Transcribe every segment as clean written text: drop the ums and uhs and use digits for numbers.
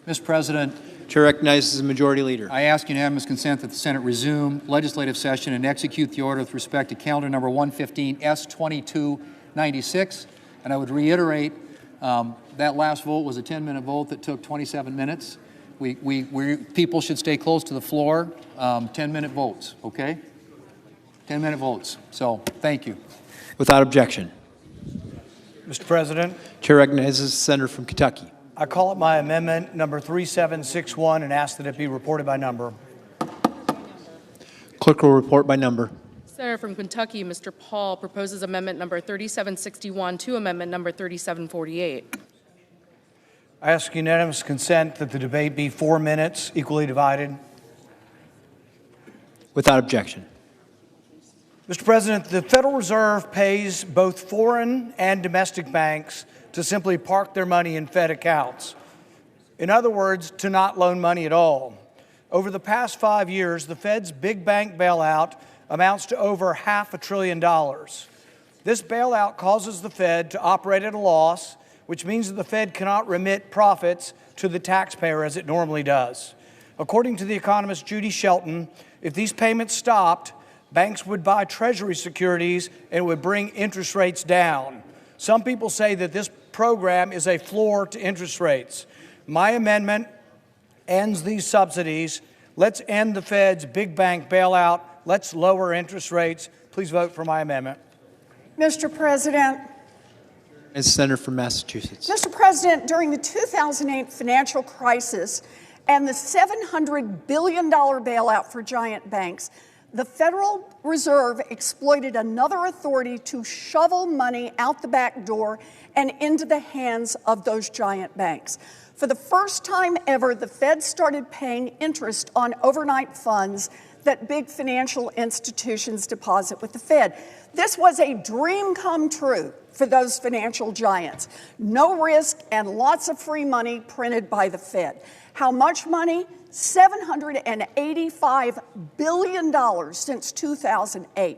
Mr. President, Chair recognizes the Majority Leader. I ask unanimous consent that the Senate resume legislative session and execute the order with respect to calendar number 115 S2296. And I would reiterate that last vote was a 10-minute vote that took 27 minutes. People should stay close to the floor. 10-minute votes, okay? 10-minute votes. So, thank you. Without objection. Mr. President, Chair recognizes the Senator from Kentucky. I call up my amendment number 3761 and ask that it be reported by number. Clerk will report by number. Senator from Kentucky, Mr. Paul, proposes amendment number 3761 to amendment number 3748. I ask unanimous consent that the debate be 4 minutes, equally divided. Without objection. Mr. President, the Federal Reserve pays both foreign and domestic banks to simply park their money in Fed accounts. In other words, to not loan money at all. Over the past 5 years, the Fed's big bank bailout amounts to over $500 billion. This bailout causes the Fed to operate at a loss, which means that the Fed cannot remit profits to the taxpayer as it normally does. According to the economist Judy Shelton, if these payments stopped, banks would buy Treasury securities and it would bring interest rates down. Some people say that this program is a floor to interest rates. My amendment ends these subsidies. Let's end the Fed's big bank bailout. Let's lower interest rates. Please vote for my amendment. Mr. President. As Senator from Massachusetts. Mr. President, during the 2008 financial crisis and the $700 billion bailout for giant banks, the Federal Reserve exploited another authority to shovel money out the back door and into the hands of those giant banks. For the first time ever, the Fed started paying interest on overnight funds that big financial institutions deposit with the Fed. This was a dream come true for those financial giants. No risk and lots of free money printed by the Fed. How much money? $785 billion since 2008.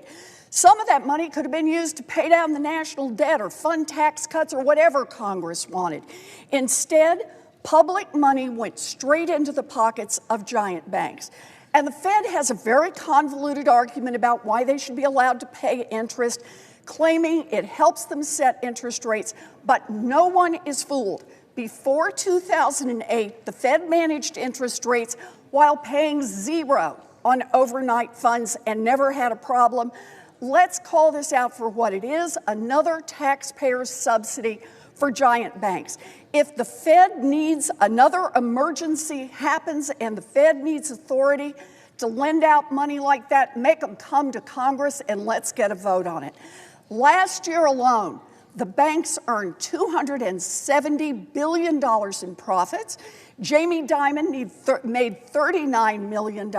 Some of that money could have been used to pay down the national debt or fund tax cuts or whatever Congress wanted. Instead, public money went straight into the pockets of giant banks. And the Fed has a very convoluted argument about why they should be allowed to pay interest, claiming it helps them set interest rates, but no one is fooled. Before 2008, the Fed managed interest rates while paying zero on overnight funds and never had a problem. Let's call this out for what it is, another taxpayer's subsidy for giant banks. If the Fed needs another emergency happens and the Fed needs authority to lend out money like that, make them come to Congress and let's get a vote on it. Last year alone, the banks earned $270 billion in profits. Jamie Dimon made $39 million.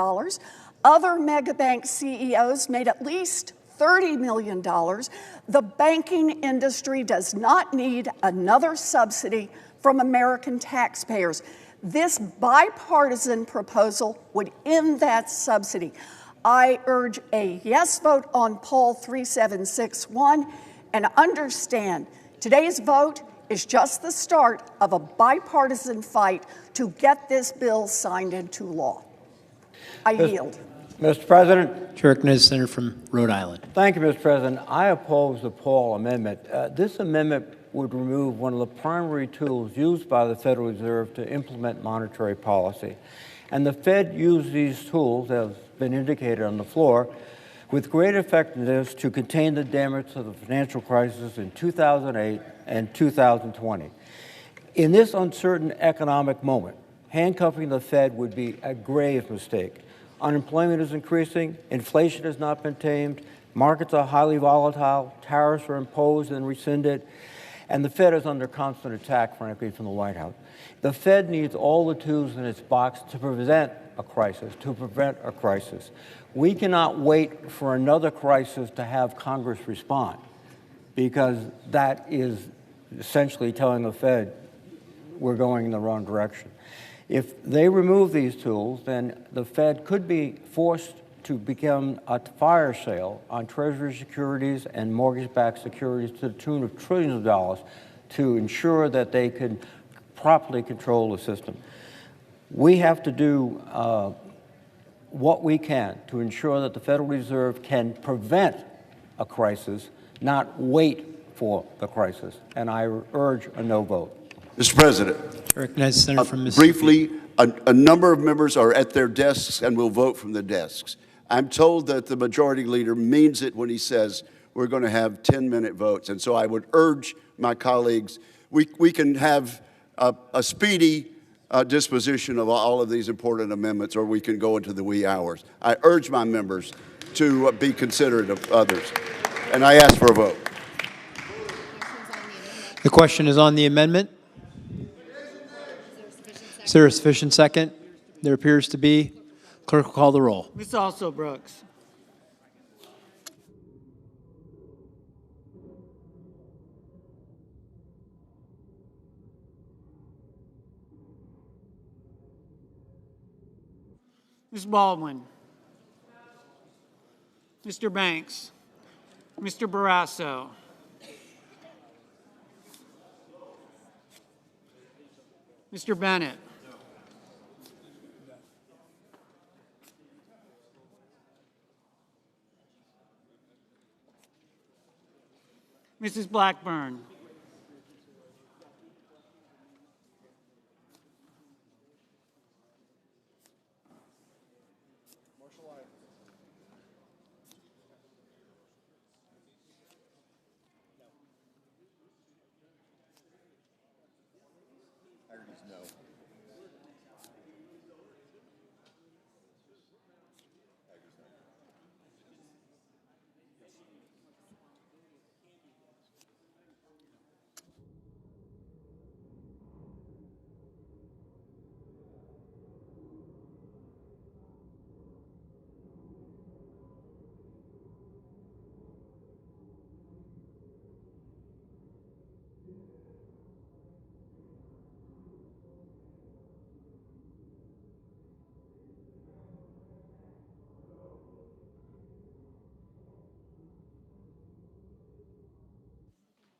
Other mega bank CEOs made at least $30 million. The banking industry does not need another subsidy from American taxpayers. This bipartisan proposal would end that subsidy. I urge a yes vote on Poll 3761 and understand today's vote is just the start of a bipartisan fight to get this bill signed into law. I yield. Mr. President. Chair recognizes the Senator from Rhode Island. Thank you, Mr. President. I oppose the Paul amendment. This amendment would remove one of the primary tools used by the Federal Reserve to implement monetary policy. And the Fed used these tools, as has been indicated on the floor, with great effectiveness to contain the damage of the financial crisis in 2008 and 2020. In this uncertain economic moment, handcuffing the Fed would be a grave mistake. Unemployment is increasing, inflation has not been tamed, markets are highly volatile, tariffs are imposed and rescinded, and the Fed is under constant attack, frankly, from the White House. The Fed needs all the tools in its box to prevent a crisis, We cannot wait for another crisis to have Congress respond, because that is essentially telling the Fed we're going in the wrong direction. If they remove these tools, then the Fed could be forced to become a fire sale on Treasury securities and mortgage-backed securities to the tune of trillions of dollars to ensure that they can properly control the system. We have to do what we can to ensure that the Federal Reserve can prevent a crisis, not wait for the crisis. And I urge a no vote. Mr. President, I recognize the senator from Mississippi. briefly, a number of members are at their desks and will vote from the desks. I'm told that the majority leader means it when he says we're going to have 10-minute votes. And so I would urge my colleagues, we can have a speedy disposition of all of these important amendments, or we can go into the wee hours. I urge my members to be considerate of others, and I ask for a vote. The question is on the amendment. Is there a sufficient second? There appears to be. Clerk will call the roll. Ms. Also Brooks. Ms. Baldwin. Mr. Banks. Mr. Barrasso. Mr. Bennett. Mrs. Blackburn.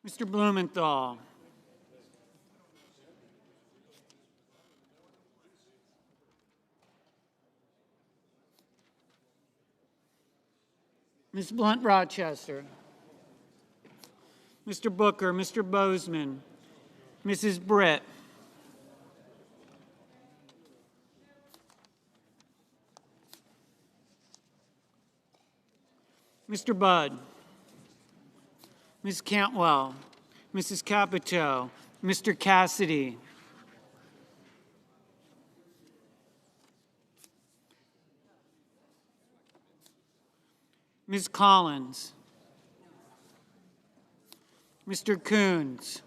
Mr. Blumenthal. Ms. Blunt Rochester. Mr. Booker, Mr. Bozeman, Mrs. Britt. Mr. Budd. Ms. Cantwell, Mrs. Capito, Mr. Cassidy. Ms. Collins. Mr. Coons.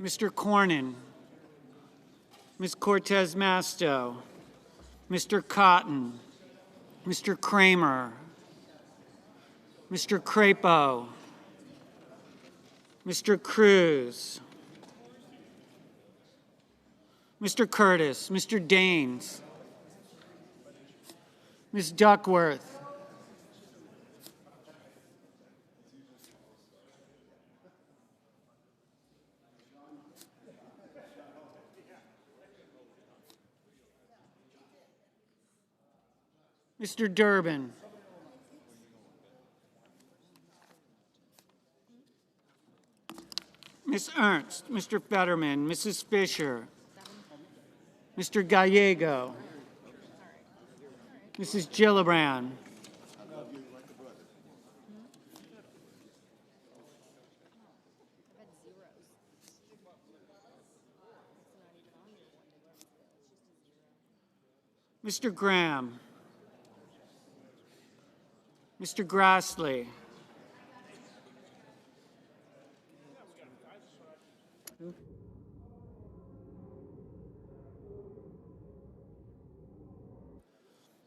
Mr. Cornyn. Ms. Cortez Masto. Mr. Cotton. Mr. Kramer. Mr. Crapo, Mr. Cruz, Mr. Curtis, Mr. Daines, Ms. Duckworth, Mr. Durbin, Ms. Ernst, Mr. Fetterman, Mrs. Fisher, Mr. Gallego, Mrs. Gillibrand, Mr. Graham, Mr. Grassley,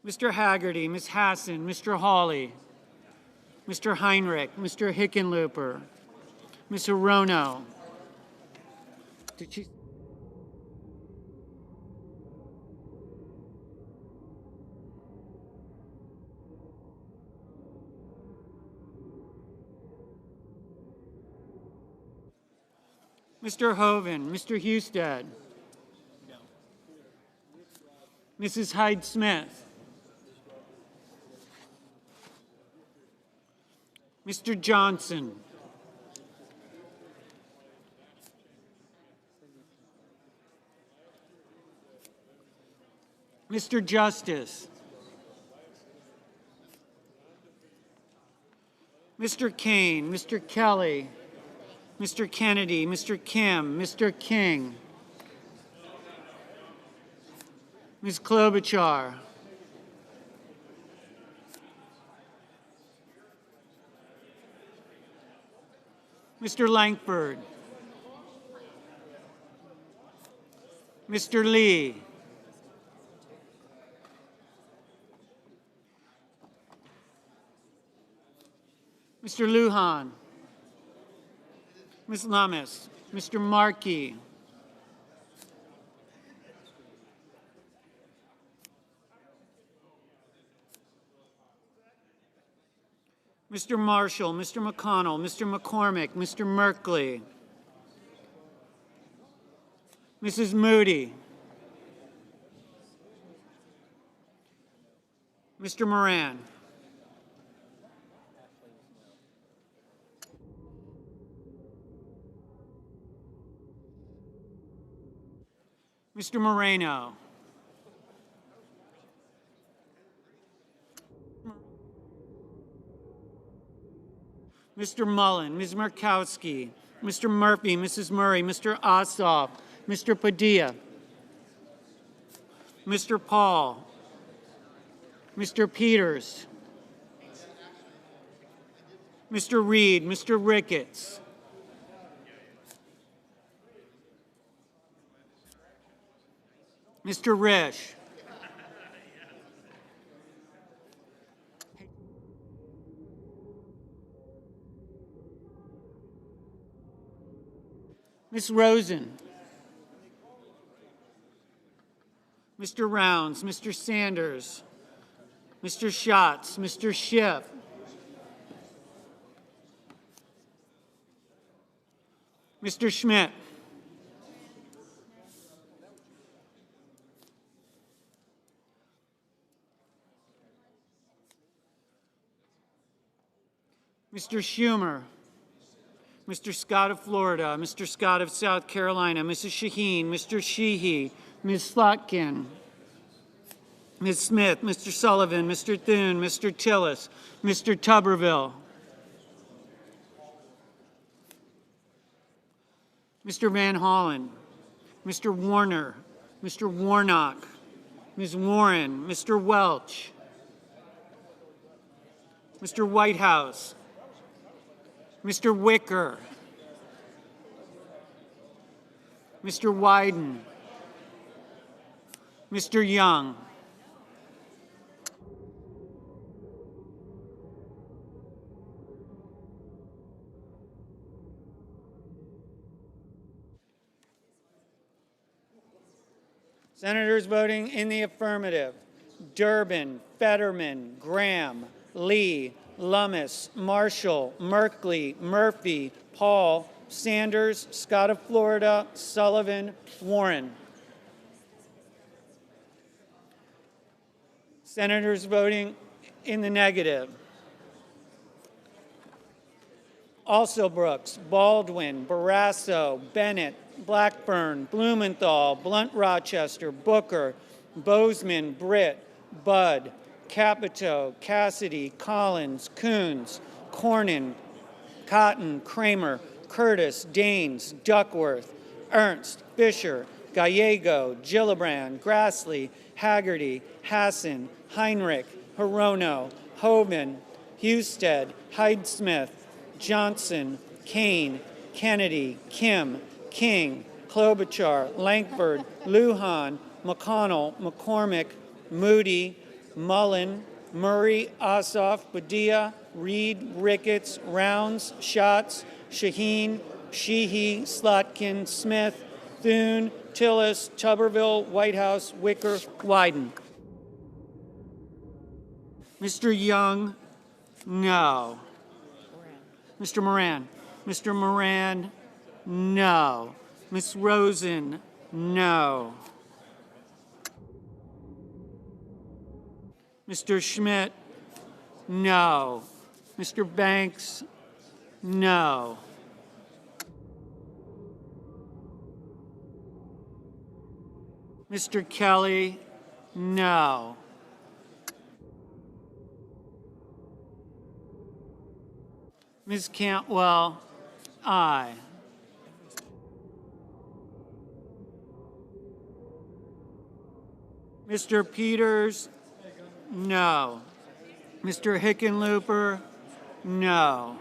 Mr. Haggerty, Ms. Hassan, Mr. Hawley, Mr. Heinrich, Mr. Hickenlooper, Ms. Hirono. Mr. Hoven, Mr. Husted, Mrs. Hyde-Smith. Mr. Johnson. Mr. Justice. Mr. Kane, Mr. Kelly, Mr. Kennedy, Mr. Kim, Mr. King, Ms. Klobuchar, Mr. Lankford, Mr. Lee, Mr. Lujan, Ms. Lummis, Mr. Markey, Mr. Marshall, Mr. McConnell, Mr. McCormick, Mr. Merkley, Mrs. Moody, Mr. Moran, Mr. Moreno, Mr. Mullen, Ms. Murkowski, Mr. Murphy, Mrs. Murray, Mr. Ossoff, Mr. Padilla, Mr. Paul, Mr. Peters, Mr. Reed, Mr. Ricketts, Mr. Risch, Ms. Rosen, Mr. Rounds, Mr. Sanders, Mr. Schatz, Mr. Schiff, Mr. Schmidt, Mr. Schumer, Mr. Scott of Florida, Mr. Scott of South Carolina, Mrs. Shaheen, Mr. Sheehy, Ms. Slotkin, Ms. Smith, Mr. Sullivan, Mr. Thune, Mr. Tillis, Mr. Tuberville, Mr. Van Hollen, Mr. Warner, Mr. Warnock, Ms. Warren, Mr. Welch, Mr. Whitehouse, Mr. Wicker, Mr. Wyden, Mr. Young, Senators voting in the affirmative: Durbin, Fetterman, Graham, Lee, Lummis, Marshall, Merkley, Murphy, Paul, Sanders, Scott of Florida, Sullivan, Warren. Senators voting in the negative: Alsobrooks, Baldwin, Barrasso, Bennett, Blackburn, Blumenthal, Blunt Rochester, Booker, Bozeman, Britt, Budd, Capito, Cassidy, Collins, Coons, Cornyn, Cotton, Kramer, Curtis, Daines, Duckworth, Ernst, Fisher, Gallego, Gillibrand, Grassley, Haggerty, Hassan, Heinrich, Hirono, Hovind, Husted, Hyde-Smith, Johnson, Kane, Kennedy, Kim, King, Klobuchar, Lankford, Lujan, McConnell, McCormick, Moody, Mullen, Murray, Ossoff, Padilla, Reed, Ricketts, Rounds, Schatz, Shaheen, Sheehy, Slotkin, Smith, Thune, Tillis, Tuberville, Whitehouse, Wicker, Wyden. Mr. Young, no. Mr. Moran. Mr. Moran, no. Ms. Rosen, no. Mr. Schmidt, no. Mr. Banks, no. Mr. Kelly, no. Ms. Cantwell, aye. Mr. Peters, no. Mr. Hickenlooper, no.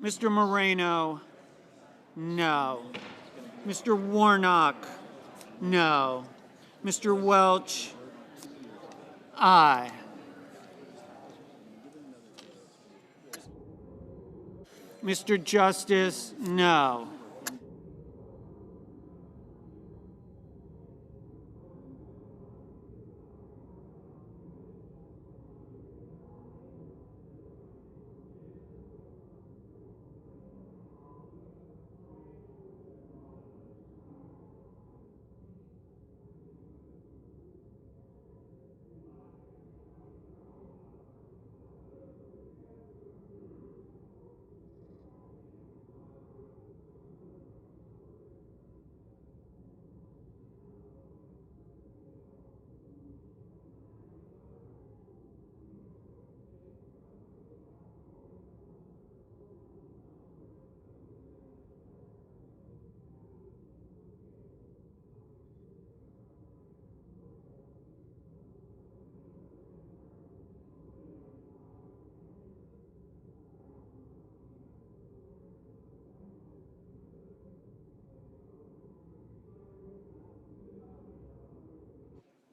Mr. Moreno, no. Mr. Warnock, no. Mr. Welch, aye. Mr. Justice, no.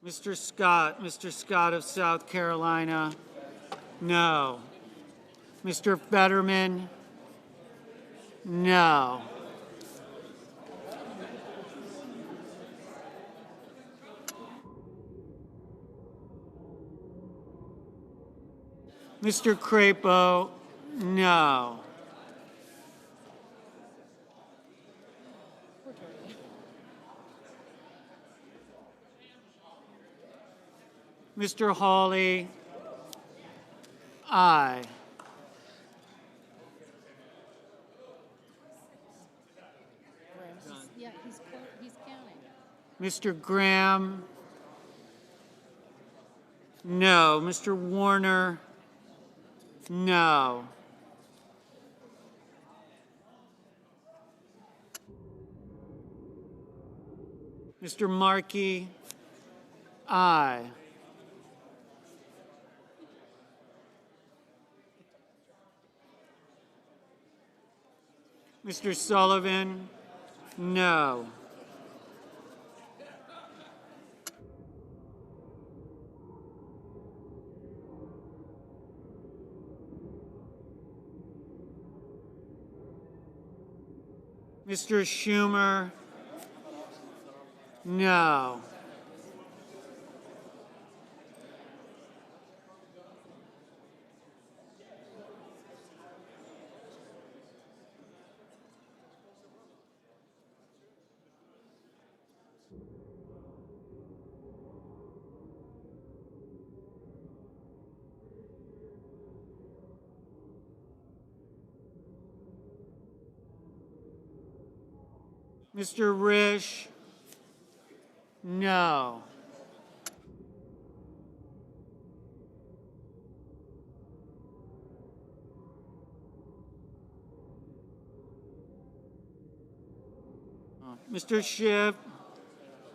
Mr. Scott of South Carolina, no. Mr. Fetterman, no. Mr. Crapo, no. Mr. Hawley, aye. Yeah, he's counting. Mr. Graham, no. Mr. Warner, no. Mr. Markey, aye. Mr. Sullivan, no. Mr. Schumer, no. Mr. Risch, no. Mr. Schiff,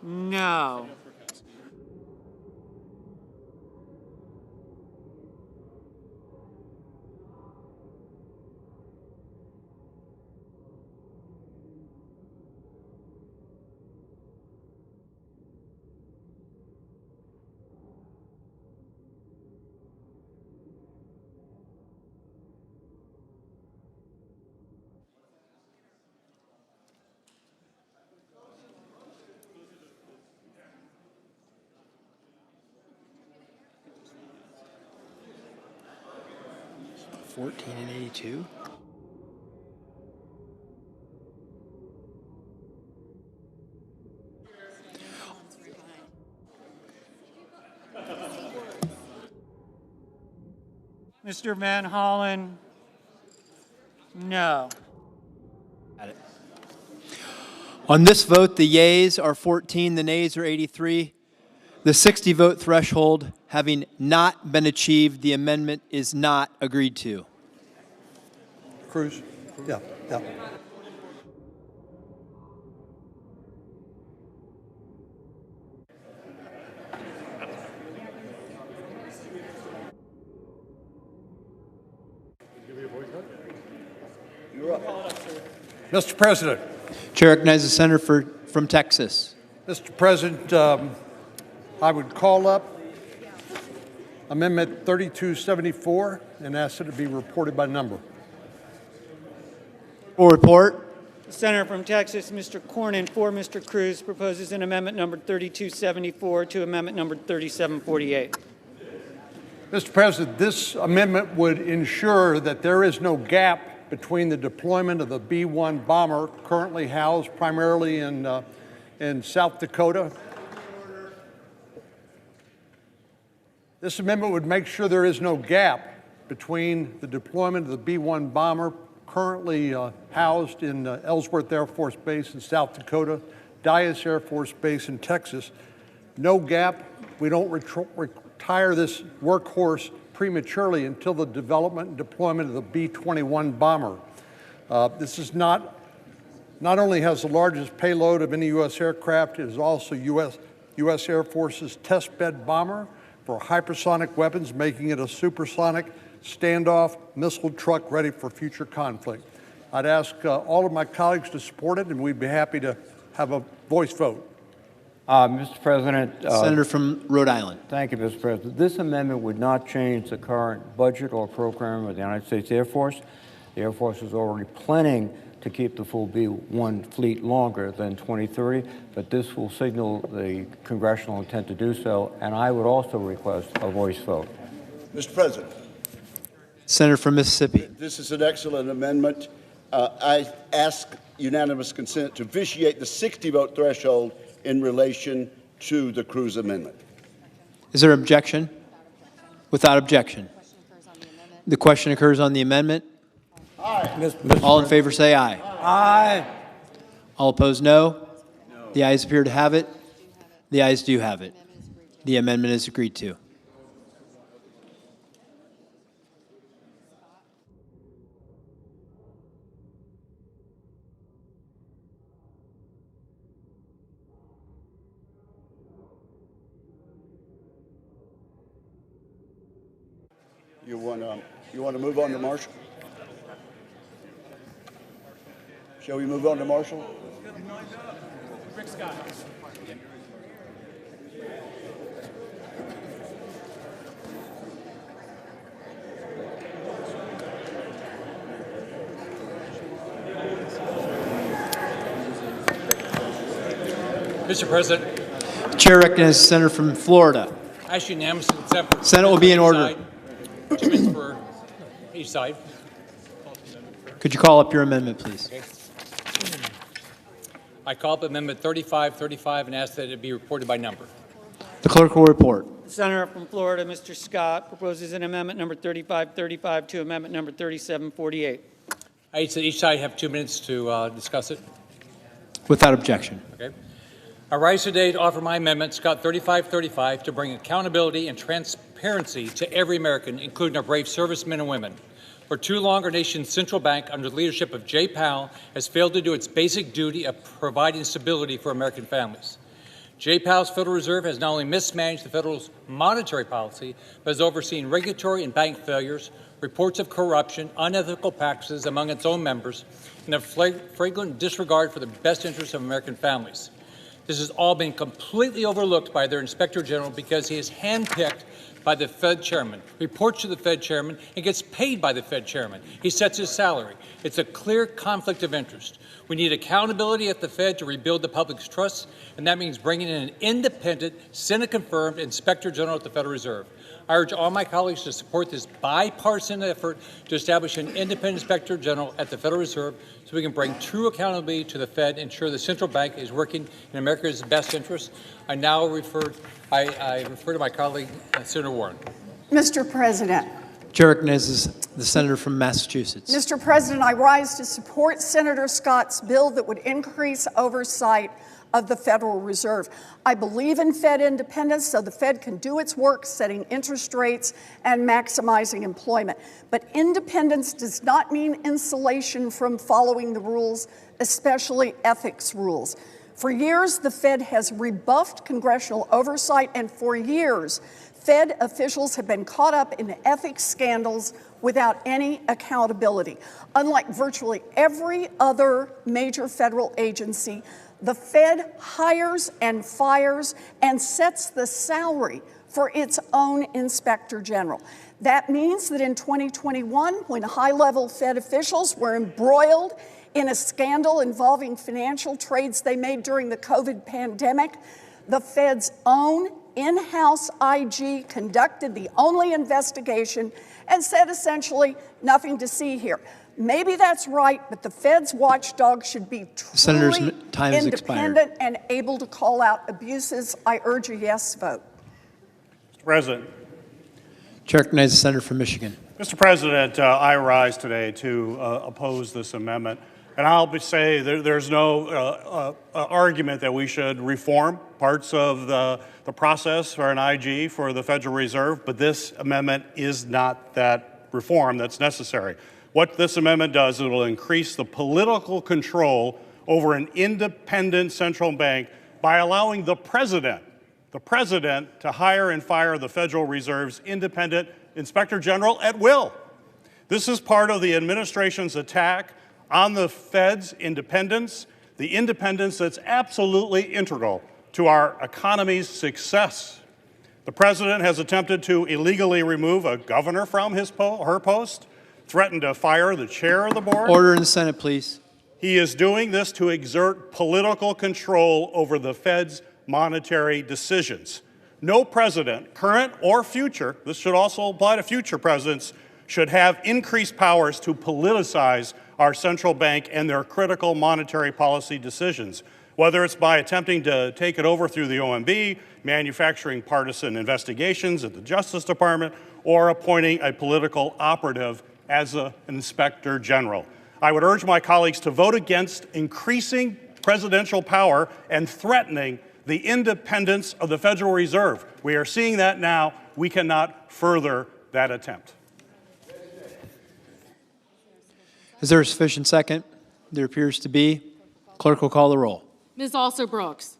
no. 14 and 82. Mr. Van Hollen? No. Got it. On this vote, the yeas are 14, the nays are 83. The 60-vote threshold having not been achieved, the amendment is not agreed to. Cruz? Yeah. Mr. President. Chair recognizes the senator from Texas. Mr. President, I would call up Amendment 3274 and ask that it be reported by number. Full report. The senator from Texas, Mr. Cornyn, for Mr. Cruz, proposes an amendment number 3274 to amendment number 3748. Mr. President, this amendment would ensure that there is no gap between the deployment of the B-1 bomber currently housed primarily in South Dakota. This amendment would make sure there is no gap between the deployment of the B-1 bomber currently housed in Ellsworth Air Force Base in South Dakota, Dyess Air Force Base in Texas. No gap. We don't retire this workhorse prematurely until the development and deployment of the B-21 bomber. This is not only has the largest payload of any U.S. aircraft, it is also U.S. Air Force's test bed bomber for hypersonic weapons, making it a supersonic standoff missile truck ready for future conflict. I'd ask all of my colleagues to support it, and we'd be happy to have a voice vote. Mr. President. Senator from Rhode Island. Thank you, Mr. President. This amendment would not change the current budget or program of the United States Air Force. The Air Force is already planning to keep the full B-1 fleet longer than 2030, but this will signal the congressional intent to do so, and I would also request a voice vote. Mr. President. Senator from Mississippi. This is an excellent amendment. I ask unanimous consent to vitiate the 60-vote threshold in relation to the Cruz amendment. Is there objection? Without objection. The question occurs on the amendment. Aye. All in favor say aye. Aye. All opposed, no. The ayes appear to have it. The ayes do have it. The amendment is agreed to. You want to move on to Marshall? Shall we move on to Marshall? Rick Scott. Mr. President. Chair recognizes the senator from Florida. I ask unanimous consent. Senate will be in order. 2 minutes for each side. Could you call up your amendment, please? Okay. I call up Amendment 3535 and ask that it be reported by number. The clerk will report. The senator from Florida, Mr. Scott, proposes an amendment number 3535 to amendment number 3748. I ask that each side have 2 minutes to discuss it. Without objection. Okay. I rise today to offer my amendment, Scott 3535, to bring accountability and transparency to every American, including our brave servicemen and women. For too long, our nation's central bank, under the leadership of Jay Powell, has failed to do its basic duty of providing stability for American families. Jay Powell's Federal Reserve has not only mismanaged the Federal's monetary policy, but has overseen regulatory and bank failures, reports of corruption, unethical practices among its own members, and a flagrant disregard for the best interests of American families. This has all been completely overlooked by their Inspector General because he is handpicked by the Fed chairman, reports to the Fed chairman, and gets paid by the Fed chairman. He sets his salary. It's a clear conflict of interest. We need accountability at the Fed to rebuild the public's trust, and that means bringing in an independent, Senate-confirmed Inspector General at the Federal Reserve. I urge all my colleagues to support this bipartisan effort to establish an independent inspector general at the Federal Reserve so we can bring true accountability to the Fed and ensure the central bank is working in America's best interest. I now refer to my colleague, Senator Warren. Mr. President. Chair recognizes the senator from Massachusetts. Mr. President, I rise to support Senator Scott's bill that would increase oversight of the Federal Reserve. I believe in Fed independence so the Fed can do its work setting interest rates and maximizing employment. But independence does not mean insulation from following the rules, especially ethics rules. For years, the Fed has rebuffed congressional oversight, and for years, Fed officials have been caught up in ethics scandals without any accountability. Unlike virtually every other major federal agency, the Fed hires and fires and sets the salary for its own inspector general. That means that in 2021, when high-level Fed officials were embroiled in a scandal involving financial trades they made during the COVID pandemic, the Fed's own in-house IG conducted the only investigation and said essentially nothing to see here. Maybe that's right, but the Fed's watchdog should be truly independent and able to call out abuses. I urge a yes vote. Mr. President. Chair recognizes the senator from Michigan. Mr. President, I rise today to oppose this amendment. And I'll say there's no argument that we should reform parts of the process for an IG for the Federal Reserve, but this amendment is not that reform that's necessary. What this amendment does, it will increase the political control over an independent central bank by allowing the president to hire and fire the Federal Reserve's independent inspector general at will. This is part of the administration's attack on the Fed's independence, the independence that's absolutely integral to our economy's success. The president has attempted to illegally remove a governor from her post, threatened to fire the chair of the board. Order in the Senate, please. He is doing this to exert political control over the Fed's monetary decisions. No president, current or future, this should also apply to future presidents, should have increased powers to politicize our central bank and their critical monetary policy decisions, whether it's by attempting to take it over through the OMB, manufacturing partisan investigations at the Justice Department, or appointing a political operative as an inspector general. I would urge my colleagues to vote against increasing presidential power and threatening the independence of the Federal Reserve. We are seeing that now. We cannot further that attempt. Is there a sufficient second? There appears to be. Clerk will call the roll. Ms. Also Brooks.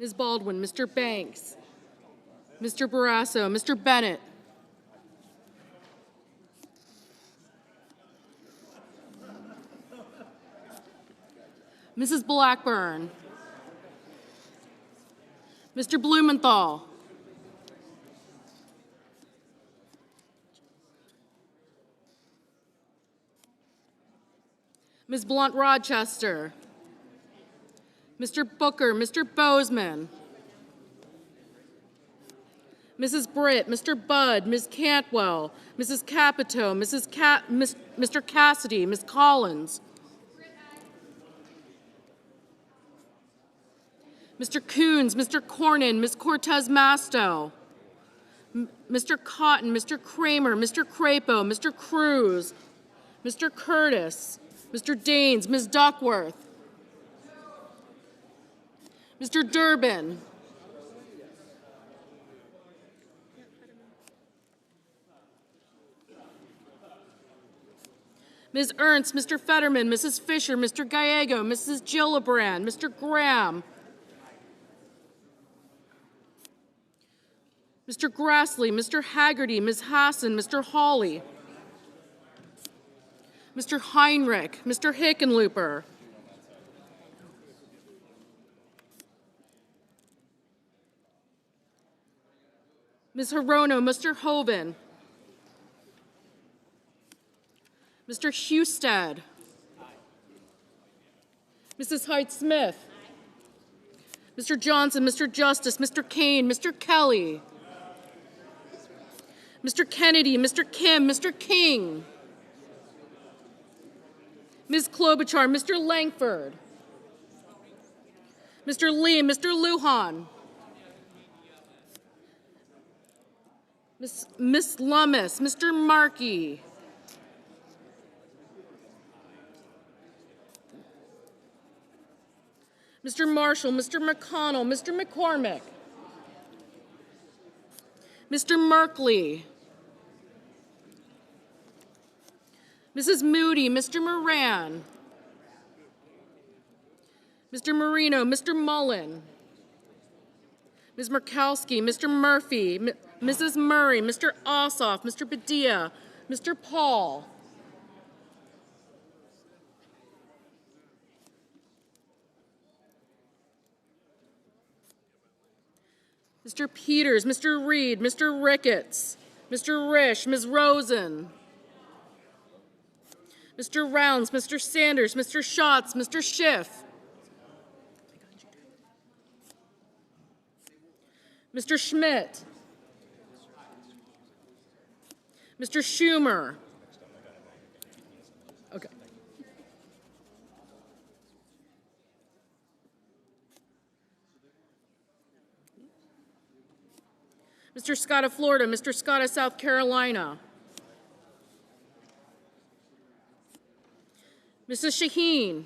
Ms. Baldwin, Mr. Banks, Mr. Barrasso, Mr. Bennett, Mrs. Blackburn, Mr. Blumenthal, Ms. Blunt-Rochester, Mr. Booker, Mr. Bozeman, Mrs. Britt, Mr. Budd, Ms. Cantwell, Mrs. Capito, Mr. Cassidy, Ms. Collins, Mr. Coons, Mr. Cornyn, Ms. Cortez Masto, Mr. Cotton, Mr. Kramer, Mr. Crapo, Mr. Cruz, Mr. Curtis, Mr. Daines, Ms. Duckworth, Mr. Durbin, Ms. Ernst, Mr. Fetterman, Mrs. Fisher, Mr. Gallego, Mrs. Gillibrand, Mr. Graham, Mr. Grassley, Mr. Haggerty, Ms. Hassan, Mr. Hawley, Mr. Heinrich, Mr. Hickenlooper, Ms. Hirono, Mr. Hoven, Mr. Husted, Mrs. Hyde-Smith, Mr. Johnson, Mr. Justice, Mr. Kane, Mr. Kelly, Mr. Kennedy, Mr. Kim, Mr. King, Ms. Klobuchar, Mr. Langford, Mr. Lee, Mr. Lujan, Ms. Lummis, Mr. Markey, Mr. Marshall, Mr. McConnell, Mr. McCormick, Mr. Merkley, Mrs. Moody, Mr. Moran, Mr. Marino, Mr. Mullen, Ms. Murkowski, Mr. Murphy, Mrs. Murray, Mr. Ossoff, Mr. Padilla, Mr. Paul, Mr. Peters, Mr. Reed, Mr. Ricketts, Mr. Risch, Ms. Rosen, Mr. Rounds, Mr. Sanders, Mr. Schatz, Mr. Schiff, Mr. Schmidt, Mr. Schumer. Okay. Mr. Scott of Florida, Mr. Scott of South Carolina, Mrs. Shaheen,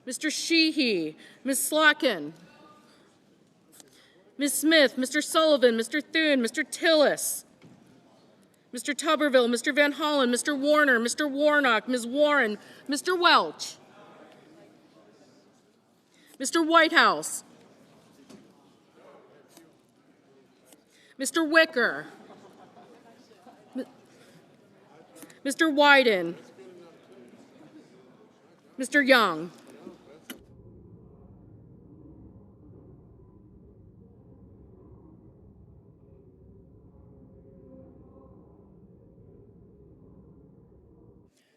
Mr. Sheehy, Ms. Slotkin, Ms. Smith, Mr. Sullivan, Mr. Thune, Mr. Tillis, Mr. Tuberville, Mr. Van Hollen, Mr. Warner, Mr. Warnock, Ms. Warren, Mr. Welch, Mr. Whitehouse, Mr. Wicker, Mr. Wyden, Mr. Young.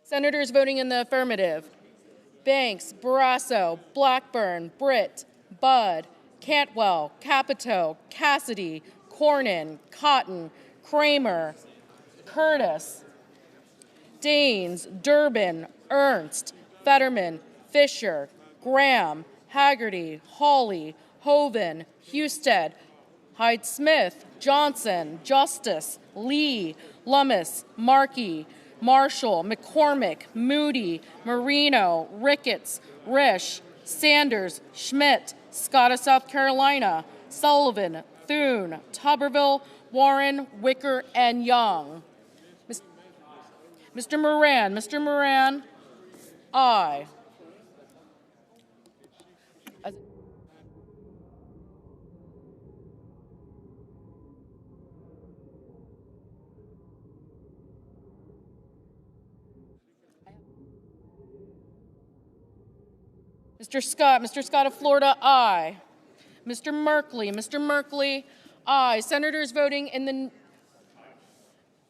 Senators voting in the affirmative: Banks, Barrasso, Blackburn, Britt, Budd, Cantwell, Capito, Cassidy, Cornyn, Cotton, Kramer, Curtis, Daines, Durbin, Ernst, Fetterman, Fisher, Graham, Haggerty, Hawley, Hoven, Husted, Hyde-Smith, Johnson, Justice, Lee, Lummis, Markey, Marshall, McCormick, Moody, Marino, Ricketts, Risch, Sanders, Schmidt, Scott of South Carolina, Sullivan, Thune, Tuberville, Warren, Wicker, and Young. Mr. Moran, aye. Mr. Scott of Florida, aye. Mr. Merkley, aye. Senators voting in the...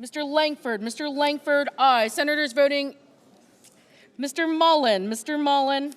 Mr. Langford, aye. Senators voting... Mr. Mullen,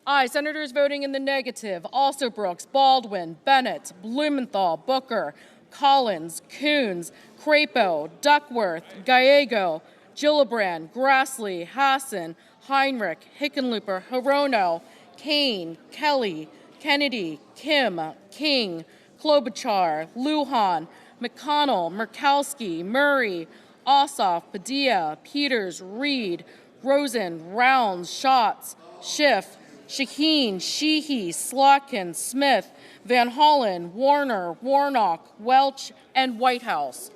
aye. Senators voting in the negative. Also Brooks, Baldwin, Bennett, Blumenthal, Booker, Collins, Coons, Crapo, Duckworth, Gallego, Gillibrand, Grassley, Hassan, Heinrich, Hickenlooper, Hirono, Kane, Kelly, Kennedy, Kim, King, Klobuchar, Lujan, McConnell, Murkowski, Murray, Ossoff, Padilla, Peters, Reed, Rosen, Rounds, Schatz, Schiff, Shaheen, Sheehy, Slotkin, Smith, Van Hollen, Warner, Warnock, Welch, and Whitehouse.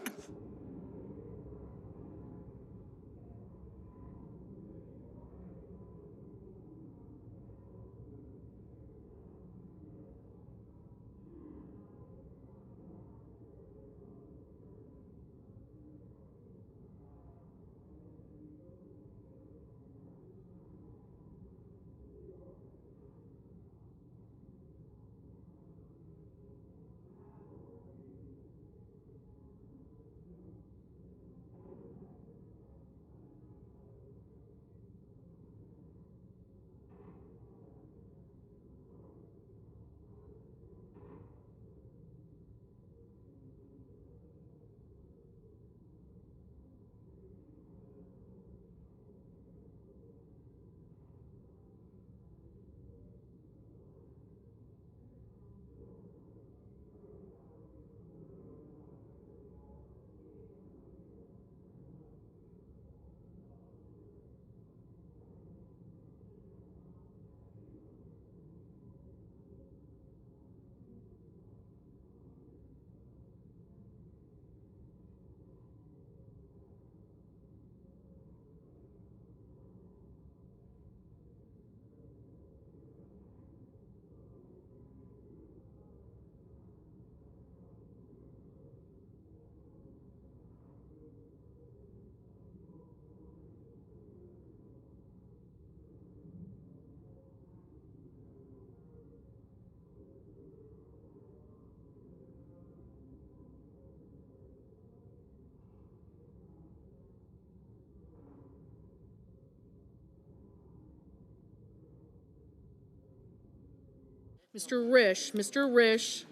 Mr. Risch,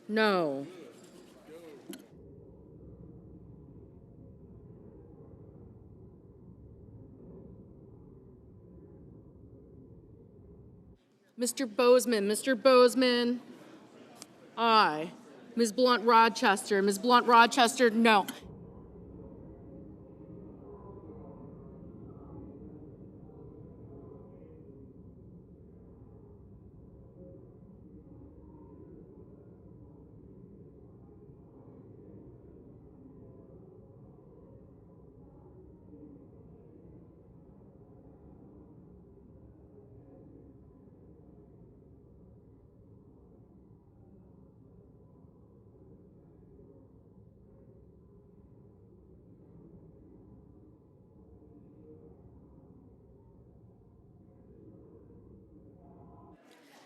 no. Mr. Bozeman, aye. Ms. Blunt-Rochester, no.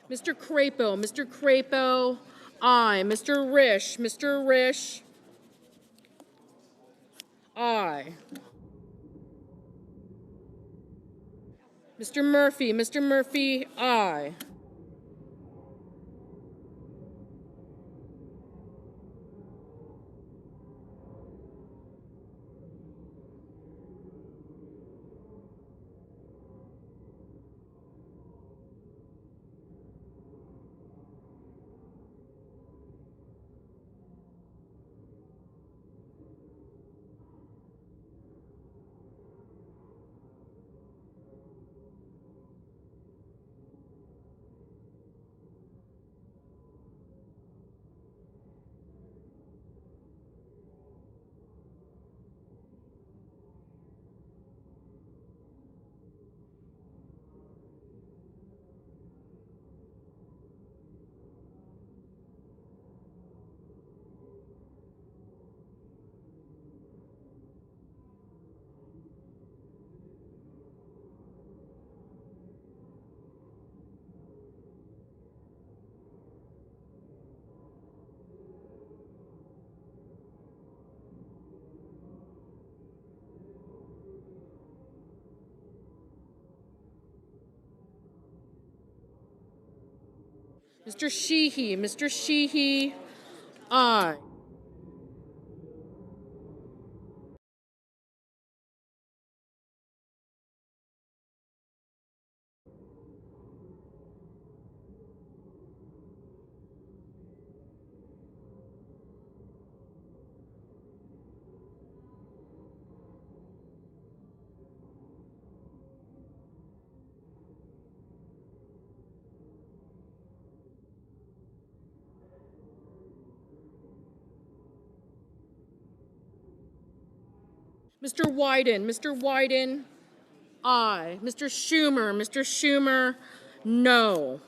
Mr. Crapo, aye. Mr. Risch, aye. Mr. Murphy, aye. Mr. Sheehy. Mr. Sheehy, aye. Mr. Wyden, aye. Mr. Schumer, no.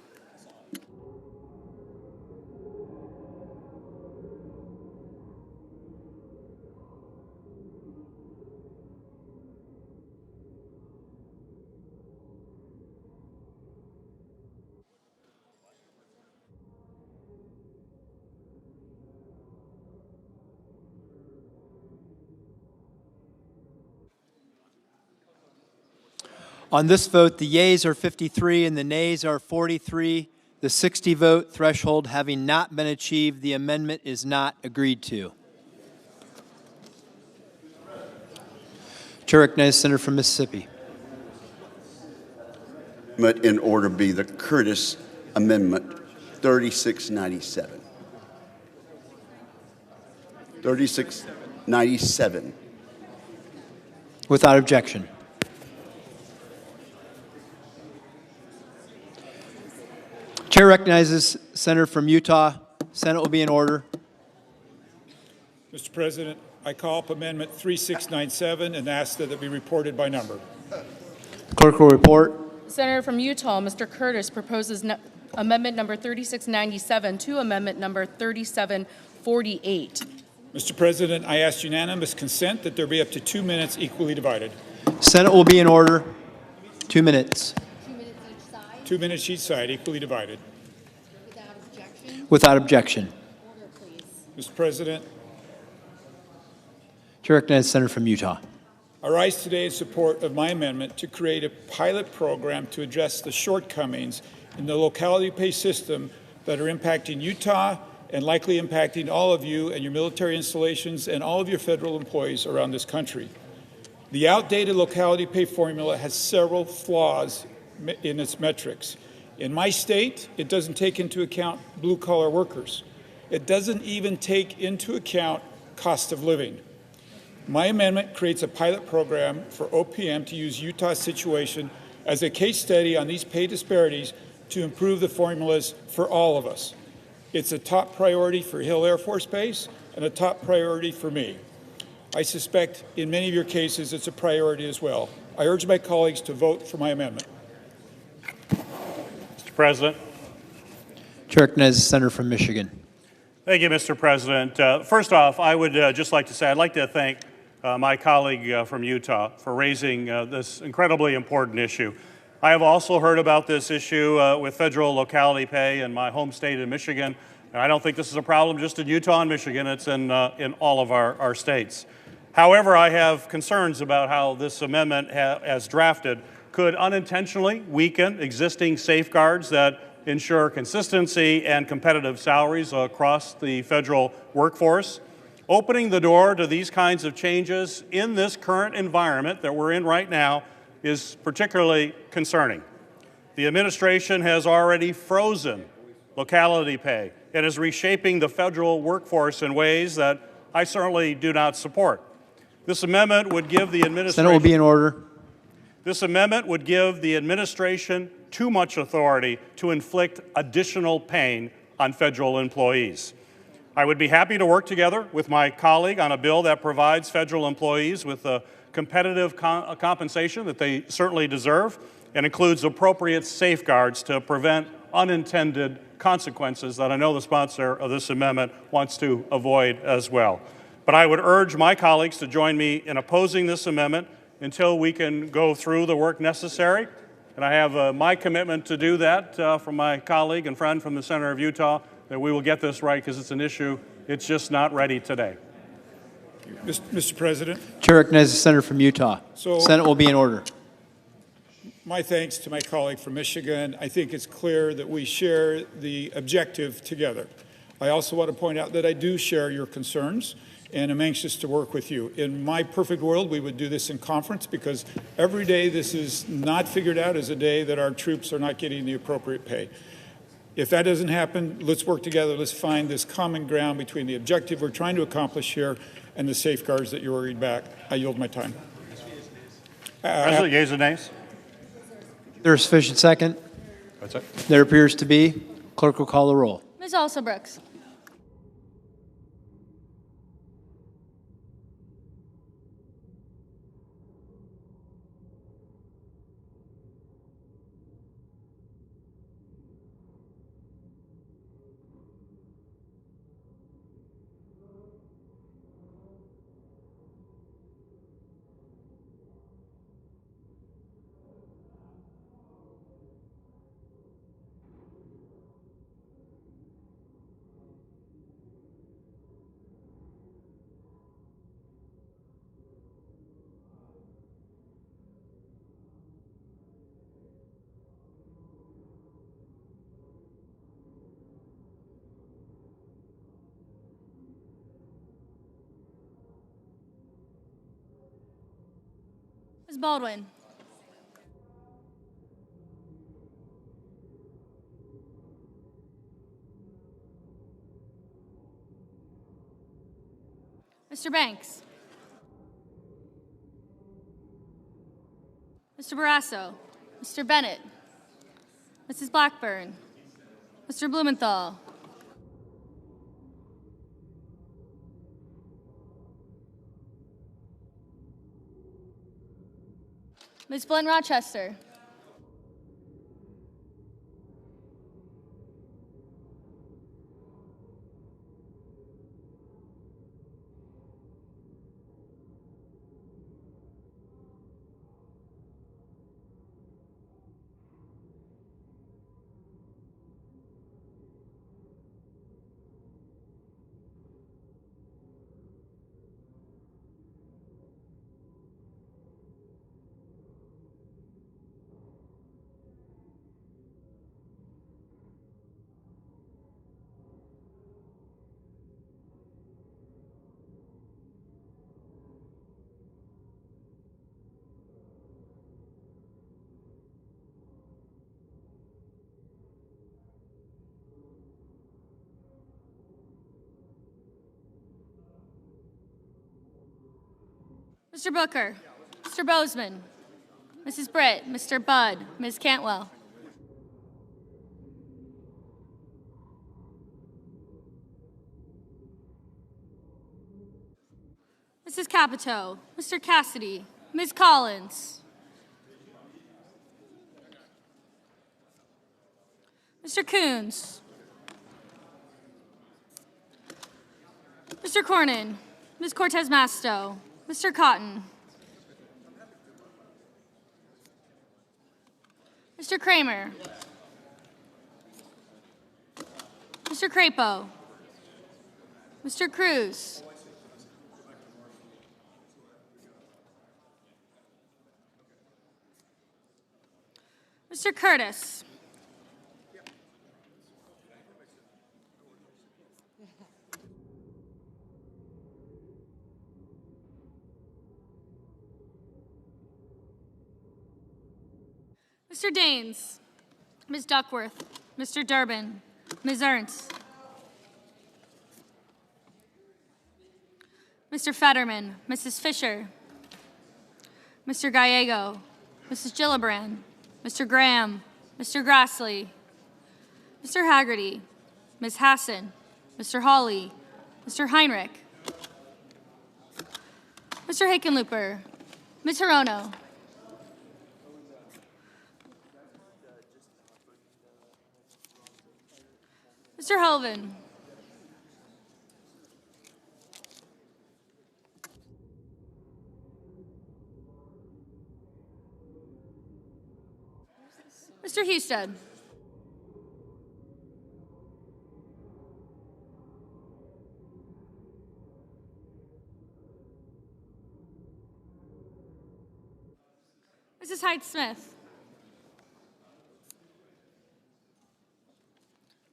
On this vote, the yeas are 53 and the nays are 43. The 60-vote threshold having not been achieved, the amendment is not agreed to. Chair recognizes the Senator from Mississippi. In order be the Curtis Amendment 3697. 3697. Without objection. Chair recognizes Senator from Utah. Senate will be in order. Mr. President, I call up Amendment 3697 and ask that it be reported by number. The clerk will report. Senator from Utah, Mr. Curtis, proposes amendment number 3697 to amendment number 3748. Mr. President, I ask unanimous consent that there be up to 2 minutes equally divided. Senate will be in order. 2 minutes. 2 minutes each side. 2 minutes each side, equally divided. Without objection. Without objection. Order, please. Mr. President, Chair recognizes Senator from Utah. I rise today in support of my amendment to create a pilot program to address the shortcomings in the locality pay system that are impacting Utah and likely impacting all of you and your military installations and all of your federal employees around this country. The outdated locality pay formula has several flaws in its metrics. In my state, it doesn't take into account blue-collar workers. It doesn't even take into account cost of living. My amendment creates a pilot program for OPM to use Utah's situation as a case study on these pay disparities to improve the formulas for all of us. It's a top priority for Hill Air Force Base and a top priority for me. I suspect in many of your cases it's a priority as well. I urge my colleagues to vote for my amendment. Mr. President. Chair recognizes Senator from Michigan. Thank you, Mr. President. First off, I would just like to say I'd like to thank my colleague from Utah for raising this incredibly important issue. I have also heard about this issue with federal locality pay in my home state in Michigan. And I don't think this is a problem just in Utah and Michigan. It's in all of our states. However, I have concerns about how this amendment, as drafted, could unintentionally weaken existing safeguards that ensure consistency and competitive salaries across the federal workforce. Opening the door to these kinds of changes in this current environment that we're in right now is particularly concerning. The administration has already frozen locality pay and is reshaping the federal workforce in ways that I certainly do not support. This amendment would give the administration— Senate will be in order. This amendment would give the administration too much authority to inflict additional pain on federal employees. I would be happy to work together with my colleague on a bill that provides federal employees with the competitive compensation that they certainly deserve and includes appropriate safeguards to prevent unintended consequences that I know the sponsor of this amendment wants to avoid as well. But I would urge my colleagues to join me in opposing this amendment until we can go through the work necessary. And I have my commitment to do that from my colleague and friend from the Senator of Utah, that we will get this right because it's an issue, it's just not ready today. Mr. President. Chair recognizes the Senator from Utah. Senate will be in order. my thanks to my colleague from Michigan. I think it's clear that we share the objective together. I also want to point out that I do share your concerns, and I'm anxious to work with you. In my perfect world, we would do this in conference, because every day this is not figured out is a day that our troops are not getting the appropriate pay. If that doesn't happen, let's work together. Let's find this common ground between the objective we're trying to accomplish here and the safeguards that you're worried back. I yield my time. President, yeas and nays? There a sufficient second? That's it. There appears to be. Clerk will call the roll. Ms. Alsobrooks. Ms. Baldwin. Mr. Banks. Mr. Barrasso. Mr. Bennett. Mrs. Blackburn. Mr. Blumenthal. Ms. Blunt Rochester. Mr. Booker. Mr. Bozeman. Mrs. Britt. Mr. Budd. Ms. Cantwell. Mrs. Capito. Mr. Cassidy. Ms. Collins. Mr. Coons. Mr. Cornyn. Ms. Cortez Masto. Mr. Cotton. Mr. Kramer. Mr. Crapo. Mr. Cruz. Mr. Curtis. Mr. Daines, Ms. Duckworth, Mr. Durbin, Ms. Ernst, Mr. Fetterman, Mrs. Fisher, Mr. Gallego, Mrs. Gillibrand, Mr. Graham, Mr. Grassley, Mr. Haggerty, Ms. Hassan, Mr. Hawley, Mr. Heinrich, Mr. Hickenlooper, Ms. Hirono, Mr. Hoven. Mr. Husted. Mrs. Hyde-Smith.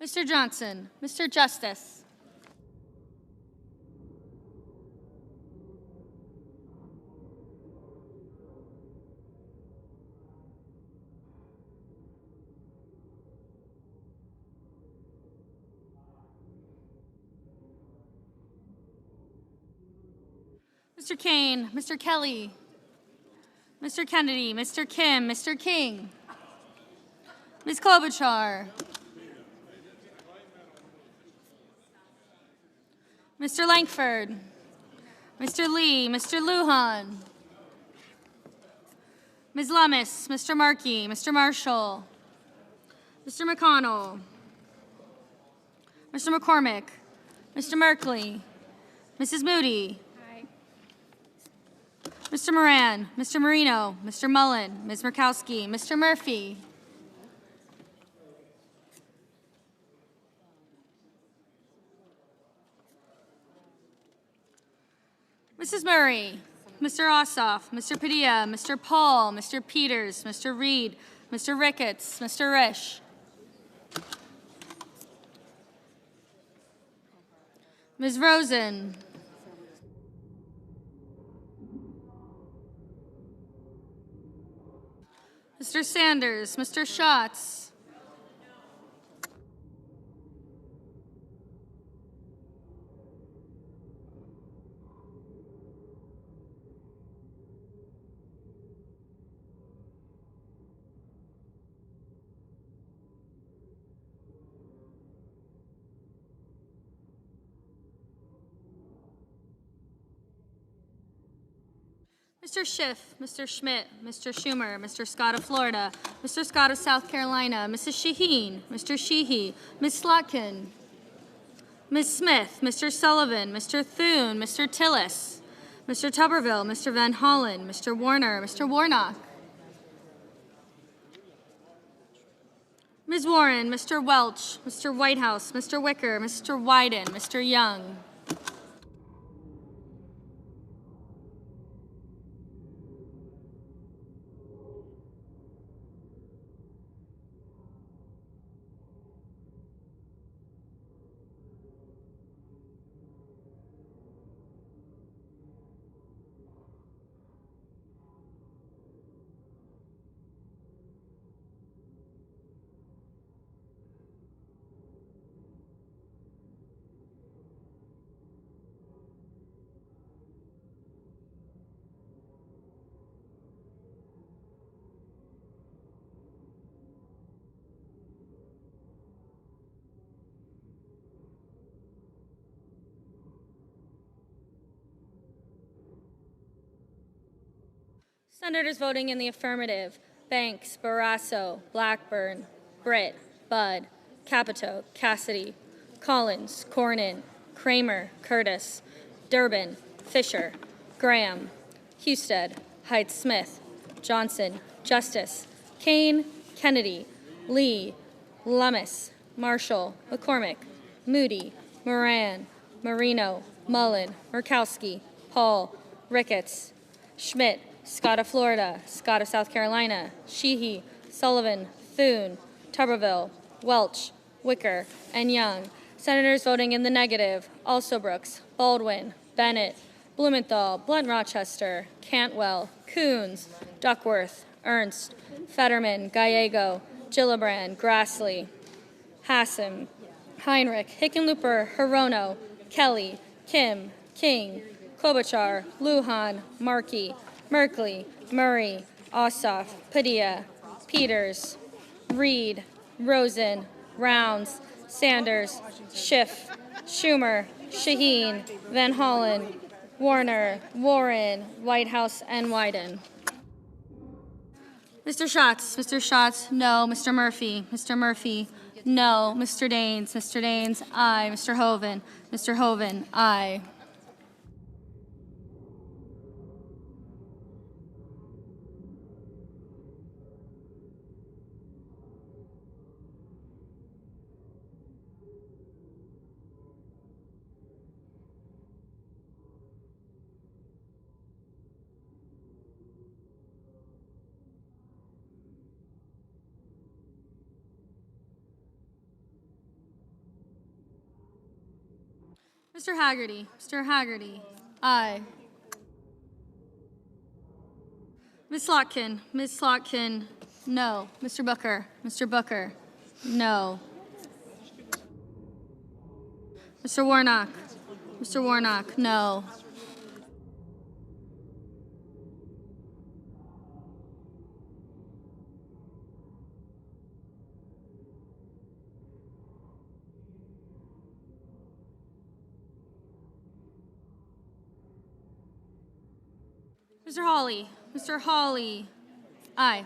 Mr. Johnson, Mr. Justice. Mr. Kane, Mr. Kelly, Mr. Kennedy, Mr. Kim, Mr. King, Ms. Klobuchar, Mr. Langford, Mr. Lee, Mr. Lujan, Ms. Lummis, Mr. Markey, Mr. Marshall, Mr. McConnell, Mr. McCormick, Mr. Merkley, Mrs. Moody, Mr. Moran, Mr. Marino, Mr. Mullen, Ms. Murkowski, Mr. Murphy, Mrs. Murray, Mr. Ossoff, Mr. Padilla, Mr. Paul, Mr. Peters, Mr. Reed, Mr. Ricketts, Mr. Risch, Ms. Rosen, Mr. Sanders, Mr. Schatz, Mr. Schiff, Mr. Schmidt, Mr. Schumer, Mr. Scott of Florida, Mr. Scott of South Carolina, Mrs. Shaheen, Mr. Sheehy, Ms. Slotkin, Ms. Smith, Mr. Sullivan, Mr. Thune, Mr. Tillis, Mr. Tuberville, Mr. Van Hollen, Mr. Warner, Mr. Warnock, Ms. Warren, Mr. Welch, Mr. Whitehouse, Mr. Wicker, Mr. Wyden, Mr. Young, Senators voting in the affirmative: Banks, Barrasso, Blackburn, Britt, Budd, Capito, Cassidy, Collins, Cornyn, Kramer, Curtis, Durbin, Fisher, Graham, Husted, Height-Smith, Johnson, Justice, Kane, Kennedy, Lee, Lummis, Marshall, McCormick, Moody, Moran, Marino, Mullen, Murkowski, Paul, Ricketts, Schmidt, Scott of Florida, Scott of South Carolina, Sheehy, Sullivan, Thune, Tuberville, Welch, Wicker, and Young. Senators voting in the negative: Alsobrooks, Baldwin, Bennett, Blumenthal, Blunt-Rochester, Cantwell, Coons, Duckworth, Ernst, Fetterman, Gallego, Gillibrand, Grassley, Hassan, Heinrich, Hickenlooper, Hirono, Kelly, Kim, King, Klobuchar, Lujan, Markey, Merkley, Murray, Ossoff, Padilla, Peters, Reed, Rosen, Rounds, Sanders, Schiff, Schumer, Shaheen, Van Hollen, Warner, Warren, Whitehouse, and Wyden. Mr. Schatz, no. Mr. Murphy, no. Mr. Daines, aye. Mr. Hoven, aye. Mr. Haggerty. Mr. Haggerty. Aye. Ms. Slotkin. Ms. Slotkin. No. Mr. Booker. Mr. Booker. No. Mr. Warnock. Mr. Warnock. No. Mr. Hawley. Mr. Hawley. Aye.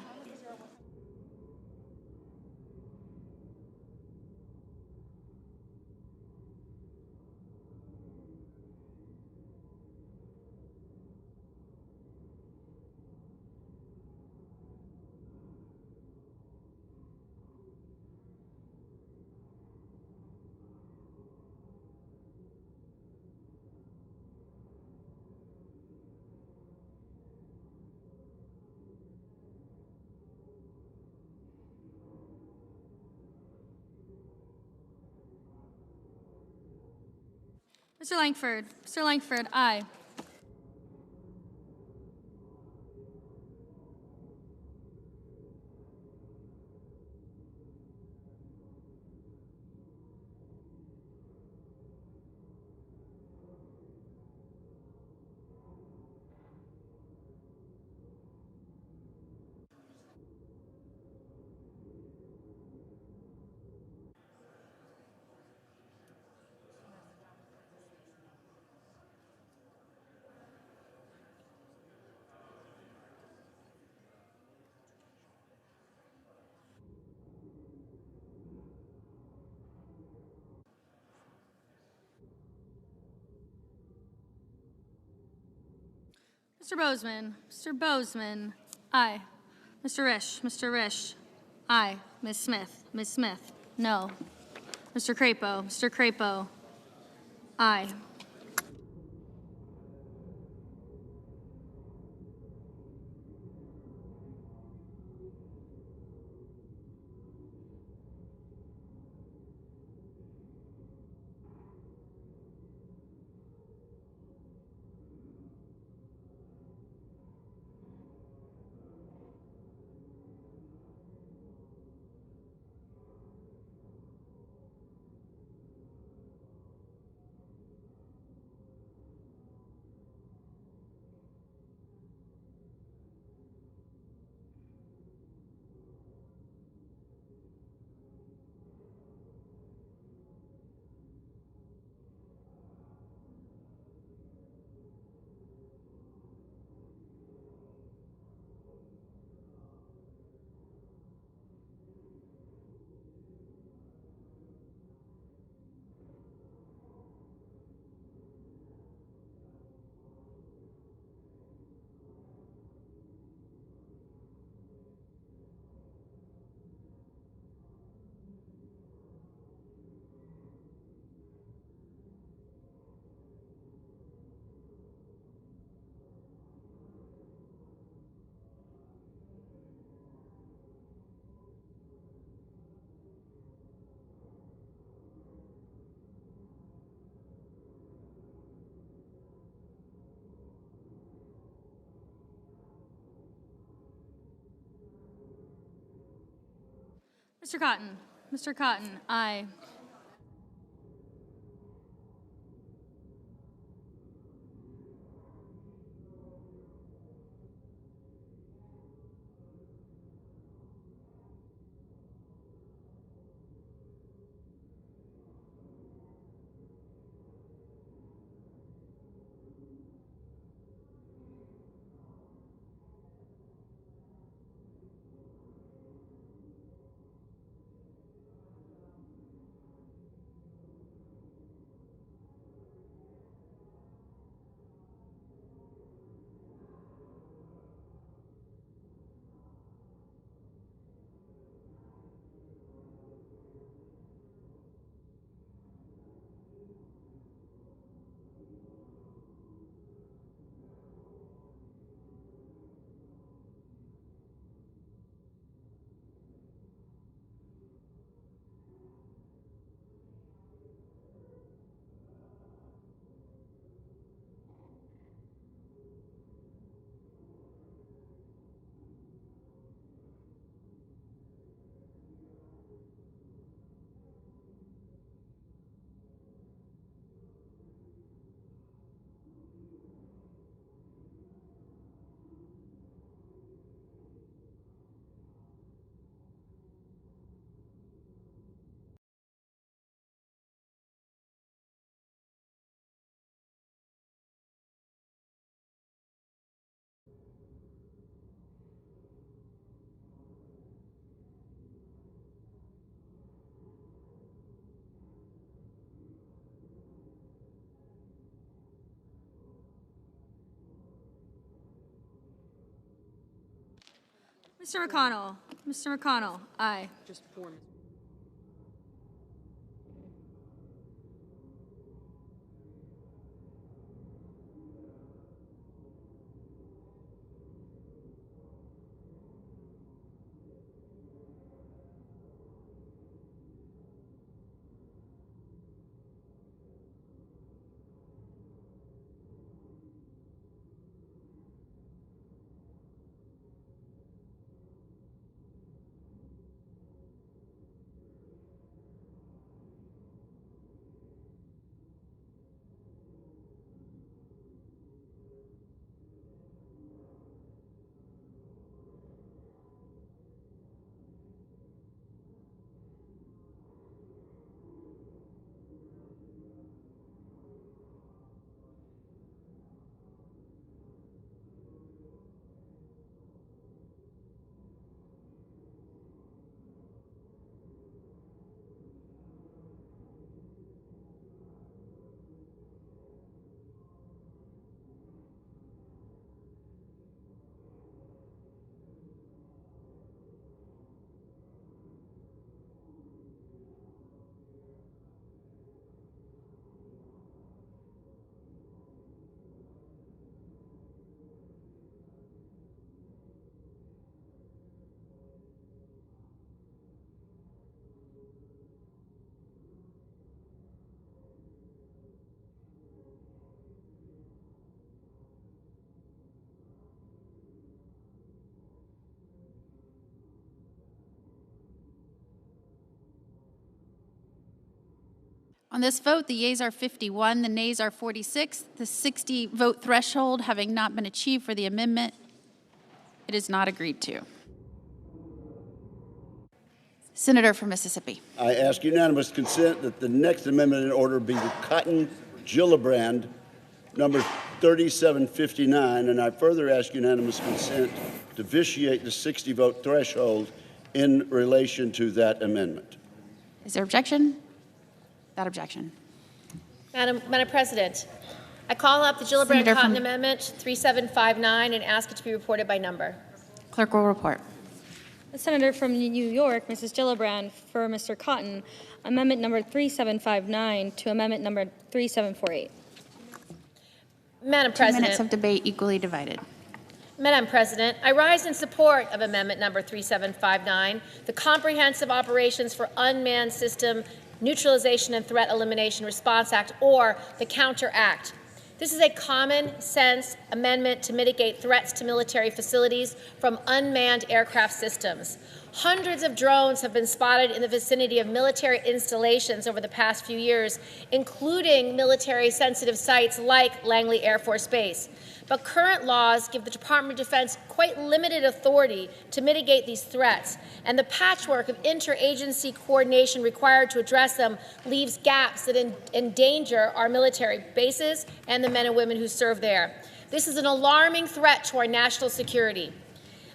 Mr. Langford. Mr. Langford. Aye. Mr. Bozeman. Mr. Bozeman. Aye. Mr. Risch. Mr. Risch. Aye. Ms. Smith. Ms. Smith. No. Mr. Crapo. Mr. Crapo. Aye. Mr. Cotton. Mr. Cotton. Aye. Mr. McConnell. Mr. McConnell, aye. On this vote, the yeas are 51, the nays are 46. The 60 vote threshold having not been achieved for the amendment, it is not agreed to. Senator from Mississippi. I ask unanimous consent that the next amendment in order be the Cotton-Gillibrand, number 3759, and I further ask unanimous consent to vitiate the 60 vote threshold in relation to that amendment. Is there objection? Without objection. Madam President, I call up the Gillibrand-Cotton Amendment 3759 and ask it to be reported by number. Clerk will report. The senator from New York, Mrs. Gillibrand, for Mr. Cotton, amendment number 3759 to amendment number 3748. Madam 2 President. minutes of debate equally divided. Madam President, I rise in support of amendment number 3759, the Comprehensive Operations for Unmanned System Neutralization and Threat Elimination Response Act, or the Counter Act. This is a common sense amendment to mitigate threats to military facilities from unmanned aircraft systems. Hundreds of drones have been spotted in the vicinity of military installations over the past few years, including military-sensitive sites like Langley Air Force Base. But current laws give the Department of Defense quite limited authority to mitigate these threats, and the patchwork of interagency coordination required to address them leaves gaps that endanger our military bases and the men and women who serve there. This is an alarming threat to our national security.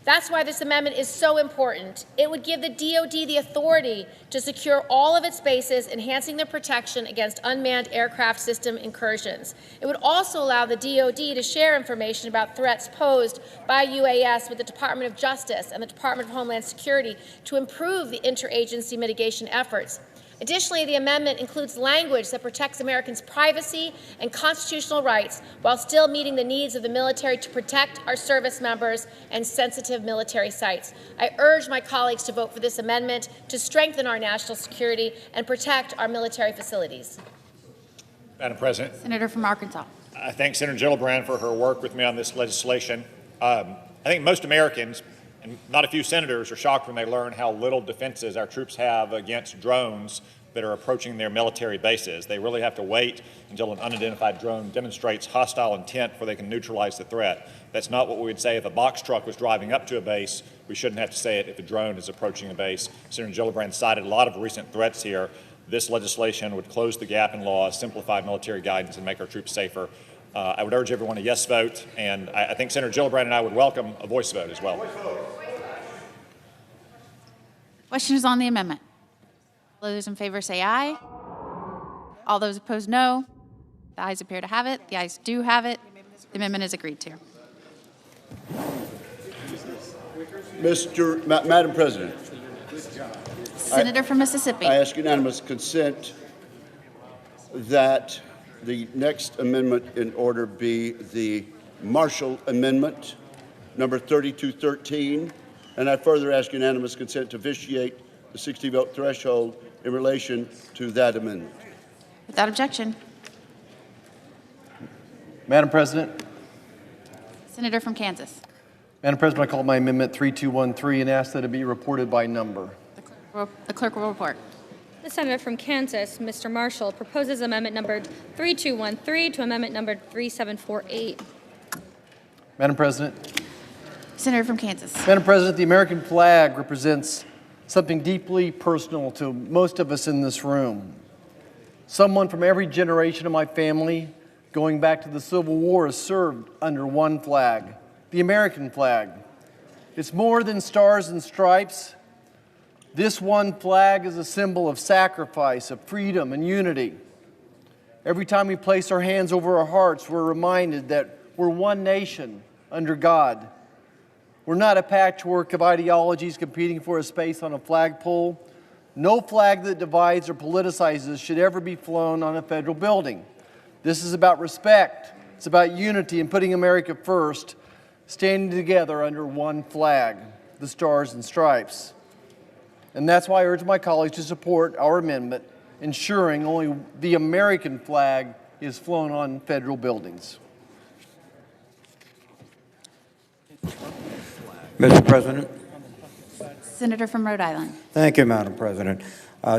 That's why this amendment is so important. It would give the DoD the authority to secure all of its bases, enhancing their protection against unmanned aircraft system incursions. It would also allow the DoD to share information about threats posed by UAS with the Department of Justice and the Department of Homeland Security to improve the interagency mitigation efforts. Additionally, the amendment includes language that protects Americans' privacy and constitutional rights while still meeting the needs of the military to protect our service members and sensitive military sites. I urge my colleagues to vote for this amendment to strengthen our national security and protect our military facilities. Madam President. Senator from Arkansas. I thank Senator Gillibrand for her work with me on this legislation. I think most Americans, and not a few senators, are shocked when they learn how little defenses our troops have against drones that are approaching their military bases. They really have to wait until an unidentified drone demonstrates hostile intent before they can neutralize the threat. That's not what we would say if a box truck was driving up to a base. We shouldn't have to say it if a drone is approaching a base. Senator Gillibrand cited a lot of recent threats here. This legislation would close the gap in law, simplify military guidance, and make our troops safer. I would urge everyone a yes vote, and I think Senator Gillibrand and I would welcome a voice vote as well. Question is on the amendment. All those in favor say aye. All those opposed, no. The ayes appear to have it. The ayes do have it. The amendment is agreed to. Madam President, Senator from Mississippi. I ask unanimous consent that the next amendment in order be the Marshall Amendment, number 3213, and I further ask unanimous consent to vitiate the 60-vote threshold in relation to that amendment. Without objection. Madam President. Senator from Kansas. Madam President, I call my amendment 3213 and ask that it be reported by number. The clerk will report. The senator from Kansas, Mr. Marshall, proposes amendment numbered 3213 to amendment numbered 3748. Madam President. Senator from Kansas. Madam President, the American flag represents something deeply personal to most of us in this room. Someone from every generation of my family, going back to the Civil War, has served under one flag, the American flag. It's more than stars and stripes. This one flag is a symbol of sacrifice, of freedom and unity. Every time we place our hands over our hearts, we're reminded that we're one nation under God. We're not a patchwork of ideologies competing for a space on a flagpole. No flag that divides or politicizes should ever be flown on a federal building. This is about respect. It's about unity and putting America first, standing together under one flag, the Stars and Stripes. And that's why I urge my colleagues to support our amendment, ensuring only the American flag is flown on federal buildings. Mr. President. Senator from Rhode Island. Thank you, Madam President.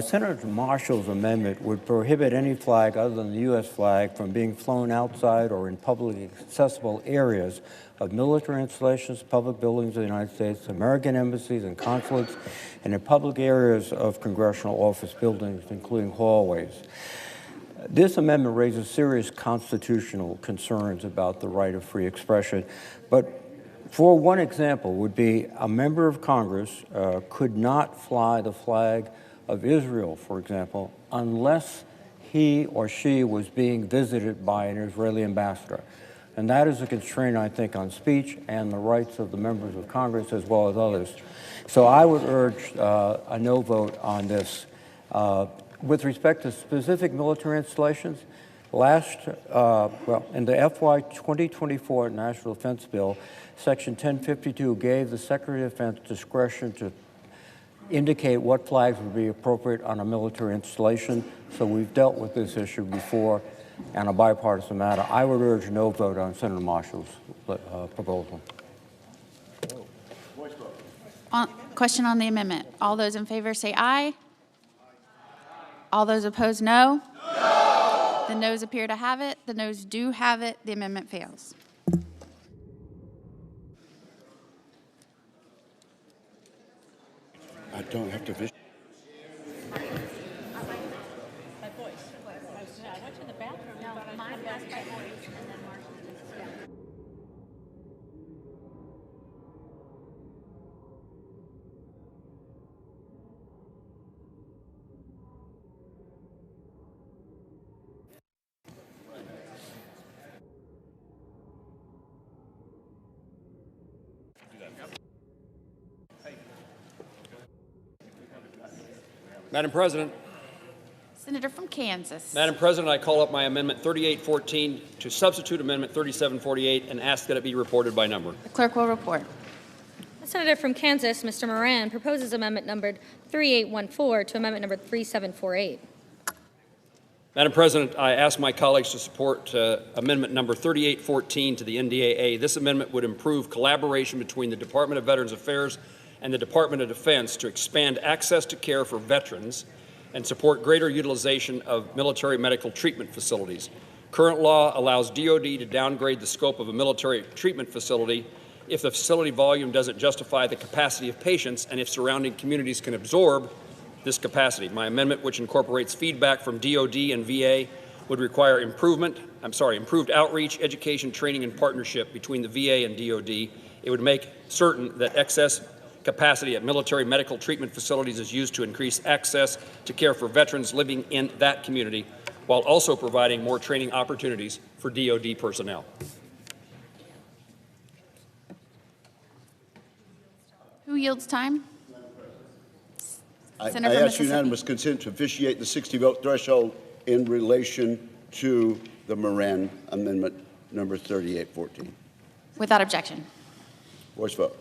Senator Marshall's amendment would prohibit any flag other than the U.S. flag from being flown outside or in publicly accessible areas of military installations, public buildings of the United States, American embassies and consulates, and in public areas of congressional office buildings, including hallways. This amendment raises serious constitutional concerns about the right of free expression, but for one example would be a member of Congress could not fly the flag of Israel, for example, unless he or she was being visited by an Israeli ambassador. And that is a constraint, I think, on speech and the rights of the members of Congress as well as others. So I would urge a no vote on this. With respect to specific military installations, in the FY 2024 National Defense Bill, Section 1052 gave the Secretary of Defense discretion to indicate what flags would be appropriate on a military installation. So we've dealt with this issue before on a bipartisan matter. I would urge no vote on Senator Marshall's proposal. Question on the amendment. All those in favor say aye. All those opposed, no. No. The noes appear to have it. The noes do have it. The amendment fails. I don't have to visit. Madam President. Senator from Kansas. Madam President, I call up my amendment 3814 to substitute amendment 3748 and ask that it be reported by number. The clerk will report. The senator from Kansas, Mr. Moran, proposes amendment numbered 3814 to amendment numbered 3748. Madam President, I ask my colleagues to support amendment number 3814 to the NDAA. This amendment would improve collaboration between the Department of Veterans Affairs and the Department of Defense to expand access to care for veterans and support greater utilization of military medical treatment facilities. Current law allows DoD to downgrade the scope of a military treatment facility if the facility volume doesn't justify the capacity of patients and if surrounding communities can absorb this capacity. My amendment, which incorporates feedback from DoD and VA, would require improved outreach, education, training, and partnership between the VA and DoD. It would make certain that excess capacity at military medical treatment facilities is used to increase access to care for veterans living in that community, while also providing more training opportunities for DoD personnel. Who yields time. I Senator from ask unanimous consent to vitiate the 60-vote threshold in relation to the Moran Amendment number 3814. Without objection. Voice vote.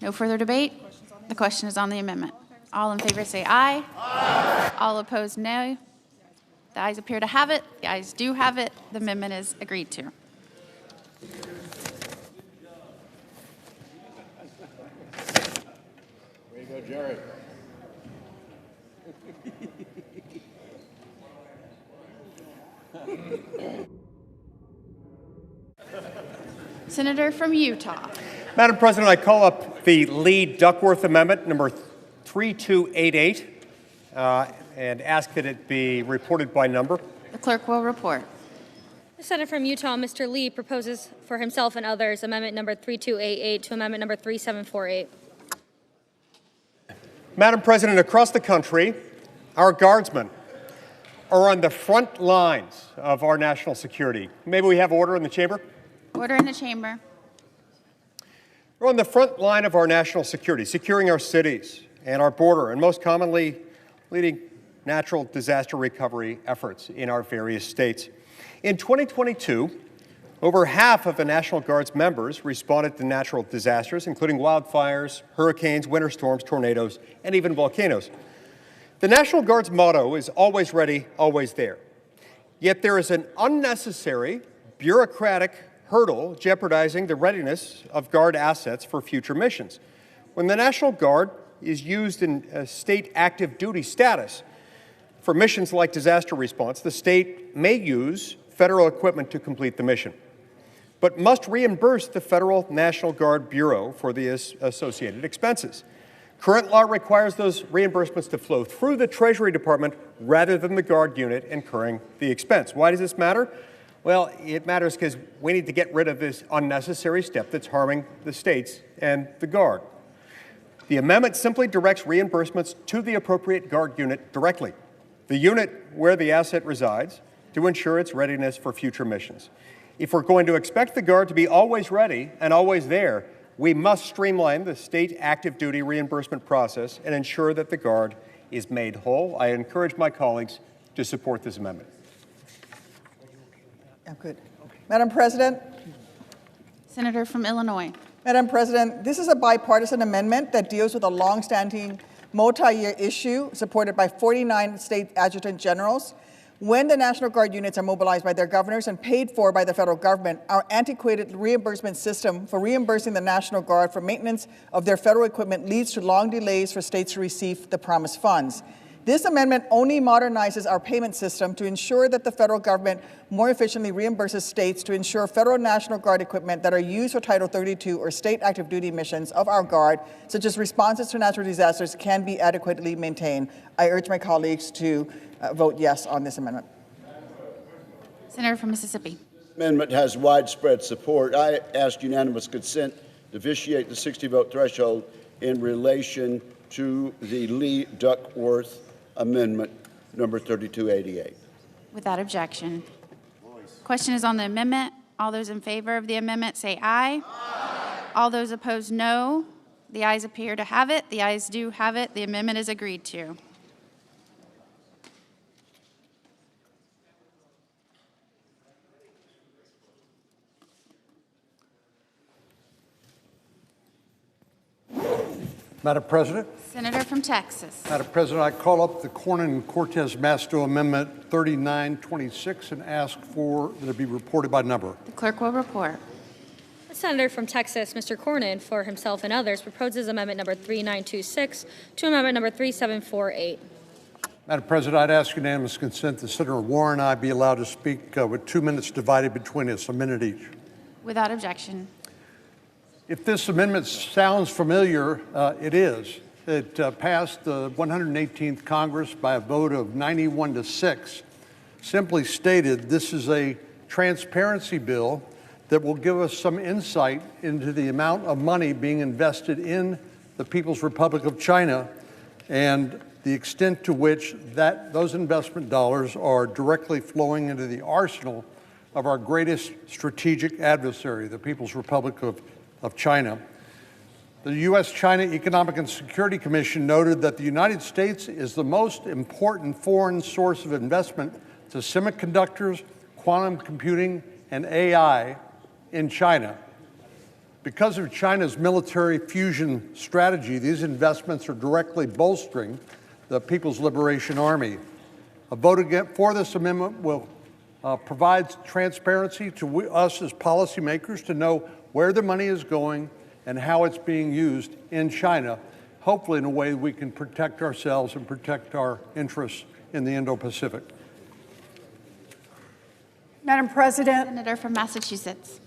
No further debate. The question is on the amendment. All in favor say aye. Aye. All opposed, no. The ayes appear to have it. The ayes do have it. The amendment is agreed to. Way to go, Jerry. Senator from Utah. Madam President, I call up the Lee-Duckworth Amendment, number 3288, and ask that it be reported by number. The clerk will report. The Senator from Utah, Mr. Lee, proposes for himself and others amendment number 3288 to amendment number 3748. Madam President, across the country, our guardsmen are on the front lines of our national security. Maybe we have order in the chamber? Order in the chamber. We're on the front line of our national security, securing our cities and our border, and most commonly leading natural disaster recovery efforts in our various states. In 2022, over half of the National Guard's members responded to natural disasters, including wildfires, hurricanes, winter storms, tornadoes, and even volcanoes. The National Guard's motto is always ready, always there. Yet there is an unnecessary, bureaucratic hurdle jeopardizing the readiness of Guard assets for future missions. When the National Guard is used in state active duty status for missions like disaster response, the state may use federal equipment to complete the mission, but must reimburse the Federal National Guard Bureau for the associated expenses. Current law requires those reimbursements to flow through the Treasury Department rather than the Guard unit incurring the expense. Why does this matter? Well, it matters because we need to get rid of this unnecessary step that's harming the states and the Guard. The amendment simply directs reimbursements to the appropriate Guard unit directly, the unit where the asset resides, to ensure its readiness for future missions. If we're going to expect the Guard to be always ready and always there, we must streamline the state active duty reimbursement process and ensure that the Guard is made whole. I encourage my colleagues to support this amendment. Good. Madam President. Senator from Illinois. Madam President, this is a bipartisan amendment that deals with a longstanding multi-year issue supported by 49 state adjutant generals. When the National Guard units are mobilized by their governors and paid for by the federal government, our antiquated reimbursement system for reimbursing the National Guard for maintenance of their federal equipment leads to long delays for states to receive the promised funds. This amendment only modernizes our payment system to ensure that the federal government more efficiently reimburses states to ensure federal National Guard equipment that are used for Title 32 or state active duty missions of our Guard, such as responses to natural disasters, can be adequately maintained. I urge my colleagues to vote yes on this amendment. Senator from Mississippi. Amendment has widespread support. I ask unanimous consent to vitiate the 60-vote threshold in relation to the Lee-Duckworth Amendment number 3288. Without objection. Question is on the amendment. All those in favor of the amendment say aye. Aye. All those opposed, no. The ayes appear to have it. The ayes do have it. The amendment is agreed to. Madam President. Senator from Texas. Madam President, I call up the Cornyn-Cortez-Masto Amendment 3926 and ask for that it be reported by number. The clerk will report. The Senator from Texas, Mr. Cornyn, for himself and others, proposes amendment number 3926 to amendment number 3748. Madam President, I'd ask unanimous consent that Senator Warren and I be allowed to speak with 2 minutes divided between us, a minute each. Without objection. If this amendment sounds familiar, it is. It passed the 118th Congress by a vote of 91-6. Simply stated, this is a transparency bill that will give us some insight into the amount of money being invested in the People's Republic of China and the extent to which those investment dollars are directly flowing into the arsenal of our greatest strategic adversary, the People's Republic of China. The U.S.-China Economic and Security Commission noted that the United States is the most important foreign source of investment to semiconductors, quantum computing, and AI in China. Because of China's military fusion strategy, these investments are directly bolstering the People's Liberation Army. A vote for this amendment will provide transparency to us as policymakers to know where the money is going and how it's being used in China, hopefully in a way we can protect ourselves and protect our interests in the Indo-Pacific. Madam President, Senator from Massachusetts.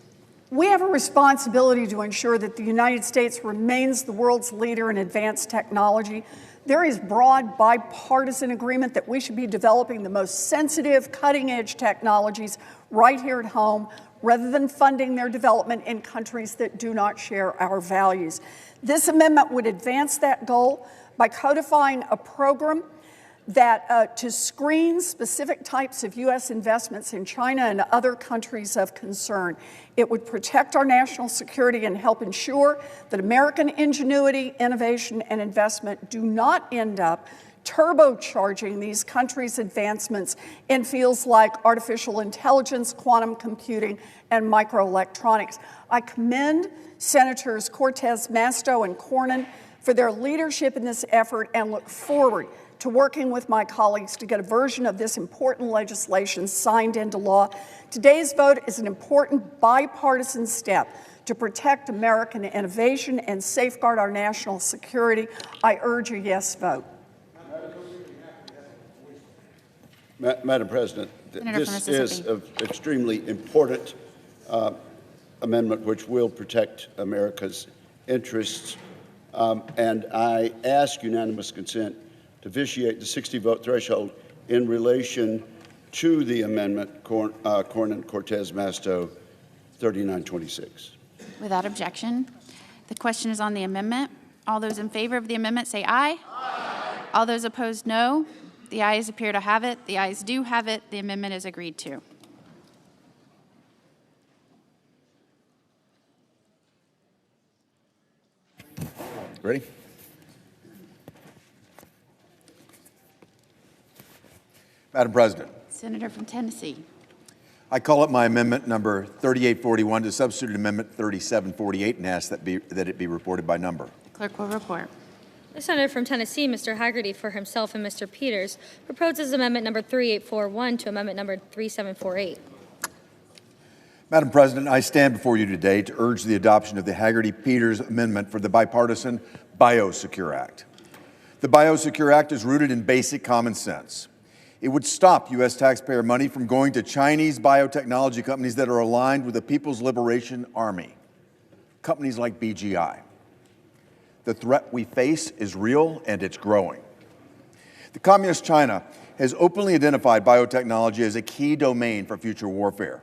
we have a responsibility to ensure that the United States remains the world's leader in advanced technology. There is broad bipartisan agreement that we should be developing the most sensitive, cutting-edge technologies right here at home, rather than funding their development in countries that do not share our values. This amendment would advance that goal by codifying a program that to screen specific types of U.S. investments in China and other countries of concern. It would protect our national security and help ensure that American ingenuity, innovation, and investment do not end up turbocharging these countries' advancements in fields like artificial intelligence, quantum computing, and microelectronics. I commend Senators Cortez Masto and Cornyn for their leadership in this effort and look forward to working with my colleagues to get a version of this important legislation signed into law. Today's vote is an important bipartisan step to protect American innovation and safeguard our national security. I urge a yes vote. Madam President, this is an extremely important amendment which will protect America's interests. And I ask unanimous consent to vitiate the 60-vote threshold in relation to the amendment Cornyn-Cortez Masto 3926. Without objection. The question is on the amendment. All those in favor of the amendment say aye. Aye. All those opposed, no. The ayes appear to have it. The ayes do have it. The amendment is agreed to. Ready? Madam President. Senator from Tennessee. I call up my amendment number 3841 to substitute amendment 3748 and ask that it be reported by number. The clerk will report. The Senator from Tennessee, Mr. Haggerty, for himself and Mr. Peters, proposes amendment number 3841 to amendment number 3748. Madam President, I stand before you today to urge the adoption of the Haggerty-Peters amendment for the bipartisan Biosecure Act. The Biosecure Act is rooted in basic common sense. It would stop U.S. taxpayer money from going to Chinese biotechnology companies that are aligned with the People's Liberation Army, companies like BGI. The threat we face is real and it's growing. The Communist China has openly identified biotechnology as a key domain for future warfare.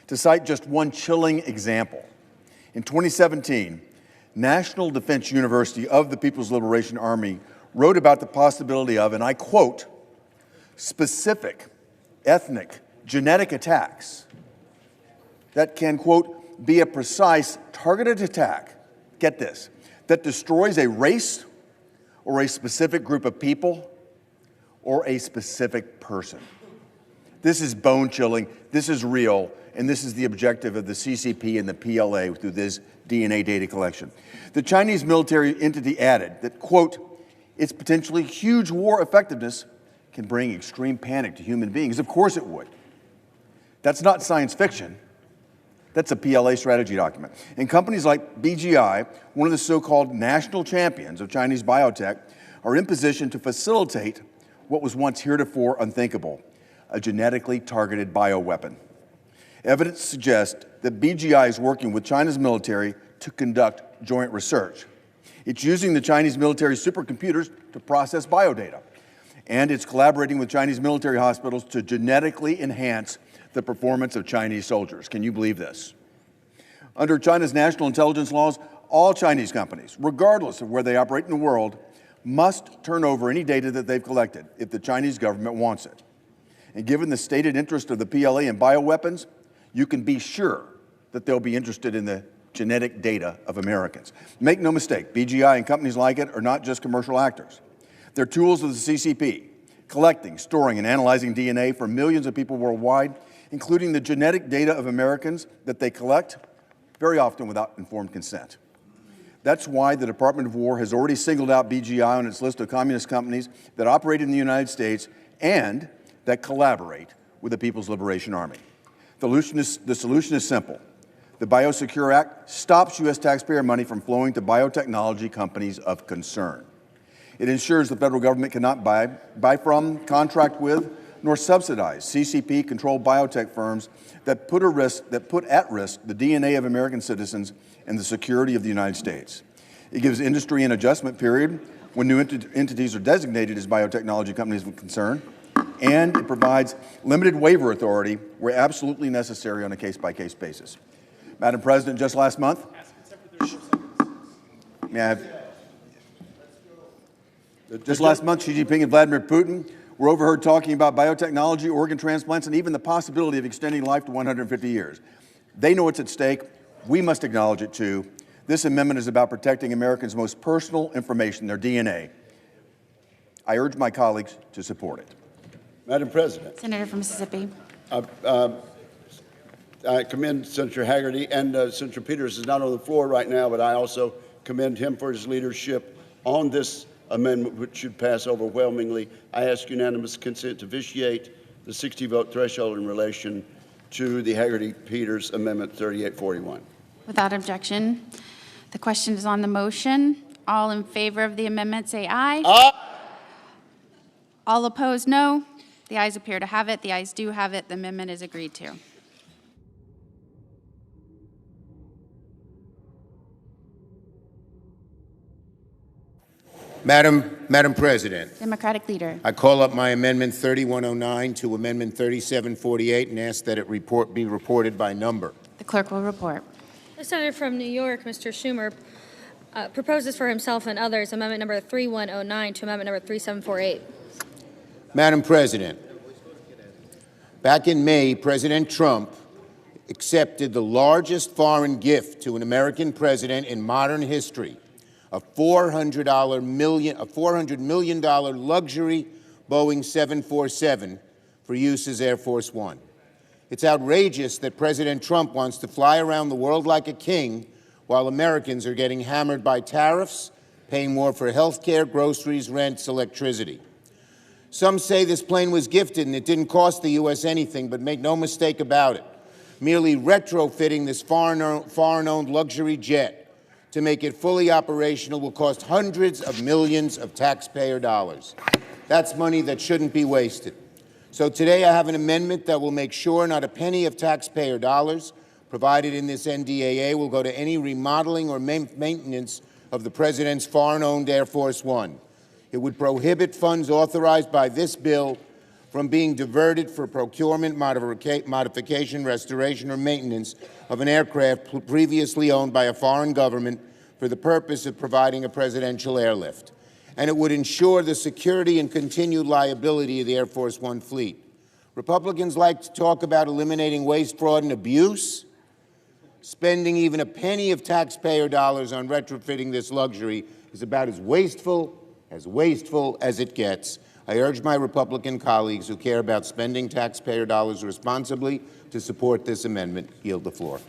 To cite just one chilling example, in 2017, National Defense University of the People's Liberation Army wrote about the possibility of, and I quote, specific, ethnic, genetic attacks that can, quote, be a precise, targeted attack, get this, that destroys a race or a specific group of people or a specific person. This is bone-chilling, this is real, and this is the objective of the CCP and the PLA through this DNA data collection. The Chinese military entity added that, quote, its potentially huge war effectiveness can bring extreme panic to human beings. Of course it would. That's not science fiction. That's a PLA strategy document. And companies like BGI, one of the so-called national champions of Chinese biotech, are in position to facilitate what was once heretofore unthinkable, a genetically targeted bioweapon. Evidence suggests that BGI is working with China's military to conduct joint research. It's using the Chinese military supercomputers to process biodata. And it's collaborating with Chinese military hospitals to genetically enhance the performance of Chinese soldiers. Can you believe this? Under China's national intelligence laws, all Chinese companies, regardless of where they operate in the world, must turn over any data that they've collected if the Chinese government wants it. And given the stated interest of the PLA in bioweapons, you can be sure that they'll be interested in the genetic data of Americans. Make no mistake, BGI and companies like it are not just commercial actors. They're tools of the CCP, collecting, storing, and analyzing DNA for millions of people worldwide, including the genetic data of Americans that they collect, very often without informed consent. That's why the Department of War has already singled out BGI on its list of communist companies that operate in the United States and that collaborate with the People's Liberation Army. The solution is simple. The Biosecure Act stops U.S. taxpayer money from flowing to biotechnology companies of concern. It ensures the federal government cannot buy from, contract with, nor subsidize CCP-controlled biotech firms that put at risk the DNA of American citizens and the security of the United States. It gives industry an adjustment period when new entities are designated as biotechnology companies of concern, and it provides limited waiver authority where absolutely necessary on a case-by-case basis. Madam President, just last month, Just last month, Xi Jinping and Vladimir Putin were overheard talking about biotechnology, organ transplants, and even the possibility of extending life to 150 years. They know what's at stake. We must acknowledge it too. This amendment is about protecting Americans' most personal information, their DNA. I urge my colleagues to support it. Madam President. Senator from Mississippi. I commend Senator Hagerty, and Senator Peters is not on the floor right now, but I also commend him for his leadership on this amendment, which should pass overwhelmingly. I ask unanimous consent to vitiate the 60-vote threshold in relation to the Hagerty-Peters Amendment 3841. Without objection, the question is on the motion. All in favor of the amendment, say aye. Aye. All opposed, no. The ayes appear to have it. The ayes do have it. The amendment is agreed to. Madam President, Democratic Leader. I call up my Amendment 3109 to Amendment 3748 and ask that it be reported by number. The clerk will report. The Senator from New York, Mr. Schumer, proposes for himself and others Amendment number 3109 to Amendment number 3748. Madam President, back in May, President Trump accepted the largest foreign gift to an American president in modern history, a $400 million luxury Boeing 747 for use as Air Force One. It's outrageous that President Trump wants to fly around the world like a king while Americans are getting hammered by tariffs, paying more for health care, groceries, rents, electricity. Some say this plane was gifted and it didn't cost the U.S. anything, but make no mistake about it. Merely retrofitting this foreign-owned luxury jet to make it fully operational will cost hundreds of millions of taxpayer dollars. That's money that shouldn't be wasted. So today I have an amendment that will make sure not a penny of taxpayer dollars provided in this NDAA will go to any remodeling or maintenance of the President's foreign-owned Air Force One. It would prohibit funds authorized by this bill from being diverted for procurement, modification, restoration, or maintenance of an aircraft previously owned by a foreign government for the purpose of providing a presidential airlift. And it would ensure the security and continued liability of the Air Force One fleet. Republicans like to talk about eliminating waste, fraud, and abuse. Spending even a penny of taxpayer dollars on retrofitting this luxury is about as wasteful as it gets. I urge my Republican colleagues who care about spending taxpayer dollars responsibly to support this amendment. Yield the floor.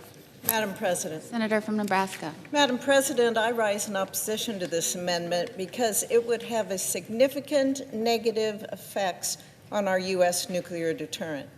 Madam President. Senator from Nebraska. Madam President, I rise in opposition to this amendment because it would have a significant negative effects on our U.S. nuclear deterrent.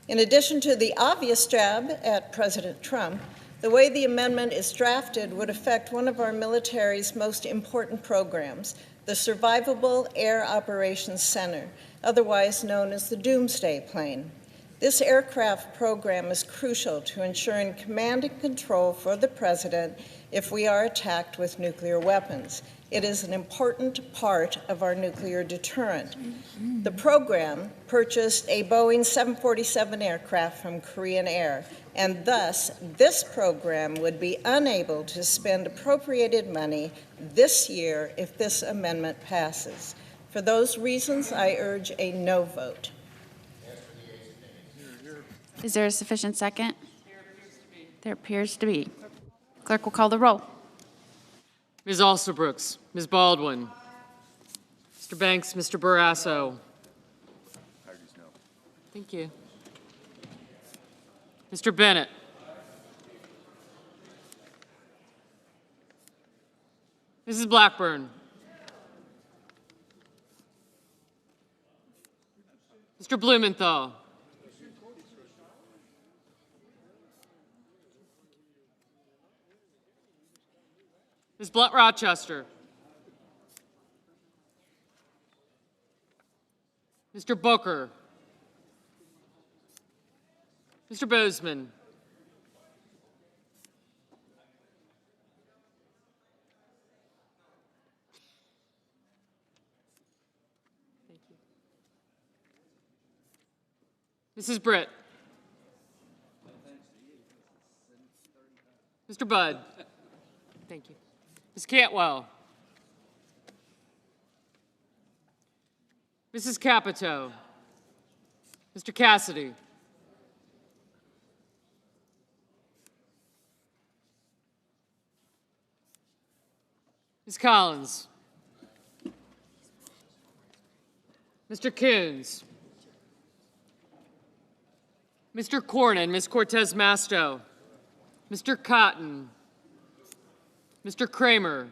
In addition to the obvious jab at President Trump, the way the amendment is drafted would affect one of our military's most important programs, the Survivable Air Operations Center, otherwise known as the Doomsday Plane. This aircraft program is crucial to ensuring command and control for the President if we are attacked with nuclear weapons. It is an important part of our nuclear deterrent. The program purchased a Boeing 747 aircraft from Korean Air, and thus this program would be unable to spend appropriated money this year if this amendment passes. For those reasons, I urge a no vote. Is there a sufficient second? There appears to be. Clerk will call the roll. Ms. Alsobrooks, Ms. Baldwin, Mr. Banks, Mr. Barrasso. Thank you. Mr. Bennett. Mrs. Blackburn. Mr. Blumenthal. Ms. Blunt Rochester. Mr. Booker. Mr. Bozeman. Thank you. Mrs. Britt. Mr. Budd. Thank you. Ms. Cantwell. Mrs. Capito. Mr. Cassidy. Ms. Collins. Mr. Coons. Mr. Cornyn, Ms. Cortez Masto. Mr. Cotton. Mr. Kramer.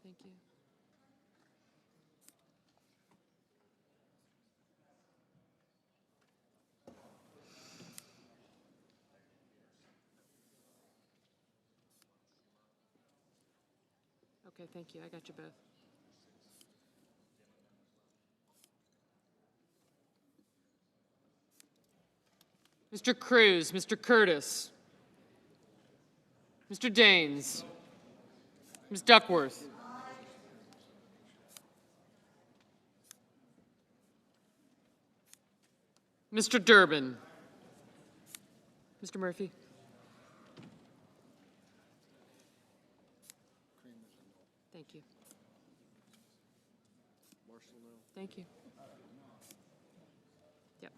Thank you. Okay, thank you. I got you both. Mr. Cruz, Mr. Curtis, Mr. Daines, Ms. Duckworth, Mr. Durbin, Mr. Murphy. Thank you. Thank you. Yep.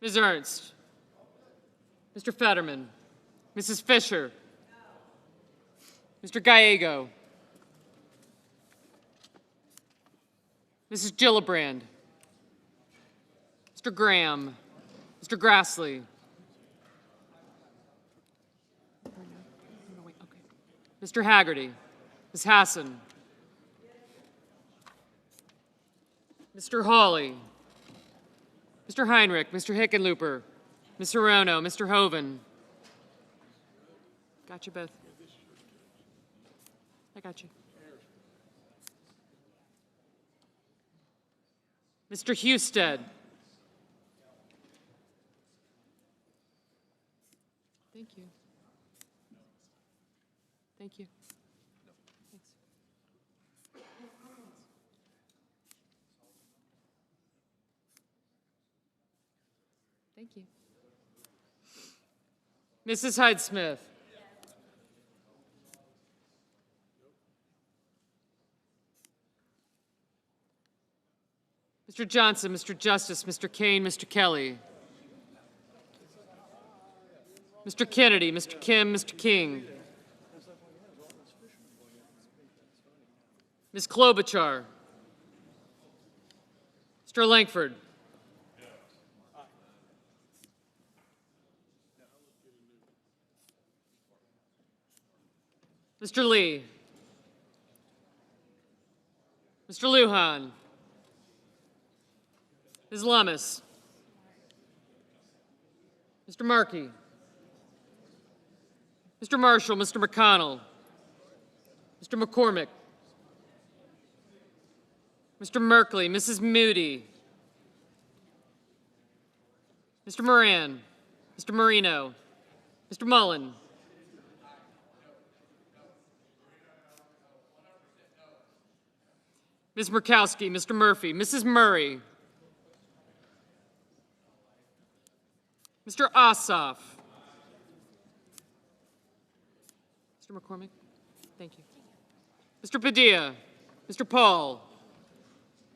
Ms. Ernst, Mr. Fetterman, Mrs. Fisher, Mr. Gallego, Mrs. Gillibrand, Mr. Graham, Mr. Grassley, Mr. Haggerty, Ms. Hassan, Mr. Hawley, Mr. Heinrich, Mr. Hickenlooper, Ms. Hirono, Mr. Hoven. Got you both. I got you. Mr. Husted. Thank you. Thank you. Thanks. Thank you. Mrs. Hyde-Smith. Mr. Johnson, Mr. Justice, Mr. Kane, Mr. Kelly. Mr. Kennedy, Mr. Kim, Mr. King. Ms. Klobuchar. Mr. Langford. Mr. Lee. Mr. Lujan. Ms. Lummis. Mr. Markey. Mr. Marshall, Mr. McConnell. Mr. McCormick. Mr. Merkley, Mrs. Moody. Mr. Moran. Mr. Marino. Mr. Mullen. Ms. Murkowski, Mr. Murphy, Mrs. Murray. Mr. Ossoff. Mr. McCormick. Thank you. Mr. Padilla. Mr. Paul,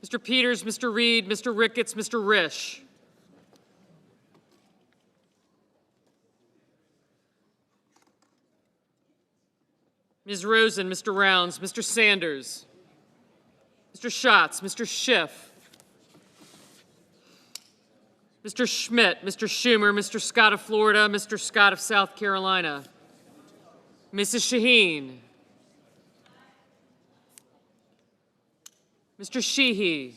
Mr. Peters, Mr. Reed, Mr. Ricketts, Mr. Risch. Ms. Rosen, Mr. Rounds, Mr. Sanders, Mr. Schatz, Mr. Schiff, Mr. Schmidt, Mr. Schumer, Mr. Scott of Florida, Mr. Scott of South Carolina, Mrs. Shaheen, Mr. Sheehy,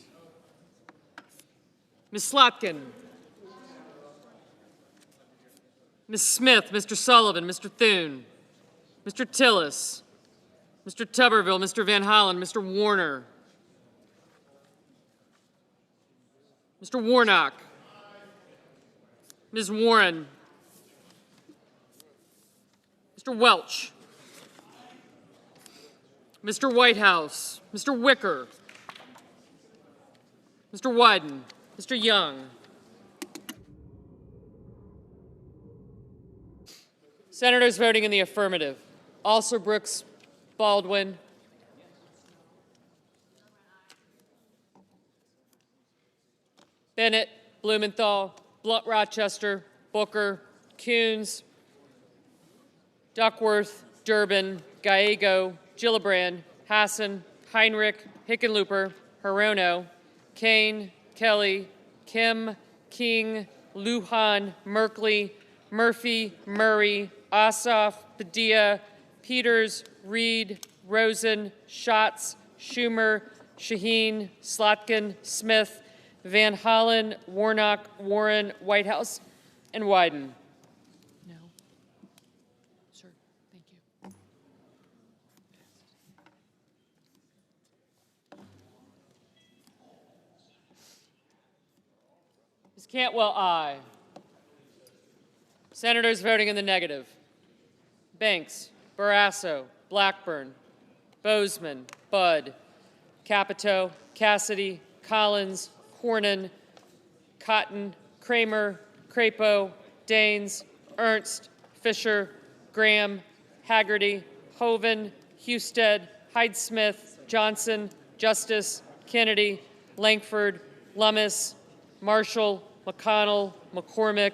Ms. Slotkin, Ms. Smith, Mr. Sullivan, Mr. Thune, Mr. Tillis, Mr. Tuberville, Mr. Van Hollen, Mr. Warner, Mr. Warnock, Ms. Warren, Mr. Welch, Mr. Whitehouse, Mr. Wicker, Mr. Wyden, Mr. Young. Senators voting in the affirmative: Alsobrooks, Baldwin, Bennett, Blumenthal, Blunt Rochester, Booker, Coons, Duckworth, Durbin, Gallego, Gillibrand, Hassan, Heinrich, Hickenlooper, Hirono, Kane, Kelly, Kim, King, Lujan, Merkley, Murphy, Murray, Ossoff, Padilla, Peters, Reed, Rosen, Schatz, Schumer, Shaheen, Slotkin, Smith, Van Hollen, Warnock, Warren, Whitehouse, and Wyden. No. Sir, thank you. Ms. Cantwell, aye. Senators voting in the negative: Banks, Barrasso, Blackburn, Bozeman, Budd, Capito, Cassidy, Collins, Cornyn, Cotton, Kramer, Crapo, Daines, Ernst, Fisher, Graham, Haggerty, Hoven, Husted, Hyde-Smith, Johnson, Justice, Kennedy, Langford, Lummis, Marshall, McConnell, McCormick,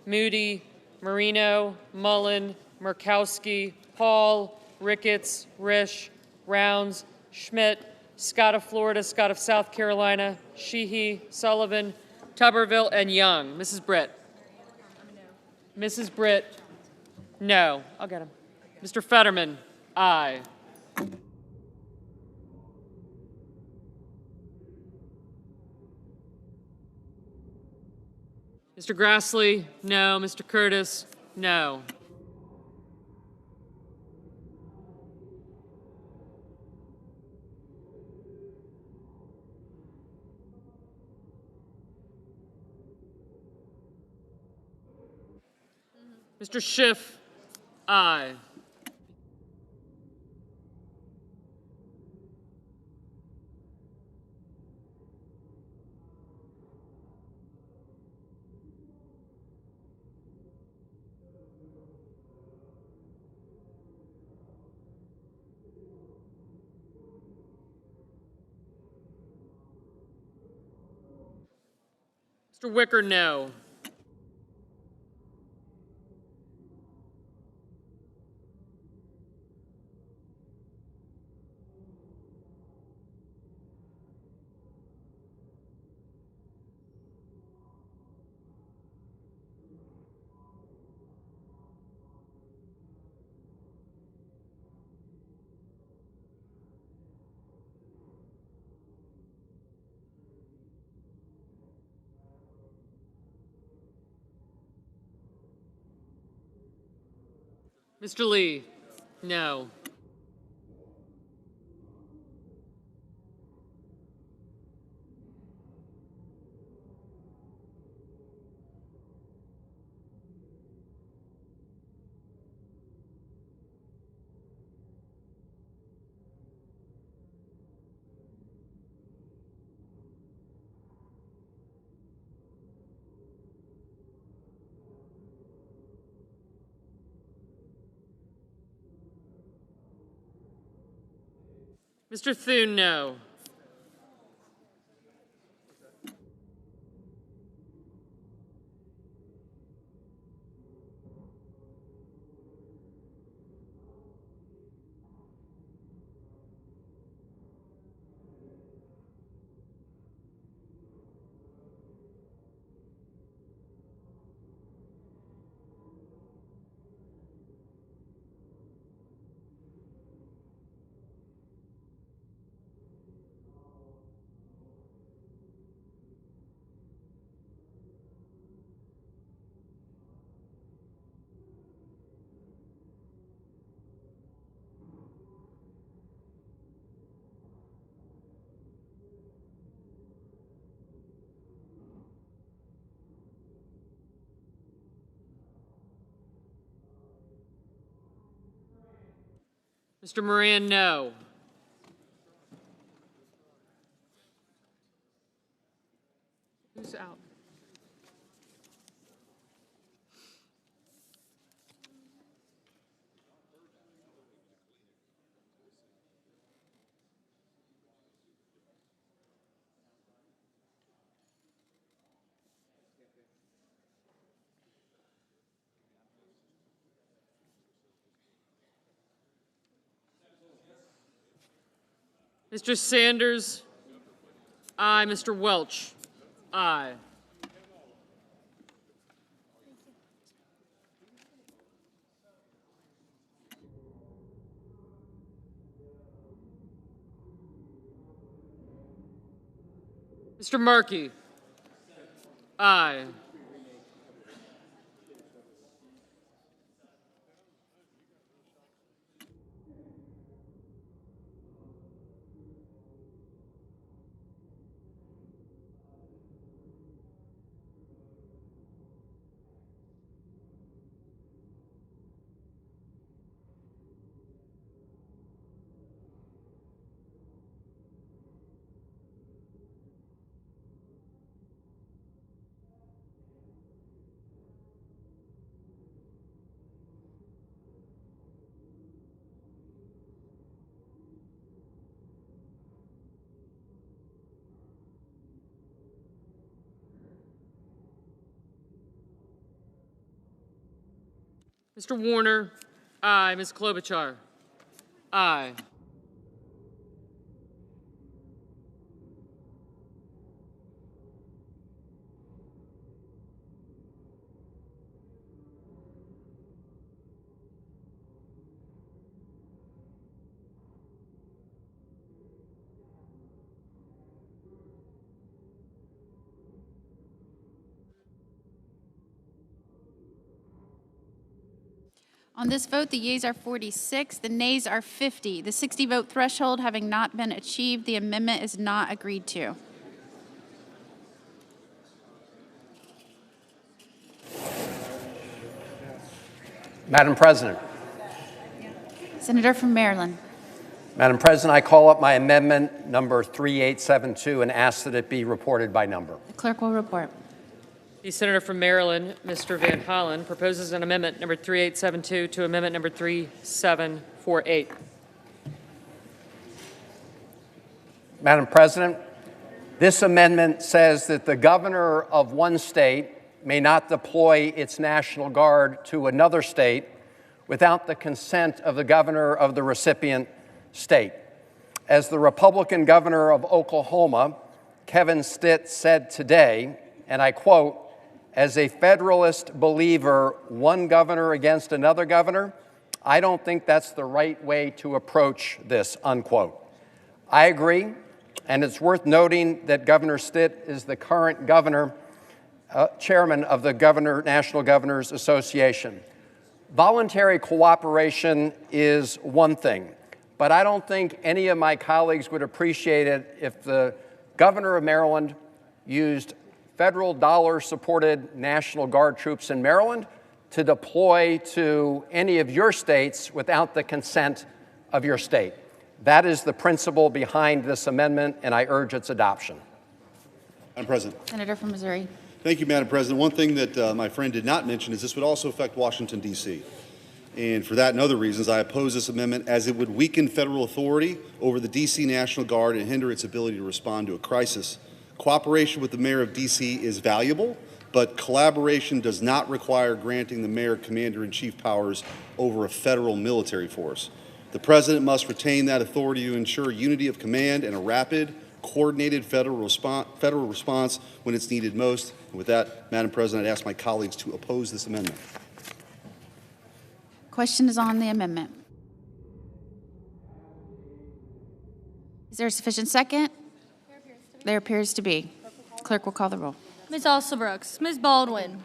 Moody, Marino, Mullen, Murkowski, Paul, Ricketts, Risch, Rounds, Schmidt, Scott of Florida, Scott of South Carolina, Sheehy, Sullivan, Tuberville, and Young. Mrs. Britt. Mrs. Britt, no. I'll get him. Mr. Fetterman, aye. Mr. Grassley, no. Mr. Curtis, no. Mr. Schiff, aye. Mr. Wicker, no. Mr. Lee, no. Mr. Thune, no. Mr. Moran, no. Who's out? Mr. Sanders? Aye. Mr. Welch? Aye. Mr. Markey? Aye. Mr. Warner? Aye. Ms. Klobuchar? Aye. On this vote, the yeas are 46, the nays are 50. The 60-vote threshold having not been achieved, the amendment is not agreed to. Madam President. Senator from Maryland. Madam President, I call up my amendment number 3872 and ask that it be reported by number. The clerk will report. The senator from Maryland, Mr. Van Hollen, proposes an amendment number 3872 to amendment number 3748. Madam President, this amendment says that the governor of one state may not deploy its National Guard to another state without the consent of the governor of the recipient state. As the Republican governor of Oklahoma, Kevin Stitt, said today, and I quote, "As a Federalist believer, one governor against another governor, I don't think that's the right way to approach this," unquote. I agree, and it's worth noting that Governor Stitt is the current governor, chairman of the National Governors Association. Voluntary cooperation is one thing, but I don't think any of my colleagues would appreciate it if the governor of Maryland used federal dollar-supported National Guard troops in Maryland to deploy to any of your states without the consent of your state. That is the principle behind this amendment, and I urge its adoption. Madam President. Senator from Missouri. Thank you, Madam President. One thing that my friend did not mention is this would also affect Washington, D.C. And for that and other reasons, I oppose this amendment as it would weaken federal authority over the D.C. National Guard and hinder its ability to respond to a crisis. Cooperation with the mayor of D.C. is valuable, but collaboration does not require granting the mayor commander-in-chief powers over a federal military force. The president must retain that authority to ensure unity of command and a rapid, coordinated federal response when it's needed most. And with that, Madam President, I'd ask my colleagues to oppose this amendment. Question is on the amendment. Is there a sufficient second? There appears to be. Clerk will call the roll. Ms. Alsobrooks, Ms. Baldwin,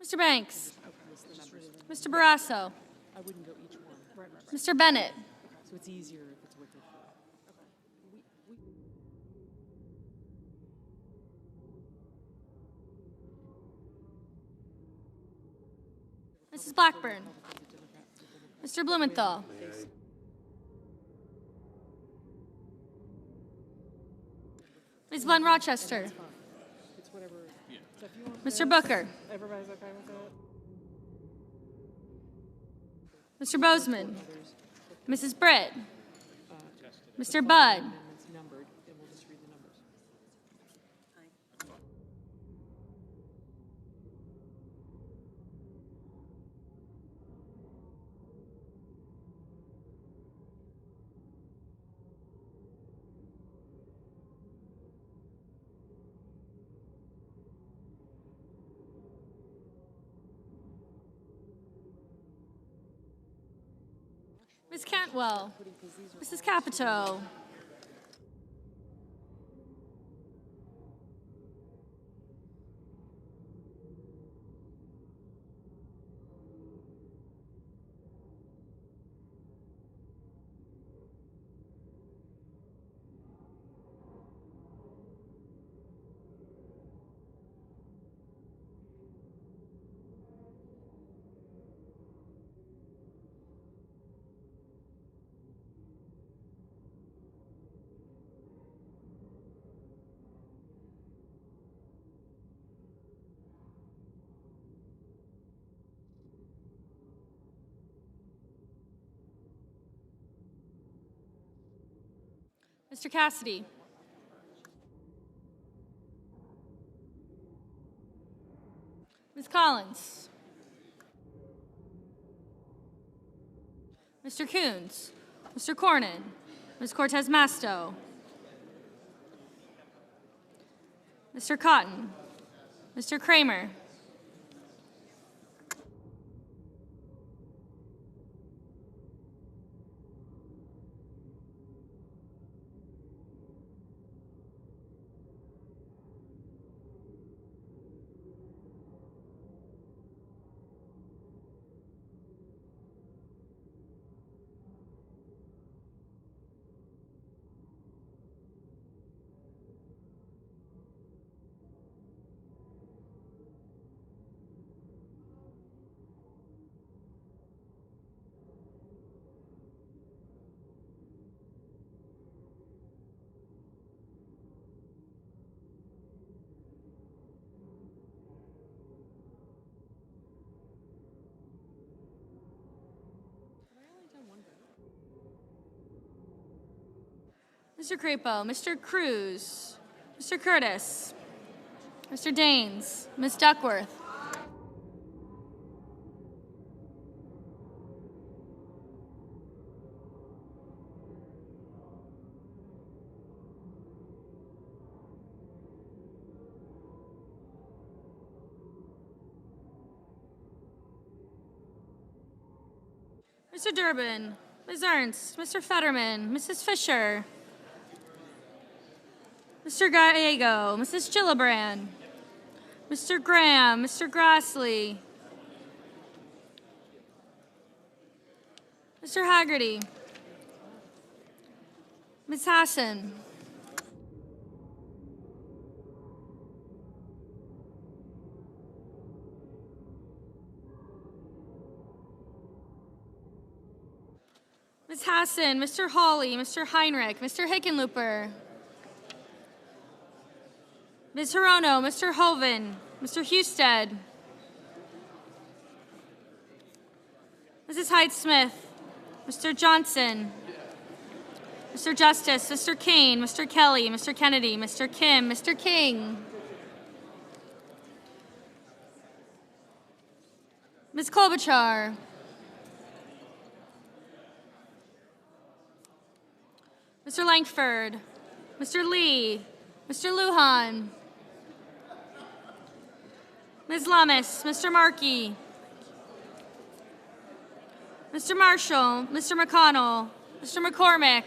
Mr. Banks, Mr. Barrasso, Mr. Bennett, Mrs. Blackburn, Mr. Blumenthal, Ms. Glenn Rochester, Mr. Booker, Mr. Bozeman, Mrs. Britt, Mr. Budd, Ms. Cantwell, Mrs. Capito, Mr. Cassidy, Ms. Collins, Mr. Coons, Mr. Cornyn, Ms. Cortez Masto, Mr. Cotton, Mr. Kramer, Mr. Crapo, Mr. Cruz, Mr. Curtis, Mr. Daines, Ms. Duckworth, Mr. Durbin, Ms. Ernst, Mr. Fetterman, Mrs. Fisher, Mr. Gallego, Mrs. Gillibrand, Mr. Graham, Mr. Grassley, Mr. Haggerty, Ms. Hassan, Ms. Hassan, Mr. Hawley, Mr. Heinrich, Mr. Hickenlooper, Ms. Hirono, Mr. Hoven, Mr. Husted, Mrs. Hyde-Smith, Mr. Johnson, Mr. Justice, Mr. Kane, Mr. Kelly, Mr. Kennedy, Mr. Kim, Mr. King, Ms. Klobuchar, Mr. Langford, Mr. Lee, Mr. Lujan, Ms. Lummis, Mr. Markey, Mr. Marshall, Mr. McConnell, Mr. McCormick,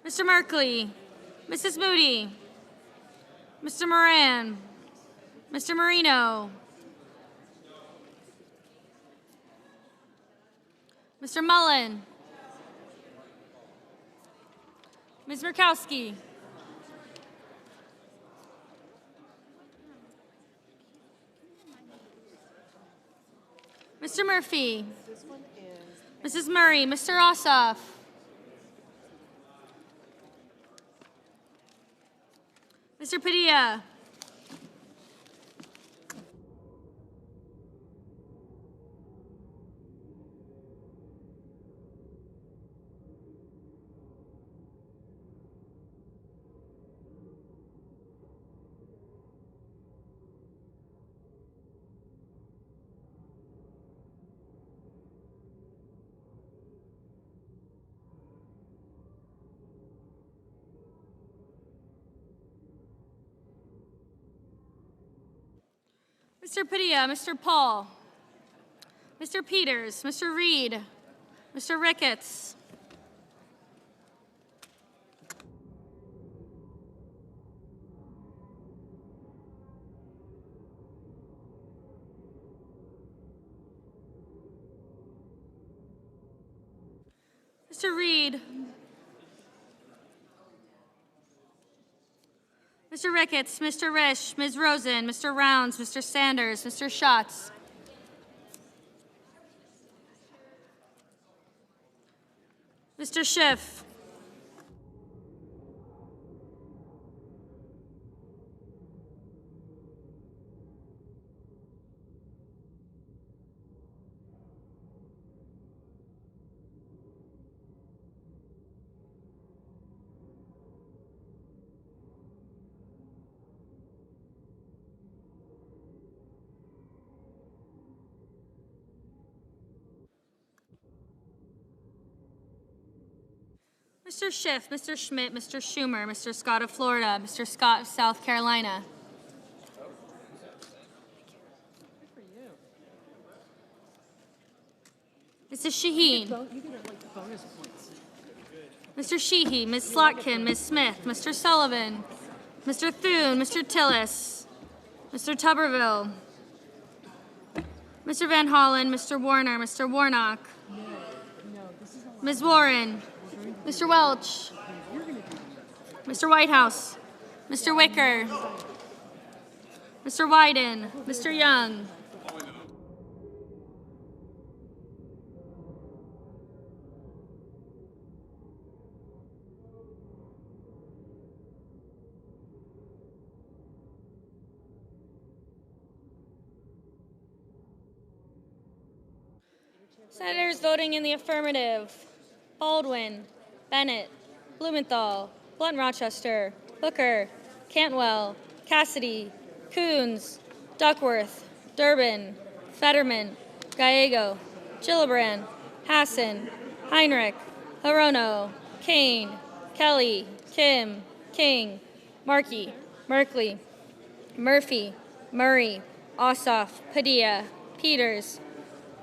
Mr. Merkley, Mrs. Moody, Mr. Moran, Mr. Marino, Mr. Mullen, Ms. Murkowski, Mr. Murphy, Mrs. Murray, Mr. Ossoff, Mr. Padilla, Mr. Padilla, Mr. Paul, Mr. Peters, Mr. Reed, Mr. Ricketts, Mr. Reed, Mr. Ricketts, Mr. Risch, Ms. Rosen, Mr. Rounds, Mr. Sanders, Mr. Schatz, Mr. Schiff, Mr. Schiff, Mr. Schmidt, Mr. Schumer, Mr. Scott of Florida, Mr. Scott of South Carolina, Mrs. Shaheen, Mr. Sheehy, Ms. Slotkin, Ms. Smith, Mr. Sullivan, Mr. Thune, Mr. Tillis, Mr. Tuberville, Mr. Van Hollen, Mr. Warner, Mr. Warnock, Ms. Warren, Mr. Welch, Mr. Whitehouse, Mr. Wicker, Mr. Wyden, Mr. Young, Senators voting in the affirmative: Baldwin, Bennett, Blumenthal, Blunt-Rochester, Booker, Cantwell, Cassidy, Coons, Duckworth, Durbin, Fetterman, Gallego, Gillibrand, Hassan, Heinrich, Hirono, Kane, Kelly, Kim, King, Markey, Merkley, Murphy, Murray, Ossoff, Padilla, Peters,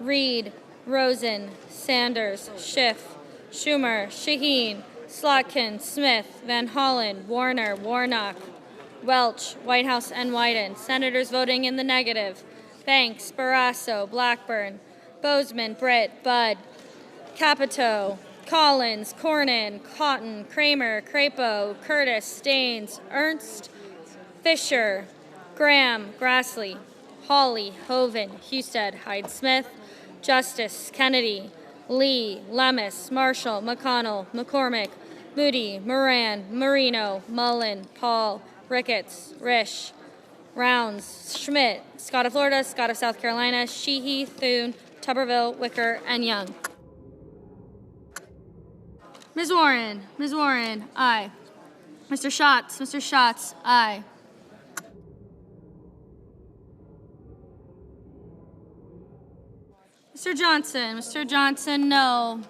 Reed, Rosen, Sanders, Schiff, Schumer, Shaheen, Slotkin, Smith, Van Hollen, Warner, Warnock, Welch, Whitehouse, and Wyden. Senators voting in the negative: Banks, Barrasso, Blackburn, Bozeman, Britt, Budd, Capito, Collins, Cornyn, Cotton, Kramer, Crapo, Curtis, Staines, Ernst, Fisher, Graham, Grassley, Hawley, Hoven, Husted, Hyde-Smith, Justice, Kennedy, Lee, Lemus, Marshall, McConnell, McCormick, Moody, Moran, Marino, Mullen, Paul, Ricketts, Risch, Rounds, Schmidt, Scott of Florida, Scott of South Carolina, Sheehy, Thune, Tuberville, Wicker, and Young. Ms. Warren, aye. Mr. Schatz, aye. Mr. Johnson, no.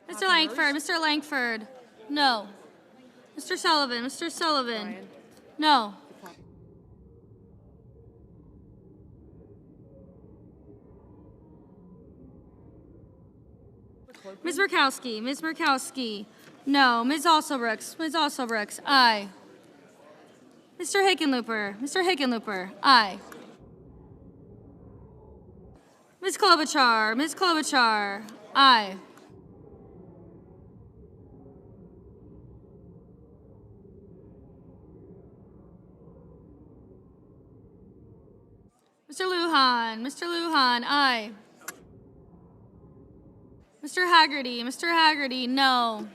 Mr. Langford, no. Mr. Sullivan, no. Ms. Murkowski, no. Ms. Alsobrooks, aye. Mr. Hickenlooper, aye. Ms. Klobuchar, aye. Mr. Lujan, aye. Mr. Haggerty, no.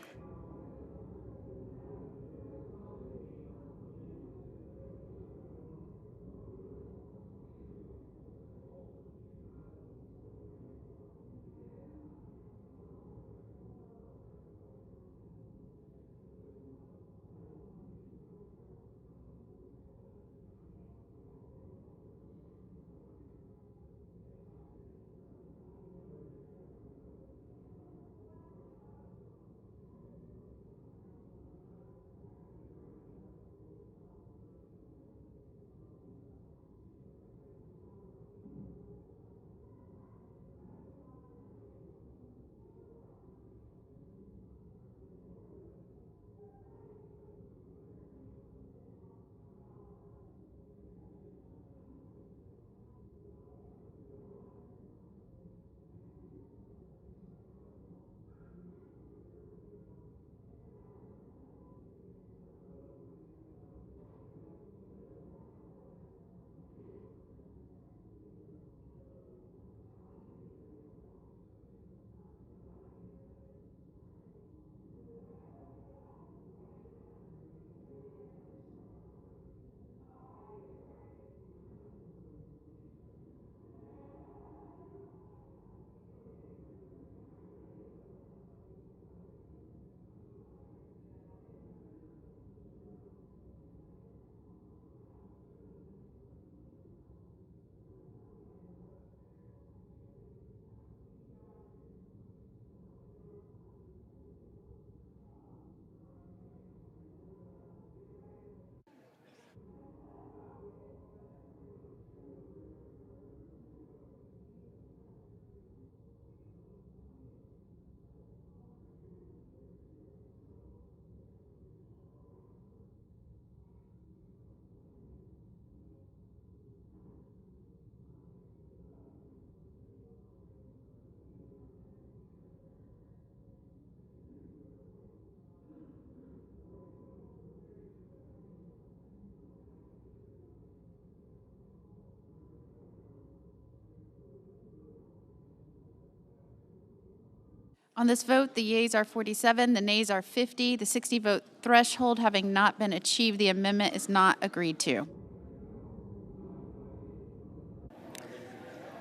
On this vote, the yeas are 47, the nays are 50. The 60-vote threshold having not been achieved, the amendment is not agreed to.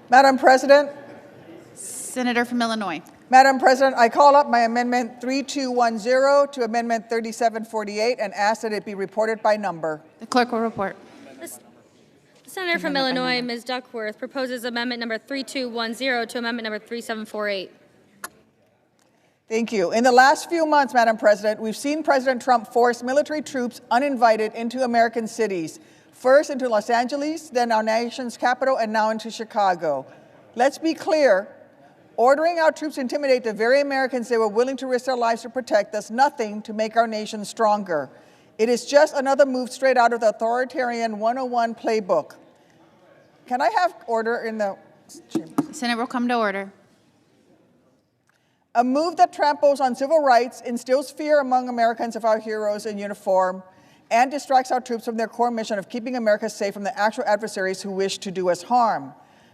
Madam President, Senator from Illinois. Madam President, I call up my Amendment 3210 to Amendment 3748 and ask that it be reported by number. The clerk will report. The Senator from Illinois, Ms. Duckworth, proposes amendment number 3210 to amendment number 3748. Thank you. In the last few months, Madam President, we've seen President Trump force military troops uninvited into American cities, first into Los Angeles, then our nation's capital, and now into Chicago. Let's be clear, ordering our troops to intimidate the very Americans they were willing to risk their lives to protect does nothing to make our nation stronger. It is just another move straight out of the authoritarian 101 playbook. Can I have order in the The Senate will come to order. A move that tramples on civil rights, instills fear among Americans of our heroes in uniform, and distracts our troops from their core mission of keeping America safe from the actual adversaries who wish to do us harm.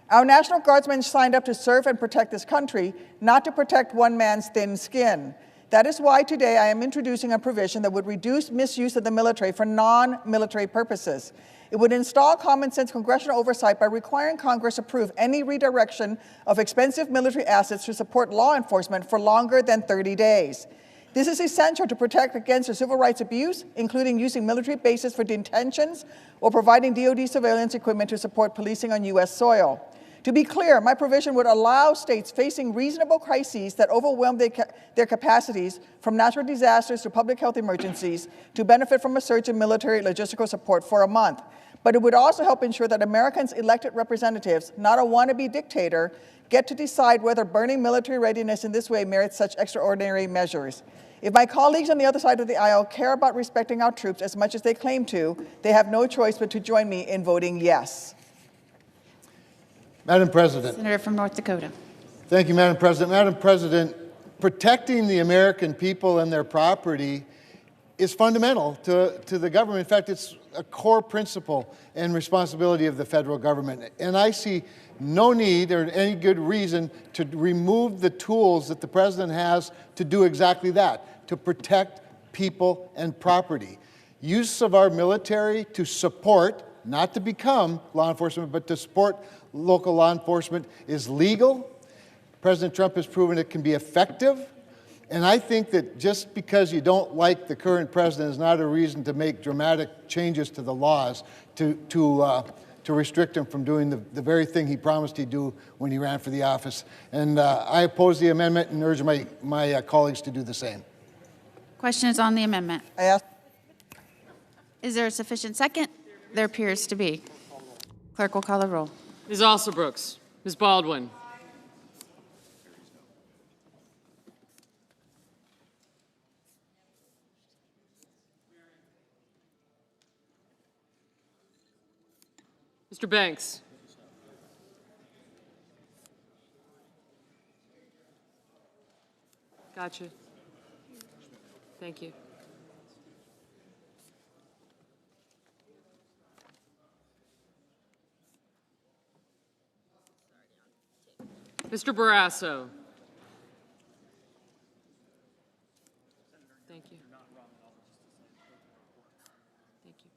Our National Guardsmen signed up to serve and protect this country, not to protect one man's thin skin. That is why today I am introducing a provision that would reduce misuse of the military for non-military purposes. It would install common sense congressional oversight by requiring Congress approve any redirection of expensive military assets to support law enforcement for longer than 30 days. This is essential to protect against the civil rights abuse, including using military bases for detentions or providing DoD surveillance equipment to support policing on U.S. soil. To be clear, my provision would allow states facing reasonable crises that overwhelm their capacities, from natural disasters to public health emergencies, to benefit from a surge in military logistical support for a month. But it would also help ensure that Americans' elected representatives, not a wannabe dictator, get to decide whether burning military readiness in this way merits such extraordinary measures. If my colleagues on the other side of the aisle care about respecting our troops as much as they claim to, they have no choice but to join me in voting yes. Madam President. Senator from North Dakota. Thank you, Madam President. Madam President, protecting the American people and their property is fundamental to the government. In fact, it's a core principle and responsibility of the federal government. And I see no need or any good reason to remove the tools that the President has to do exactly that, to protect people and property. Use of our military to support, not to become law enforcement, but to support local law enforcement is legal. President Trump has proven it can be effective. And I think that just because you don't like the current president is not a reason to make dramatic changes to the laws to restrict him from doing the very thing he promised he'd do when he ran for the office. And I oppose the amendment and urge my colleagues to do the same. Question is on the amendment. I ask. Is there a sufficient second? There appears to be. Clerk will call the roll. Ms. Alsobrooks. Ms. Baldwin. Mr. Banks. Gotcha. Thank you. Mr. Barrasso. Thank you. Thank you.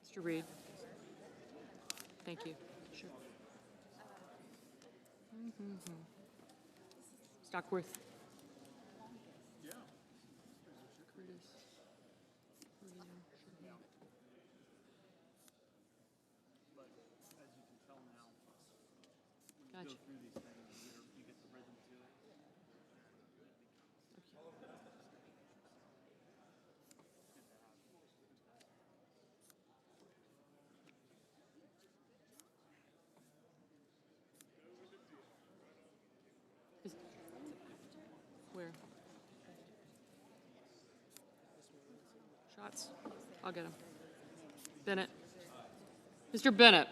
Mr. Reed. Thank you. Sure. Stockworth. Gotcha. Where? Shots. I'll get him. Bennett. Mr. Bennett.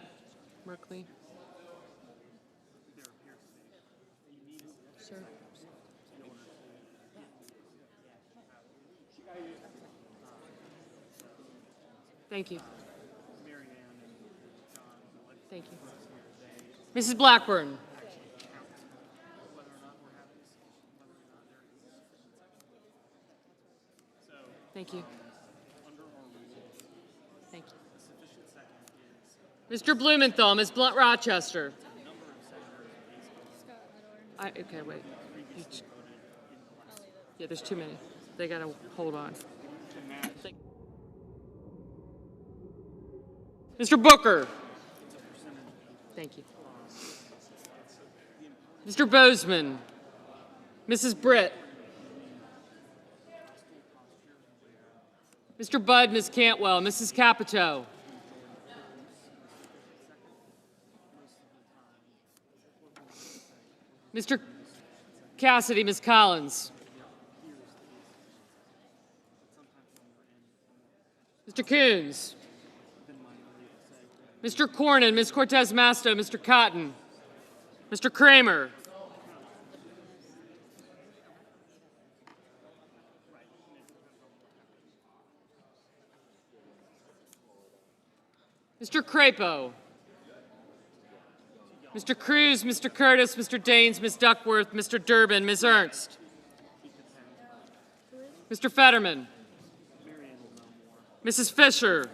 Merkley. Sir. Thank you. Thank you. Mrs. Blackburn. Thank you. Thank you. Mr. Blumenthal, Ms. Blunt Rochester. Okay, wait. Yeah, there's too many. They gotta hold on. Mr. Booker. Thank you. Mr. Bozeman. Mrs. Britt. Mr. Budd, Ms. Cantwell, Mrs. Capito. Mr. Cassidy, Ms. Collins. Mr. Coons. Mr. Cornyn, Ms. Cortez Masto, Mr. Cotton, Mr. Kramer, Mr. Crapo, Mr. Cruz, Mr. Curtis, Mr. Daines, Ms. Duckworth, Mr. Durbin, Ms. Ernst, Mr. Fetterman, Mrs. Fisher,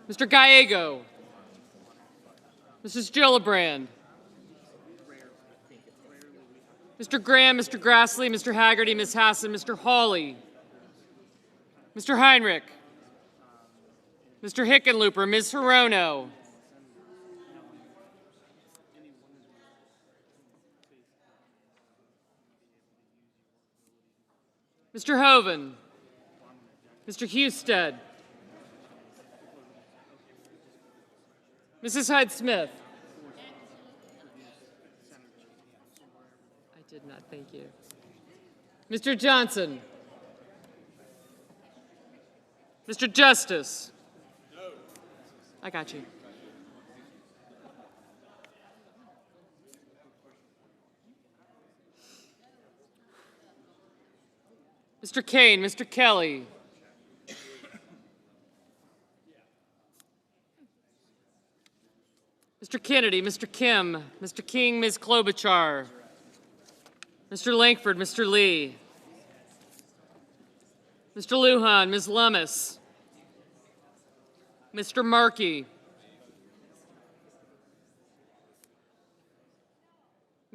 Mr. Gallego, Mrs. Gillibrand, Mr. Graham, Mr. Grassley, Mr. Haggerty, Ms. Hassan, Mr. Hawley, Mr. Heinrich, Mr. Hickenlooper, Ms. Hirono, Mr. Hoven, Mr. Husted, Mrs. Hyde-Smith. I did not, thank you. Mr. Johnson. Mr. Justice. I got you. Mr. Kane, Mr. Kelly. Mr. Kennedy, Mr. Kim, Mr. King, Ms. Klobuchar, Mr. Langford, Mr. Lee, Mr. Lujan, Ms. Lummis, Mr. Markey,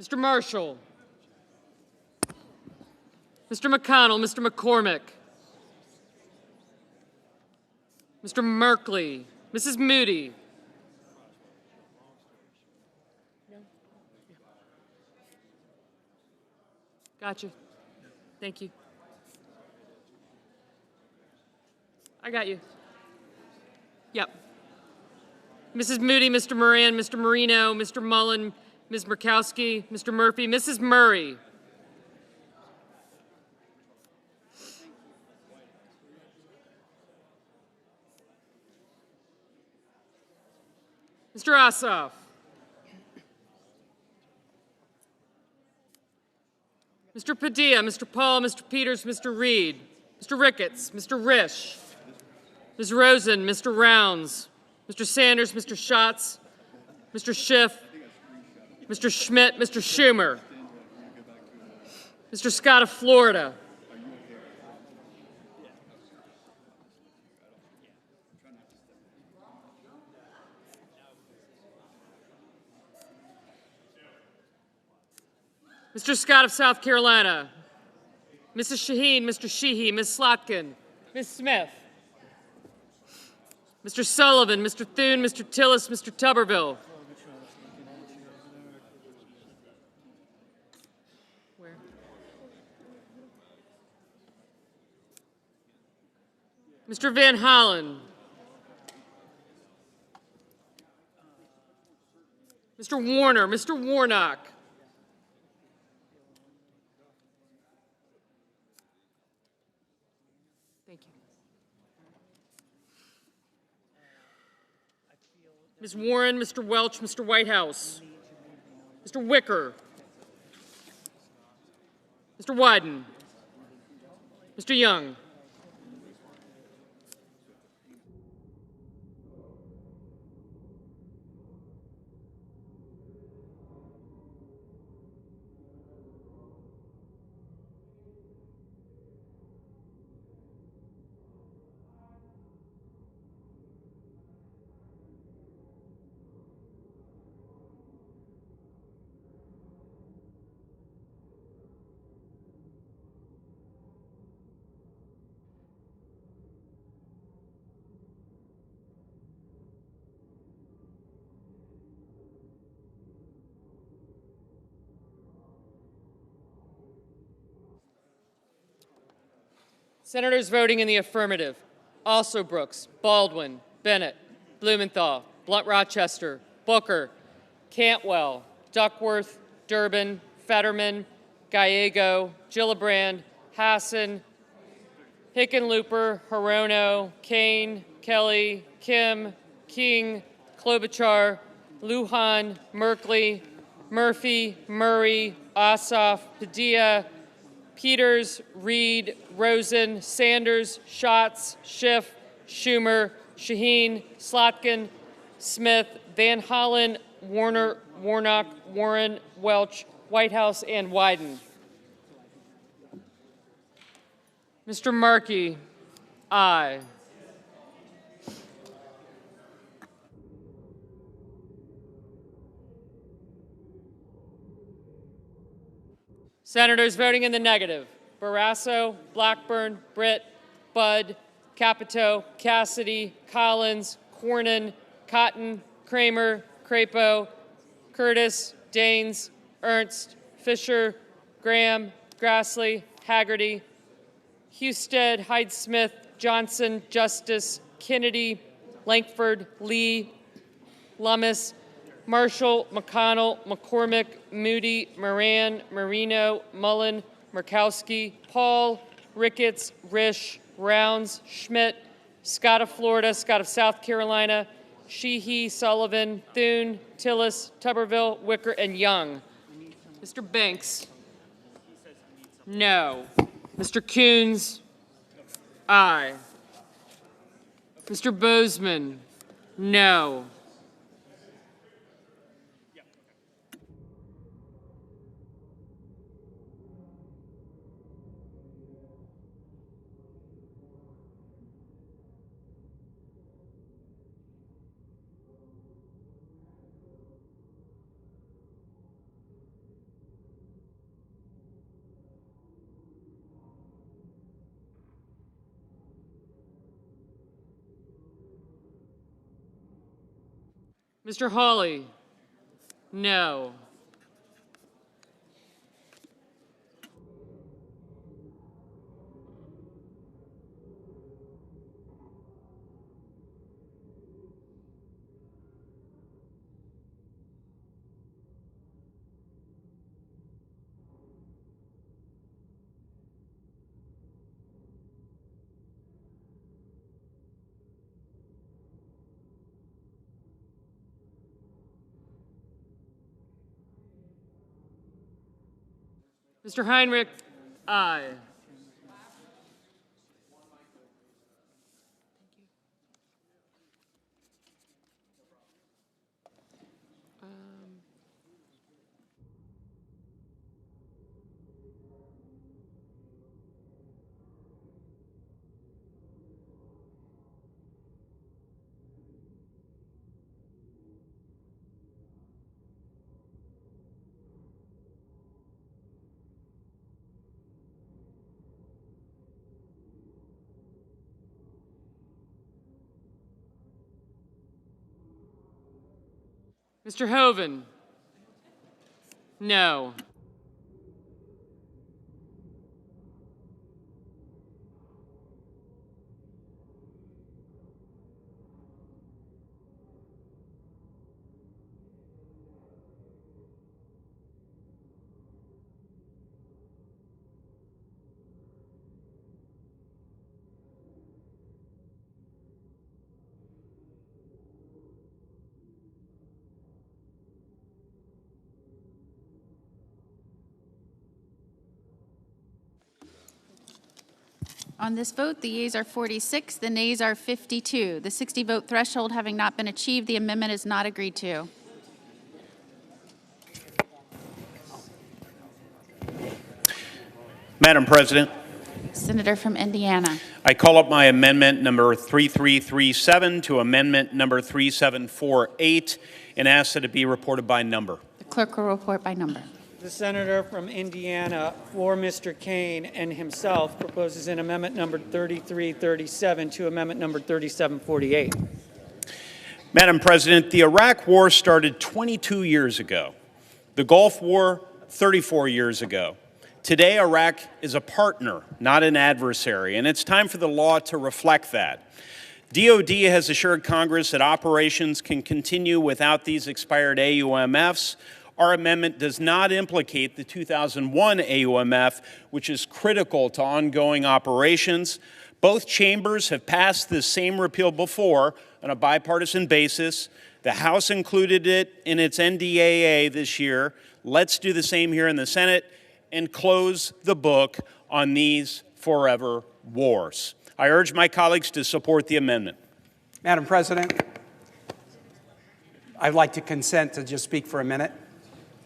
Mr. Marshall, Mr. McConnell, Mr. McCormick, Mr. Merkley, Mrs. Moody, Gotcha. Thank you. I got you. Yep. Mrs. Moody, Mr. Moran, Mr. Marino, Mr. Mullen, Ms. Murkowski, Mr. Murphy, Mrs. Murray. Mr. Ossoff. Mr. Padilla, Mr. Paul, Mr. Peters, Mr. Reed, Mr. Ricketts, Mr. Risch, Ms. Rosen, Mr. Rounds, Mr. Sanders, Mr. Schatz, Mr. Schiff, Mr. Schmidt, Mr. Schumer, Mr. Scott of Florida, Mr. Scott of South Carolina, Mrs. Shaheen, Mr. Sheehy, Ms. Slotkin, Ms. Smith, Mr. Sullivan, Mr. Thune, Mr. Tillis, Mr. Tuberville. Where? Mr. Van Hollen, Mr. Warner, Mr. Warnock, Ms. Warren, Mr. Welch, Mr. Whitehouse, Mr. Wicker, Mr. Wyden, Mr. Young, Senators voting in the affirmative: also Brooks, Baldwin, Bennett, Blumenthal, Blunt-Rochester, Booker, Cantwell, Duckworth, Durbin, Fetterman, Gallego, Gillibrand, Hassan, Hickenlooper, Hirono, Kane, Kelly, Kim, King, Klobuchar, Lujan, Merkley, Murphy, Murray, Ossoff, Padilla, Peters, Reed, Rosen, Sanders, Schatz, Schiff, Schumer, Shaheen, Slotkin, Smith, Van Hollen, Warner, Warnock, Warren, Welch, Whitehouse, and Wyden. Mr. Markey, aye. Senators voting in the negative: Barrasso, Blackburn, Britt, Budd, Capito, Cassidy, Collins, Cornyn, Cotton, Kramer, Crapo, Curtis, Daines, Ernst, Fisher, Graham, Grassley, Haggerty, Husted, Hyde-Smith, Johnson, Justice, Kennedy, Lankford, Lee, Lummis, Marshall, McConnell, McCormick, Moody, Moran, Marino, Mullen, Murkowski, Paul, Ricketts, Risch, Rounds, Schmidt, Scott of Florida, Scott of South Carolina, Sheehy, Sullivan, Thune, Tillis, Tuberville, Wicker, and Young. Mr. Banks? No. Mr. Coons? Aye. Mr. Bozeman? No. Mr. Hawley? No. Mr. Heinrich? Aye. Mr. Hoven? No. On this vote, the yeas are 46, the nays are 52. The 60-vote threshold having not been achieved, the amendment is not agreed to. Madam President, Senator from Indiana. I call up my amendment number 3337 to amendment number 3748 and ask that it be reported by number. The clerk will report by number. The senator from Indiana, for Mr. Kane and himself, proposes an amendment number 3337 to amendment number 3748. Madam President, the Iraq War started 22 years ago. The Gulf War, 34 years ago. Today, Iraq is a partner, not an adversary, and it's time for the law to reflect that. DOD has assured Congress that operations can continue without these expired AUMFs. Our amendment does not implicate the 2001 AUMF, which is critical to ongoing operations. Both chambers have passed this same repeal before on a bipartisan basis. The House included it in its NDAA this year. Let's do the same here in the Senate and close the book on these forever wars. I urge my colleagues to support the amendment. Madam President, I'd like to consent to just speak for a minute.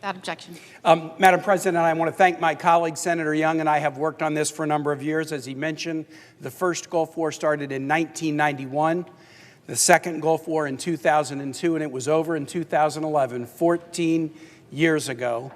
Without objection. Madam President, I want to thank my colleague, Senator Young, and I have worked on this for a number of years. As he mentioned, the first Gulf War started in 1991, the second Gulf War in 2002, and it was over in 2011, 14 years ago.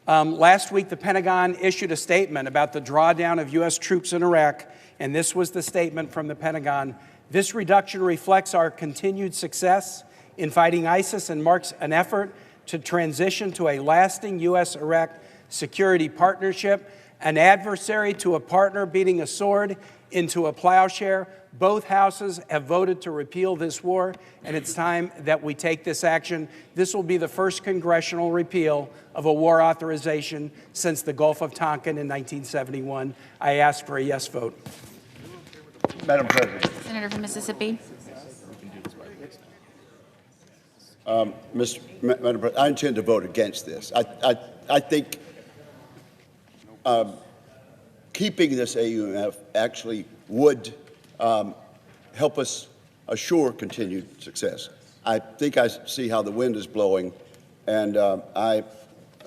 Last week, the Pentagon issued a statement about the drawdown of U.S. troops in Iraq, and this was the statement from the Pentagon. This reduction reflects our continued success in fighting ISIS and marks an effort to transition to a lasting U.S.-Iraq security partnership, an adversary to a partner beating a sword into a plowshare. Both houses have voted to repeal this war, and it's time that we take this action. This will be the first congressional repeal of a war authorization since the Gulf of Tonkin in 1971. I ask for a yes vote. Madam President. Senator from Mississippi. Madam President, I intend to vote against this. I think keeping this AUMF actually would help us assure continued success. I think I see how the wind is blowing, and I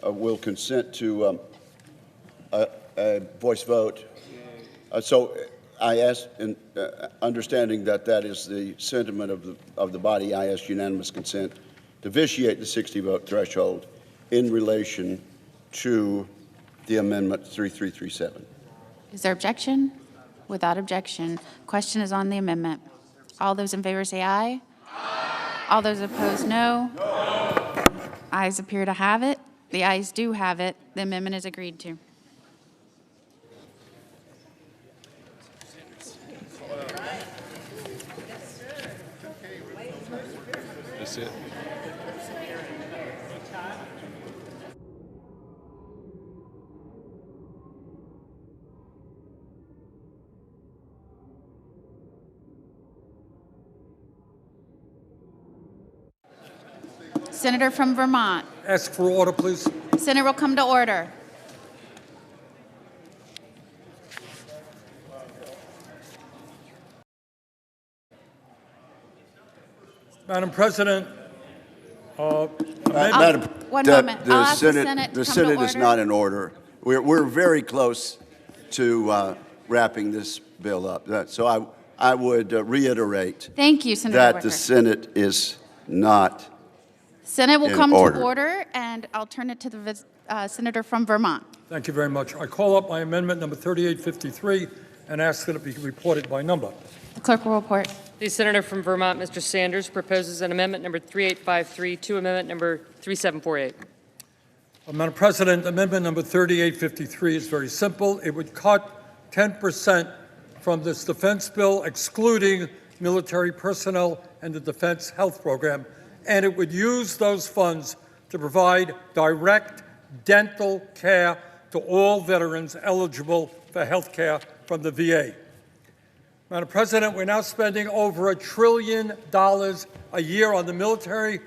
will consent to a voice vote. So I ask, understanding that that is the sentiment of the body, I ask unanimous consent to vitiate the 60-vote threshold in relation to the amendment 3337. Is there objection? Without objection. Question is on the amendment. All those in favor say aye. Aye. All those opposed, no. No. Ayes appear to have it. The ayes do have it. The amendment is agreed to. That's it. Senator from Vermont. Ask for order, please. Senate will come to order. Madam President, Madam, one moment. I'll ask the Senate is not in order. We're very close to wrapping this bill up. So I would reiterate. Thank you, Senator that Wicker. the Senate is not. Senate will come order. to order, and I'll turn it to the Senator from Vermont. thank you very much. I call up my amendment number 3853 and ask that it be reported by number. The clerk will report. The Senator from Vermont, Mr. Sanders, proposes an amendment number 3853 to amendment number 3748. Madam President, amendment number 3853 is very simple. It would cut 10% from this defense bill, excluding military personnel and the Defense Health Program, and it would use those funds to provide direct dental care to all veterans eligible for health care from the VA. Madam President, we're now spending over $1 trillion a year on the military,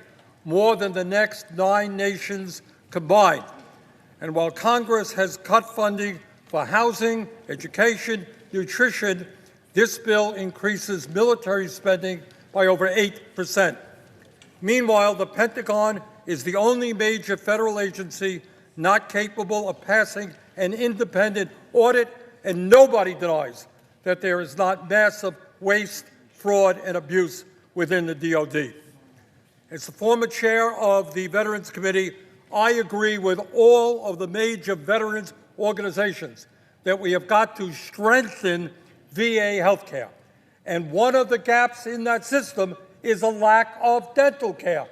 more than the next 9 nations combined. And while Congress has cut funding for housing, education, nutrition, this bill increases military spending by over 8%. Meanwhile, the Pentagon is the only major federal agency not capable of passing an independent audit, and nobody denies that there is not massive waste, fraud, and abuse within the DOD. As the former chair of the Veterans Committee, I agree with all of the major veterans organizations that we have got to strengthen VA health care. And one of the gaps in that system is a lack of dental care.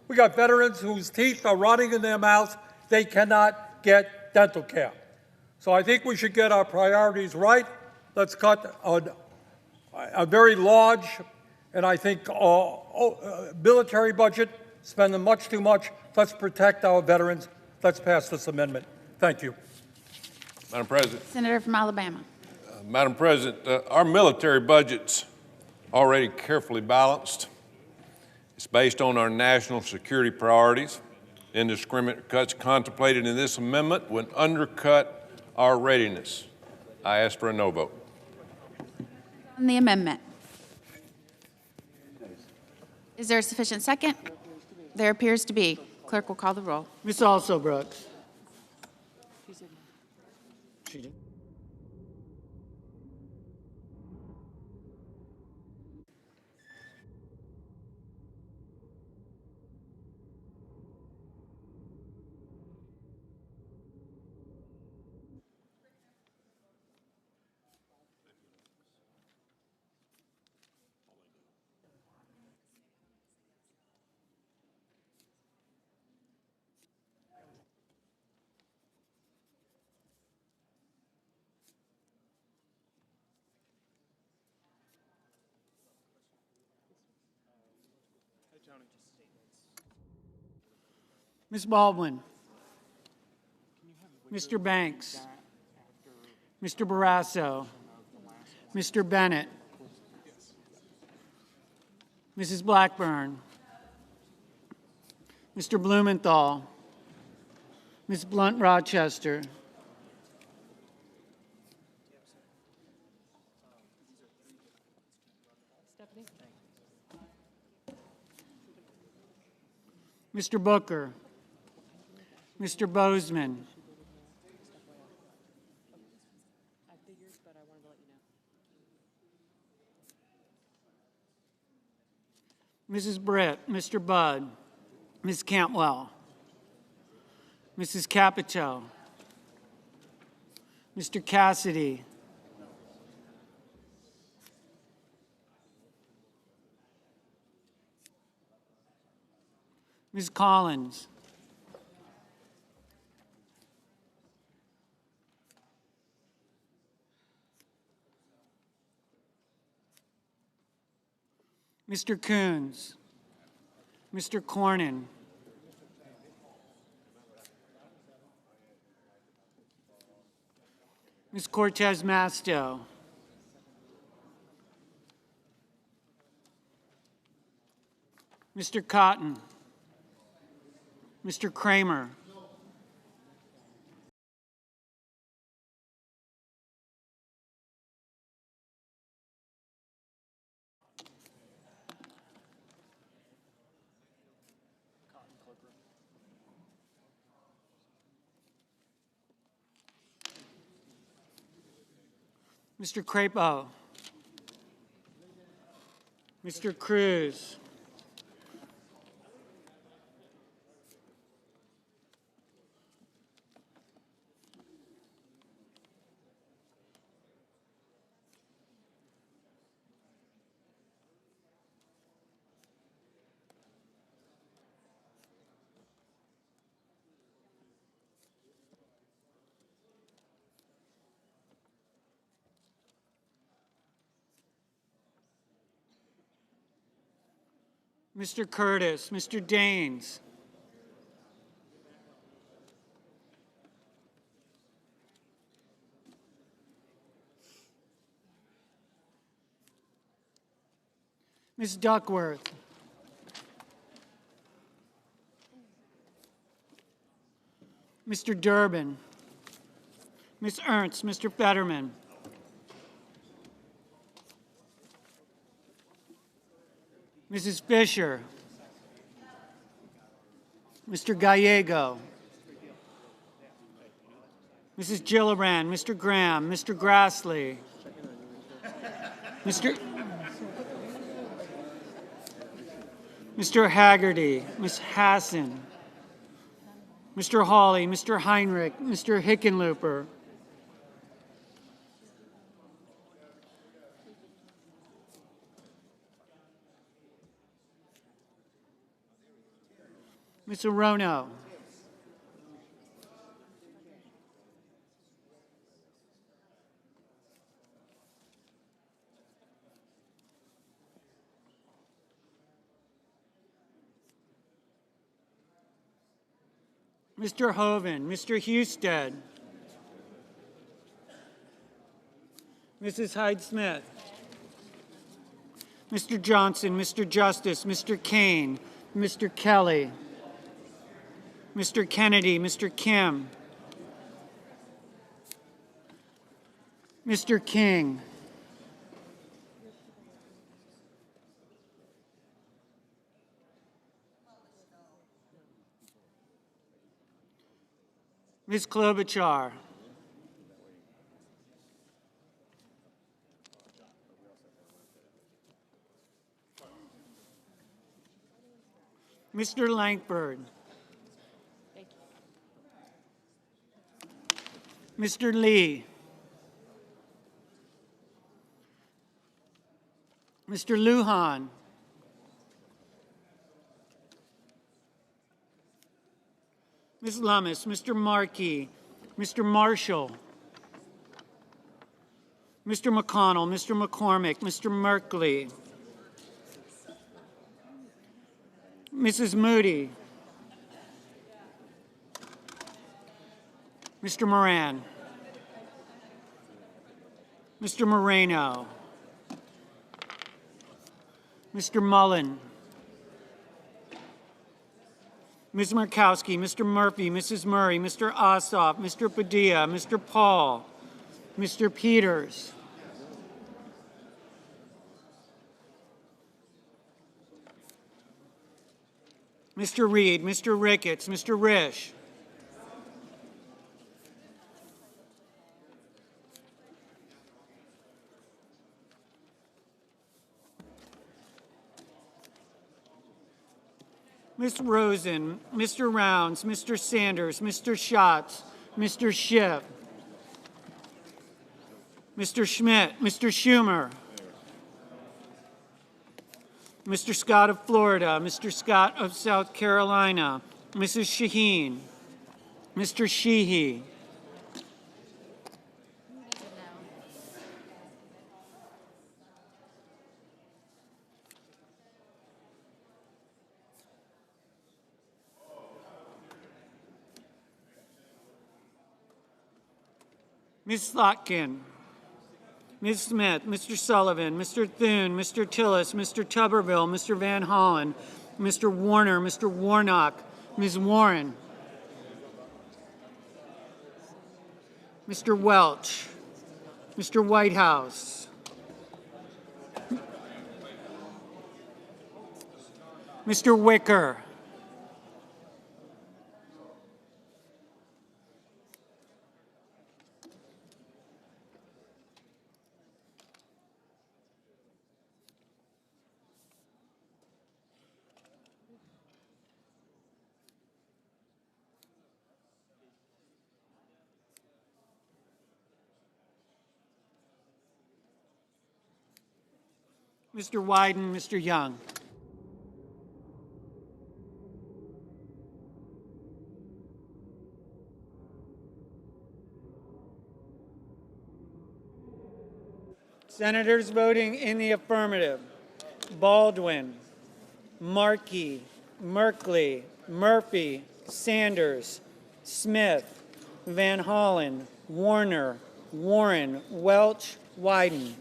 We got veterans whose teeth are rotting in their mouths. They cannot get dental care. So I think we should get our priorities right. Let's cut a very large, and I think military budget, spending much too much. Let's protect our veterans. Let's pass this amendment. Thank you. Madam President. Senator from Alabama. Madam President, our military budget's already carefully balanced, It's based on our national security priorities. Indiscriminate cuts contemplated in this amendment would undercut our readiness. I ask for a no vote. On the amendment. Is there a sufficient second? There appears to be. Clerk will call the roll. Ms. Also Brooks. Ms. Baldwin. Mr. Banks. Mr. Barrasso. Mr. Bennett. Mrs. Blackburn. Mr. Blumenthal. Ms. Blunt Rochester. Mr. Booker. Mr. Bozeman. Mrs. Britt, Mr. Budd, Ms. Cantwell, Mrs. Capito, Mr. Cassidy, Ms. Collins, Mr. Coons, Mr. Cornyn, Ms. Cortez Masto, Mr. Cotton, Mr. Kramer, Mr. Crapo, Mr. Cruz, Mr. Curtis, Mr. Daines, Ms. Duckworth, Mr. Durbin, Ms. Ernst, Mr. Fetterman, Mrs. Fisher, Mr. Gallego, Mrs. Gillibrand, Mr. Graham, Mr. Grassley, Mr. Haggerty, Ms. Hassan, Mr. Hawley, Mr. Heinrich, Mr. Hickenlooper, Ms. Arono, Mr. Hoven, Mr. Husted, Mrs. Hyde-Smith, Mr. Johnson, Mr. Justice, Mr. Kane, Mr. Kelly, Mr. Kennedy, Mr. Kim, Mr. King, Ms. Klobuchar, Mr. Lankford, Mr. Lee, Mr. Lujan, Ms. Lummis, Mr. Markey, Mr. Marshall, Mr. McConnell, Mr. McCormick, Mr. Merkley, Mrs. Moody, Mr. Moran, Mr. Moreno, Mr. Mullen, Ms. Murkowski, Mr. Murphy, Mrs. Murray, Mr. Ossoff, Mr. Padilla, Mr. Paul, Mr. Peters, Mr. Reed, Mr. Ricketts, Mr. Risch, Ms. Rosen, Mr. Rounds, Mr. Sanders, Mr. Schatz, Mr. Schiff, Mr. Schmidt, Mr. Schumer, Mr. Scott of Florida, Mr. Scott of South Carolina, Mrs. Shaheen, Mr. Sheehy, Ms. Slotkin, Ms. Smith, Mr. Sullivan, Mr. Thune, Mr. Tillis, Mr. Tuberville, Mr. Van Hollen, Mr. Warner, Mr. Warnock, Ms. Warren, Mr. Welch, Mr. Whitehouse, Mr. Wicker, Mr. Wyden, Mr. Young. Senators voting in the affirmative: Baldwin, Markey, Merkley, Murphy, Sanders, Smith, Van Hollen, Warner, Warren, Welch, Wyden.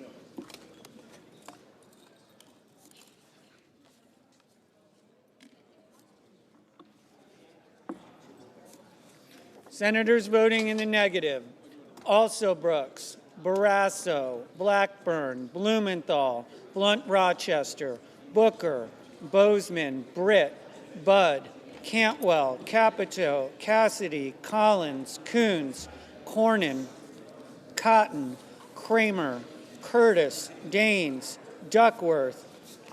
Senators voting in the negative: also Brooks, Barrasso, Blackburn, Blumenthal, Blunt Rochester, Booker, Bozeman, Britt, Budd, Cantwell, Capito, Cassidy, Collins, Coons, Cornyn, Cotton, Kramer, Curtis, Daines, Duckworth,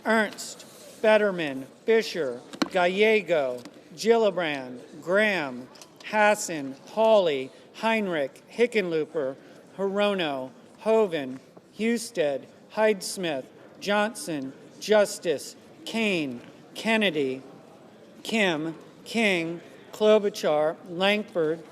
Ernst, Fetterman, Fisher, Gallego, Gillibrand, Graham, Hassan, Hawley, Heinrich, Hickenlooper, Hirono, Hoven, Husted, Hyde-Smith, Johnson, Justice, Kane, Kennedy, Kim, King, Klobuchar, Lankford,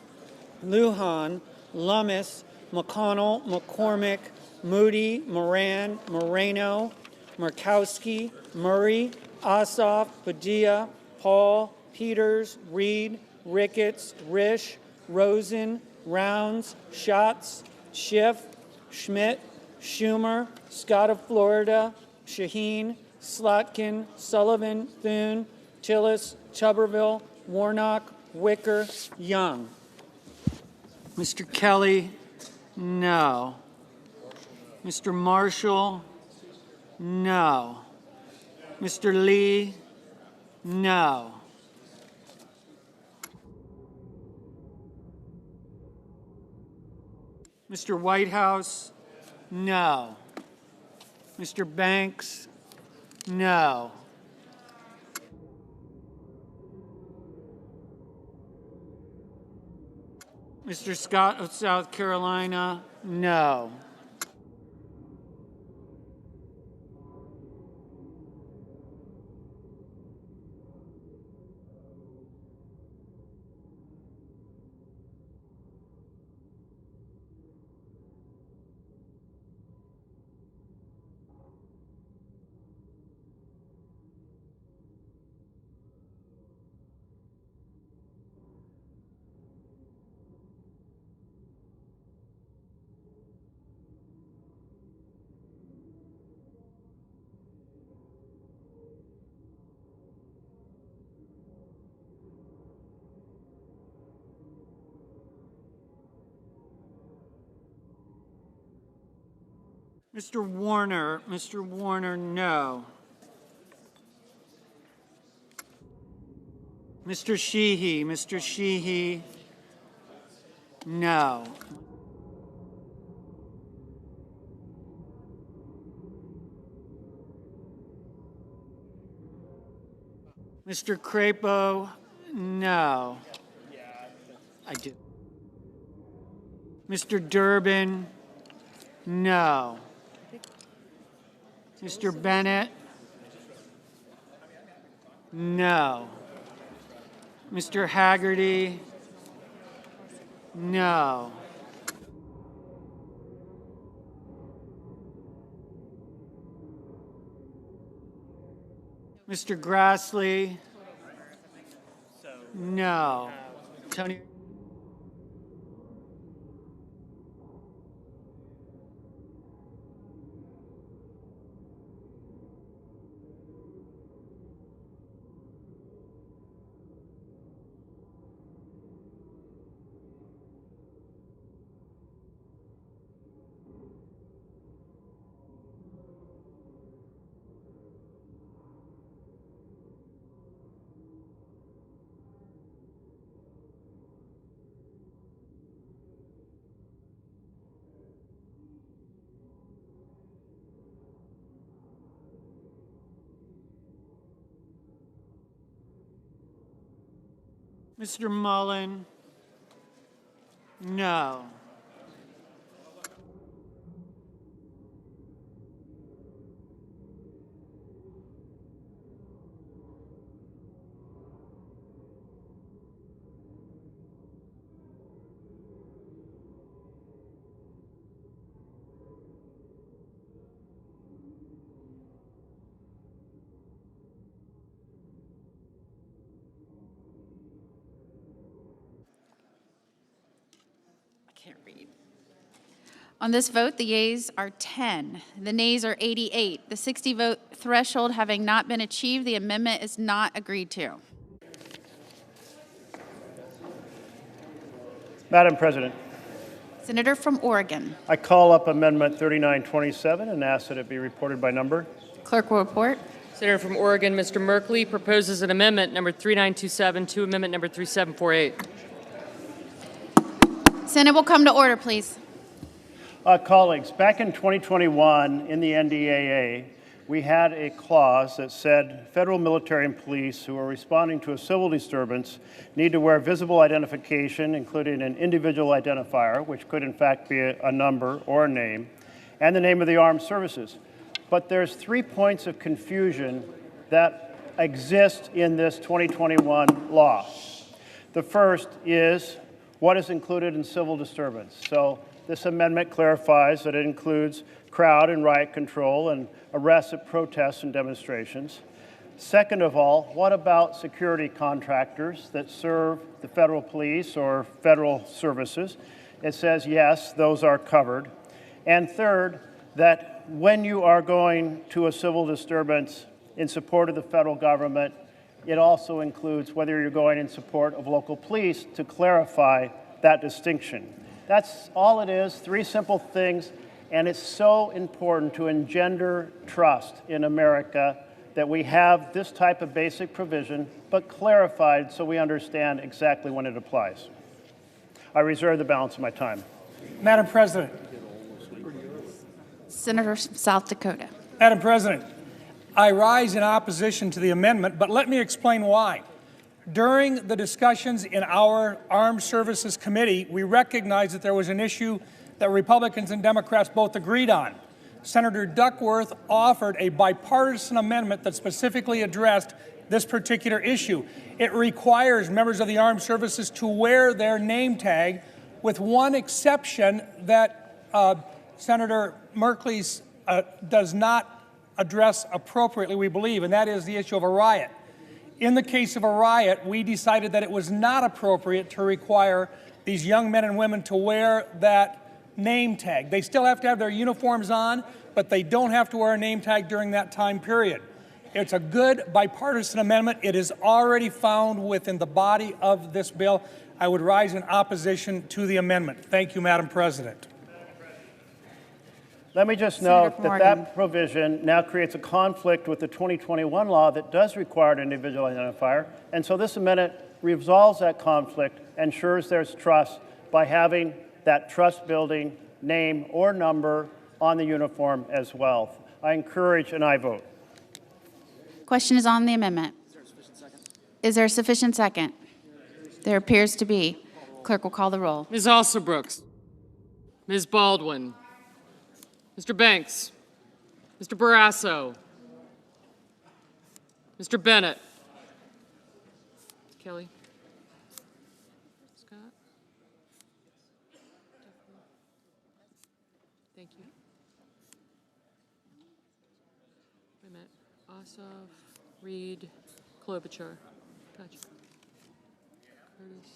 Lujan, Lummis, McConnell, McCormick, Moody, Moran, Moreno, Murkowski, Murray, Ossoff, Padilla, Paul, Peters, Reed, Ricketts, Risch, Rosen, Rounds, Schatz, Schiff, Schmidt, Schumer, Scott of Florida, Shaheen, Slotkin, Sullivan, Thune, Tillis, Tuberville, Warnock, Wicker, Young. Mr. Kelly, no. Mr. Marshall, no. Mr. Lee, no. Mr. Whitehouse, no. Mr. Banks, no. Mr. Scott of South Carolina, no. Mr. Warner, no. Mr. Sheehy, no. Mr. Crapo, no. I did. Mr. Durbin, no. Mr. Bennett, no. Mr. Haggerty, no. Mr. Grassley, no. Tony. Mr. Mullen, no. Can't read. On this vote, the yeas are 10. The nays are 88. The 60-vote threshold having not been achieved, the amendment is not agreed to. Madam President, Senator from Oregon. I call up Amendment 3927 and ask that it be reported by number. Clerk will report. Senator from Oregon, Mr. Merkley, proposes an amendment number 3927 to amendment number 3748. Senate will come to order, please. Colleagues, back in 2021 in the NDAA, we had a clause that said federal military and police who are responding to a civil disturbance need to wear visible identification, including an individual identifier, which could in fact be a number or a name, and the name of the armed services. But there's 3 points of confusion that exist in this 2021 law. The first is what is included in civil disturbance. So this amendment clarifies that it includes crowd and riot control and arrests at protests and demonstrations. Second of all, what about security contractors that serve the federal police or federal services? It says, yes, those are covered. And third, that when you are going to a civil disturbance in support of the federal government, it also includes whether you're going in support of local police, to clarify that distinction. That's all it is, 3 simple things, and it's so important to engender trust in America that we have this type of basic provision, but clarified so we understand exactly when it applies. I reserve the balance of my time. Madam President. Senator South Dakota. Madam President, I rise in opposition to the amendment, but let me explain why. During the discussions in our Armed Services Committee, we recognized that there was an issue that Republicans and Democrats both agreed on. Senator Duckworth offered a bipartisan amendment that specifically addressed this particular issue. It requires members of the armed services to wear their name tag, with one exception that Senator Merkley's does not address appropriately, we believe, and that is the issue of a riot. In the case of a riot, we decided that it was not appropriate to require these young men and women to wear that name tag. They still have to have their uniforms on, but they don't have to wear a name tag during that time period. It's a good bipartisan amendment. It is already found within the body of this bill. I would rise in opposition to the amendment. Thank you, Madam President. Let me just note that that provision now creates a conflict with the 2021 law that does require an individual identifier. And so this amendment resolves that conflict, ensures there's trust by having that trust building name or number on the uniform as well. I encourage and I vote. Question is on the amendment. Is there a sufficient second? There appears to be. Clerk will call the roll. Ms. Alsobrooks. Ms. Baldwin. Mr. Banks. Mr. Barrasso. Mr. Bennett. Kelly. Scott. Thank you. Wait a minute. Ossoff, Reed, Klobuchar. Gotcha. Curtis.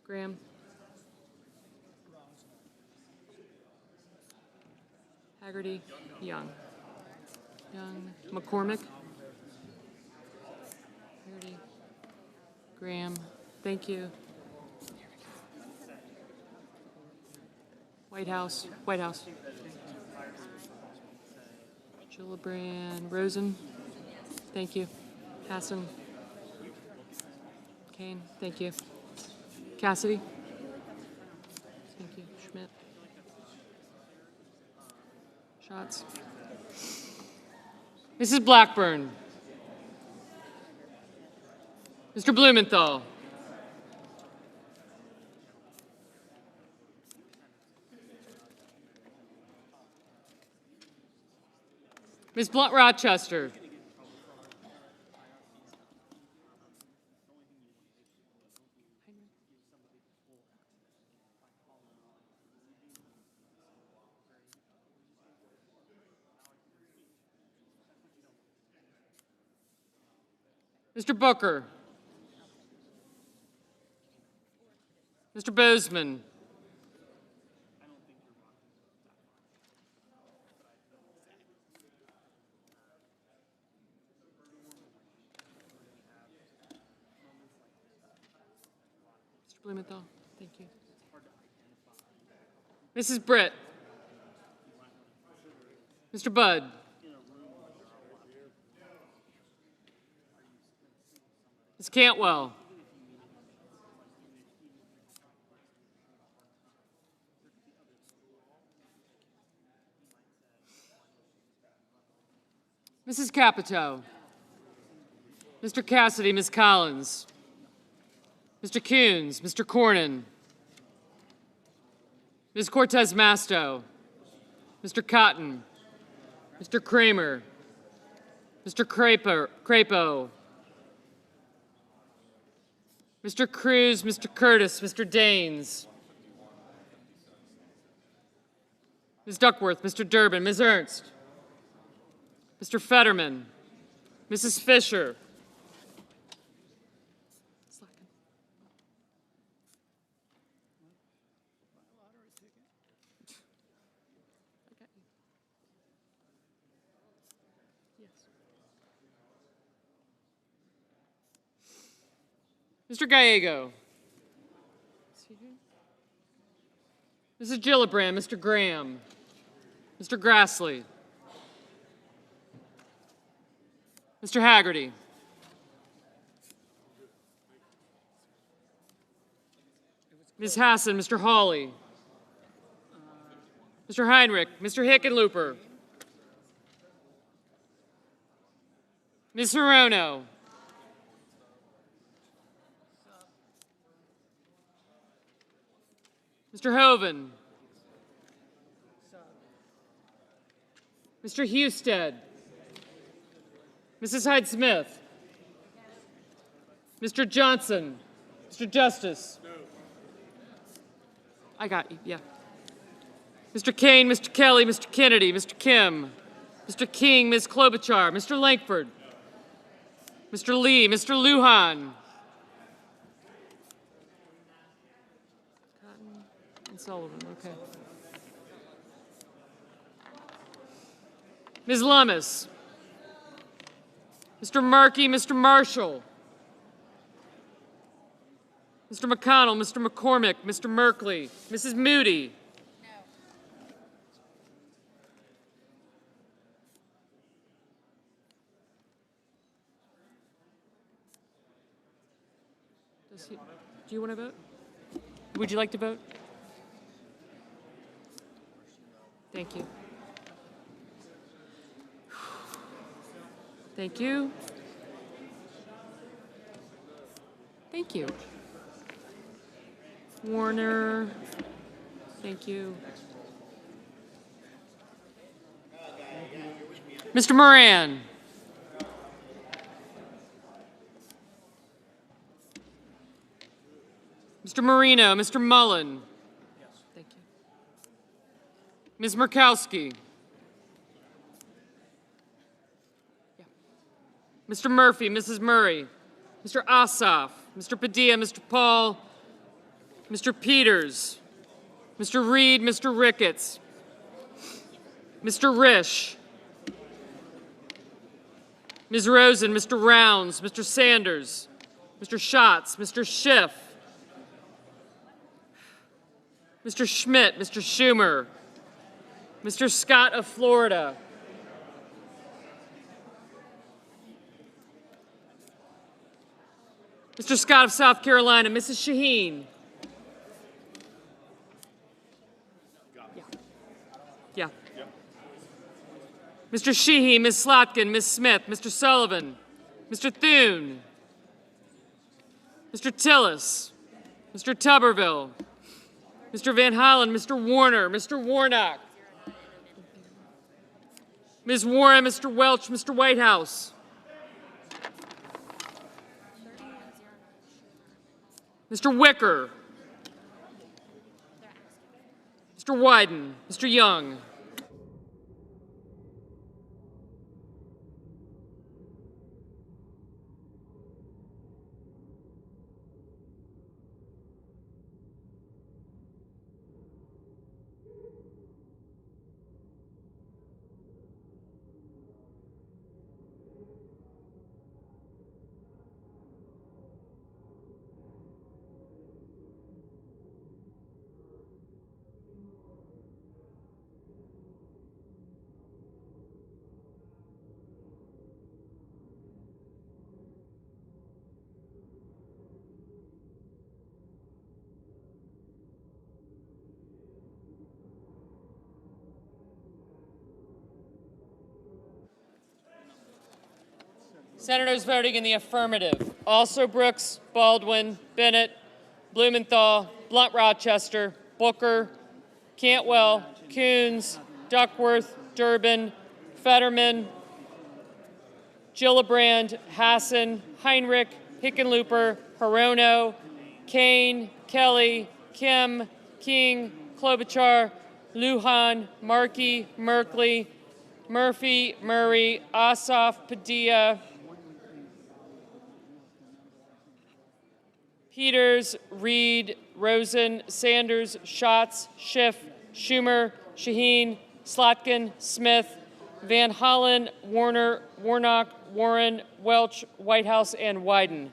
Graham. Haggerty. Young. McCormick. Haggerty. Graham. Thank you. White House. Gillibrand. Rosen. Thank you. Hassan. Kane. Thank you. Cassidy. Thank you. Schmidt. Schatz. Mrs. Blackburn. Mr. Blumenthal. Ms. Blunt-Rochester. Mr. Booker. Mr. Bozeman. Mr. Blumenthal, thank you. Mrs. Britt. Mr. Budd. Ms. Cantwell. Mrs. Capito. Mr. Cassidy, Ms. Collins. Mr. Coons, Mr. Cornyn. Ms. Cortez Masto. Mr. Cotton. Mr. Kramer. Mr. Crapo. Mr. Cruz, Mr. Curtis, Mr. Daines. Ms. Duckworth, Mr. Durbin, Ms. Ernst. Mr. Fetterman. Mrs. Fisher. Mr. Gallego. Mrs. Gillibrand, Mr. Graham, Mr. Grassley, Mr. Haggerty, Ms. Hassan, Mr. Hawley, Mr. Heinrich, Mr. Hickenlooper, Ms. Hirono, Mr. Hoven, Mr. Husted, Mrs. Hyde-Smith, Mr. Johnson, Mr. Justice. I got you, yeah. Mr. Kane, Mr. Kelly, Mr. Kennedy, Mr. Kim, Mr. King, Ms. Klobuchar, Mr. Lankford, Mr. Lee, Mr. Lujan, and Sullivan, okay. Ms. Lummis, Mr. Markey, Mr. Marshall, Mr. McConnell, Mr. McCormick, Mr. Merkley, Mrs. Moody. Do you want to vote? Would you like to vote? Thank you. Thank you. Thank you. Warner. Thank you. Mr. Moran. Mr. Marino, Mr. Mullen. Yes, thank you. Ms. Murkowski. Yeah. Mr. Murphy, Mrs. Murray, Mr. Ossoff, Mr. Padilla, Mr. Paul, Mr. Peters, Mr. Reed, Mr. Ricketts, Mr. Risch, Ms. Rosen, Mr. Rounds, Mr. Sanders, Mr. Schatz, Mr. Schiff, Mr. Schmidt, Mr. Schumer, Mr. Scott of Florida, Mr. Scott of South Carolina, Mrs. Shaheen. Yeah. Mr. Sheehy, Ms. Slotkin, Ms. Smith, Mr. Sullivan, Mr. Thune, Mr. Tillis, Mr. Tuberville, Mr. Van Hollen, Mr. Warner, Mr. Warnock, Ms. Warren, Mr. Welch, Mr. Whitehouse, Mr. Wicker, Mr. Wyden, Mr. Young. Senators voting in the affirmative: also Brooks, Baldwin, Bennett, Blumenthal, Blunt-Rochester, Booker, Cantwell, Coons, Duckworth, Durbin, Fetterman, Gillibrand, Hassan, Heinrich, Hickenlooper, Hirono, Kane, Kelly, Kim, King, Klobuchar, Lujan, Markey, Merkley, Murphy, Murray, Ossoff, Padilla, Peters, Reed, Rosen, Sanders, Schatz, Schiff, Schumer, Shaheen, Slotkin, Smith, Van Hollen, Warner, Warnock, Warren, Welch, Whitehouse, and Wyden.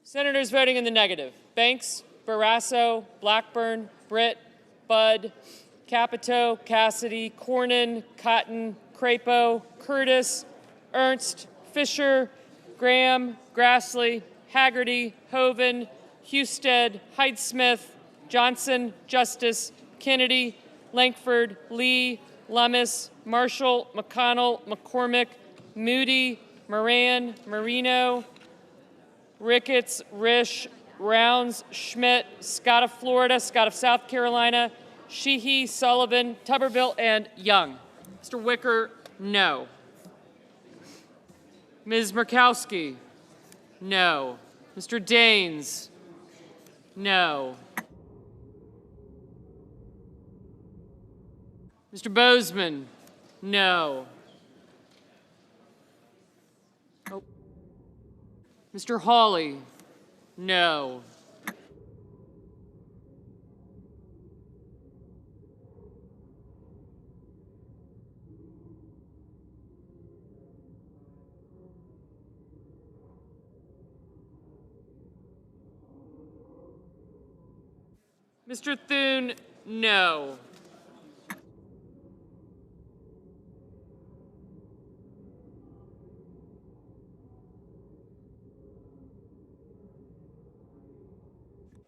Senators voting in the negative: Banks, Barrasso, Blackburn, Britt, Budd, Capito, Cassidy, Cornyn, Cotton, Crapo, Curtis, Ernst, Fisher, Graham, Grassley, Haggerty, Hoeven, Husted, Heidsmith, Johnson, Justice, Kennedy, Lankford, Lee, Lummis, Marshall, McConnell, McCormick, Moody, Moran, Marino, Ricketts, Risch, Rounds, Schmidt, Scott of Florida, Scott of South Carolina, Sheehy, Sullivan, Tuberville, and Young. Mr. Wicker, no. Ms. Murkowski, no. Mr. Daines, no. Mr. Bozeman, no. Oh. Mr. Hawley, no. Mr. Thune, no.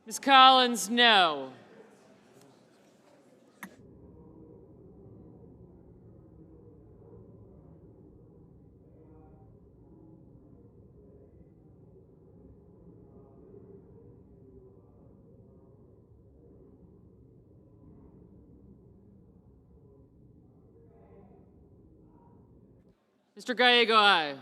Ms. Collins, no. Mr. Gallego, aye.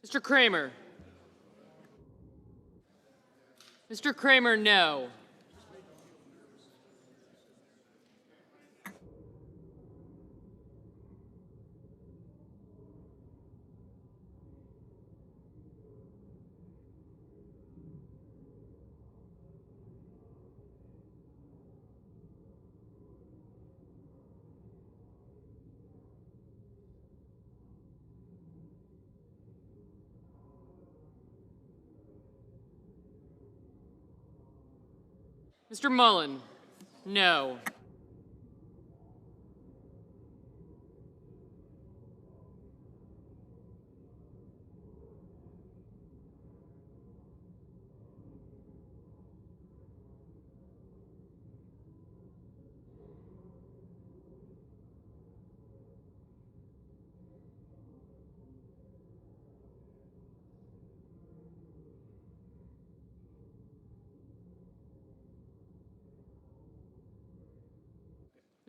Mr. Kramer. Mr. Kramer, no. Mr. Mullen, no.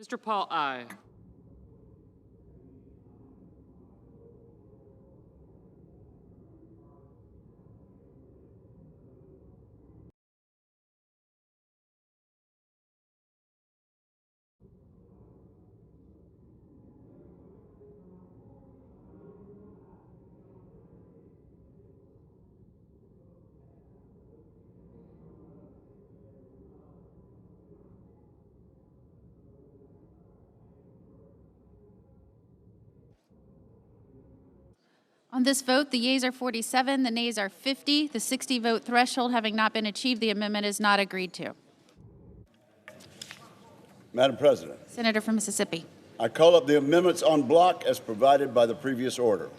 Mr. Paul, aye. On this vote, the yeas are 47, the nays are 50. The 60 vote threshold having not been achieved, the amendment is not agreed to. Madam President, Senator from Mississippi. I call up the amendments en bloc as provided by the previous order.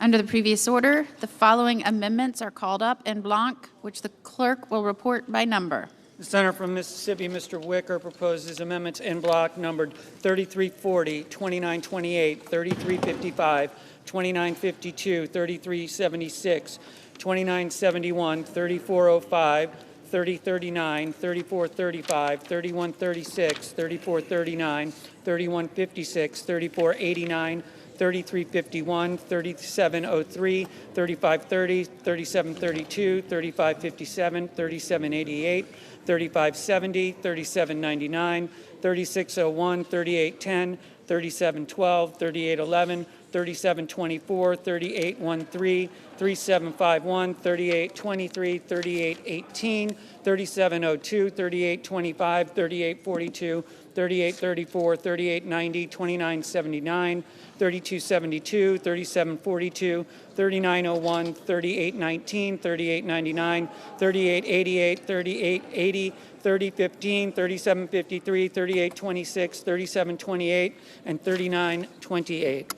Under the previous order, the following amendments are called up en bloc, which the clerk will report by number. The senator from Mississippi, Mr. Wicker, proposes amendments en bloc numbered 3340, 2928, 3355, 2952, 3376, 2971, 3405, 3039, 3435, 3136, 3439, 3156, 3489, 3351, 3703, 3530, 3732, 3557, 3788, 3570, 3799, 3601, 3810, 3712, 3811, 3724, 3813, 3751, 3823, 3818, 3702, 3825, 3842, 3834, 3890, 2979, 3272, 3742, 3901, 3819, 3899, 3888, 3880, 3015, 3753, 3826, 3728, and 3928.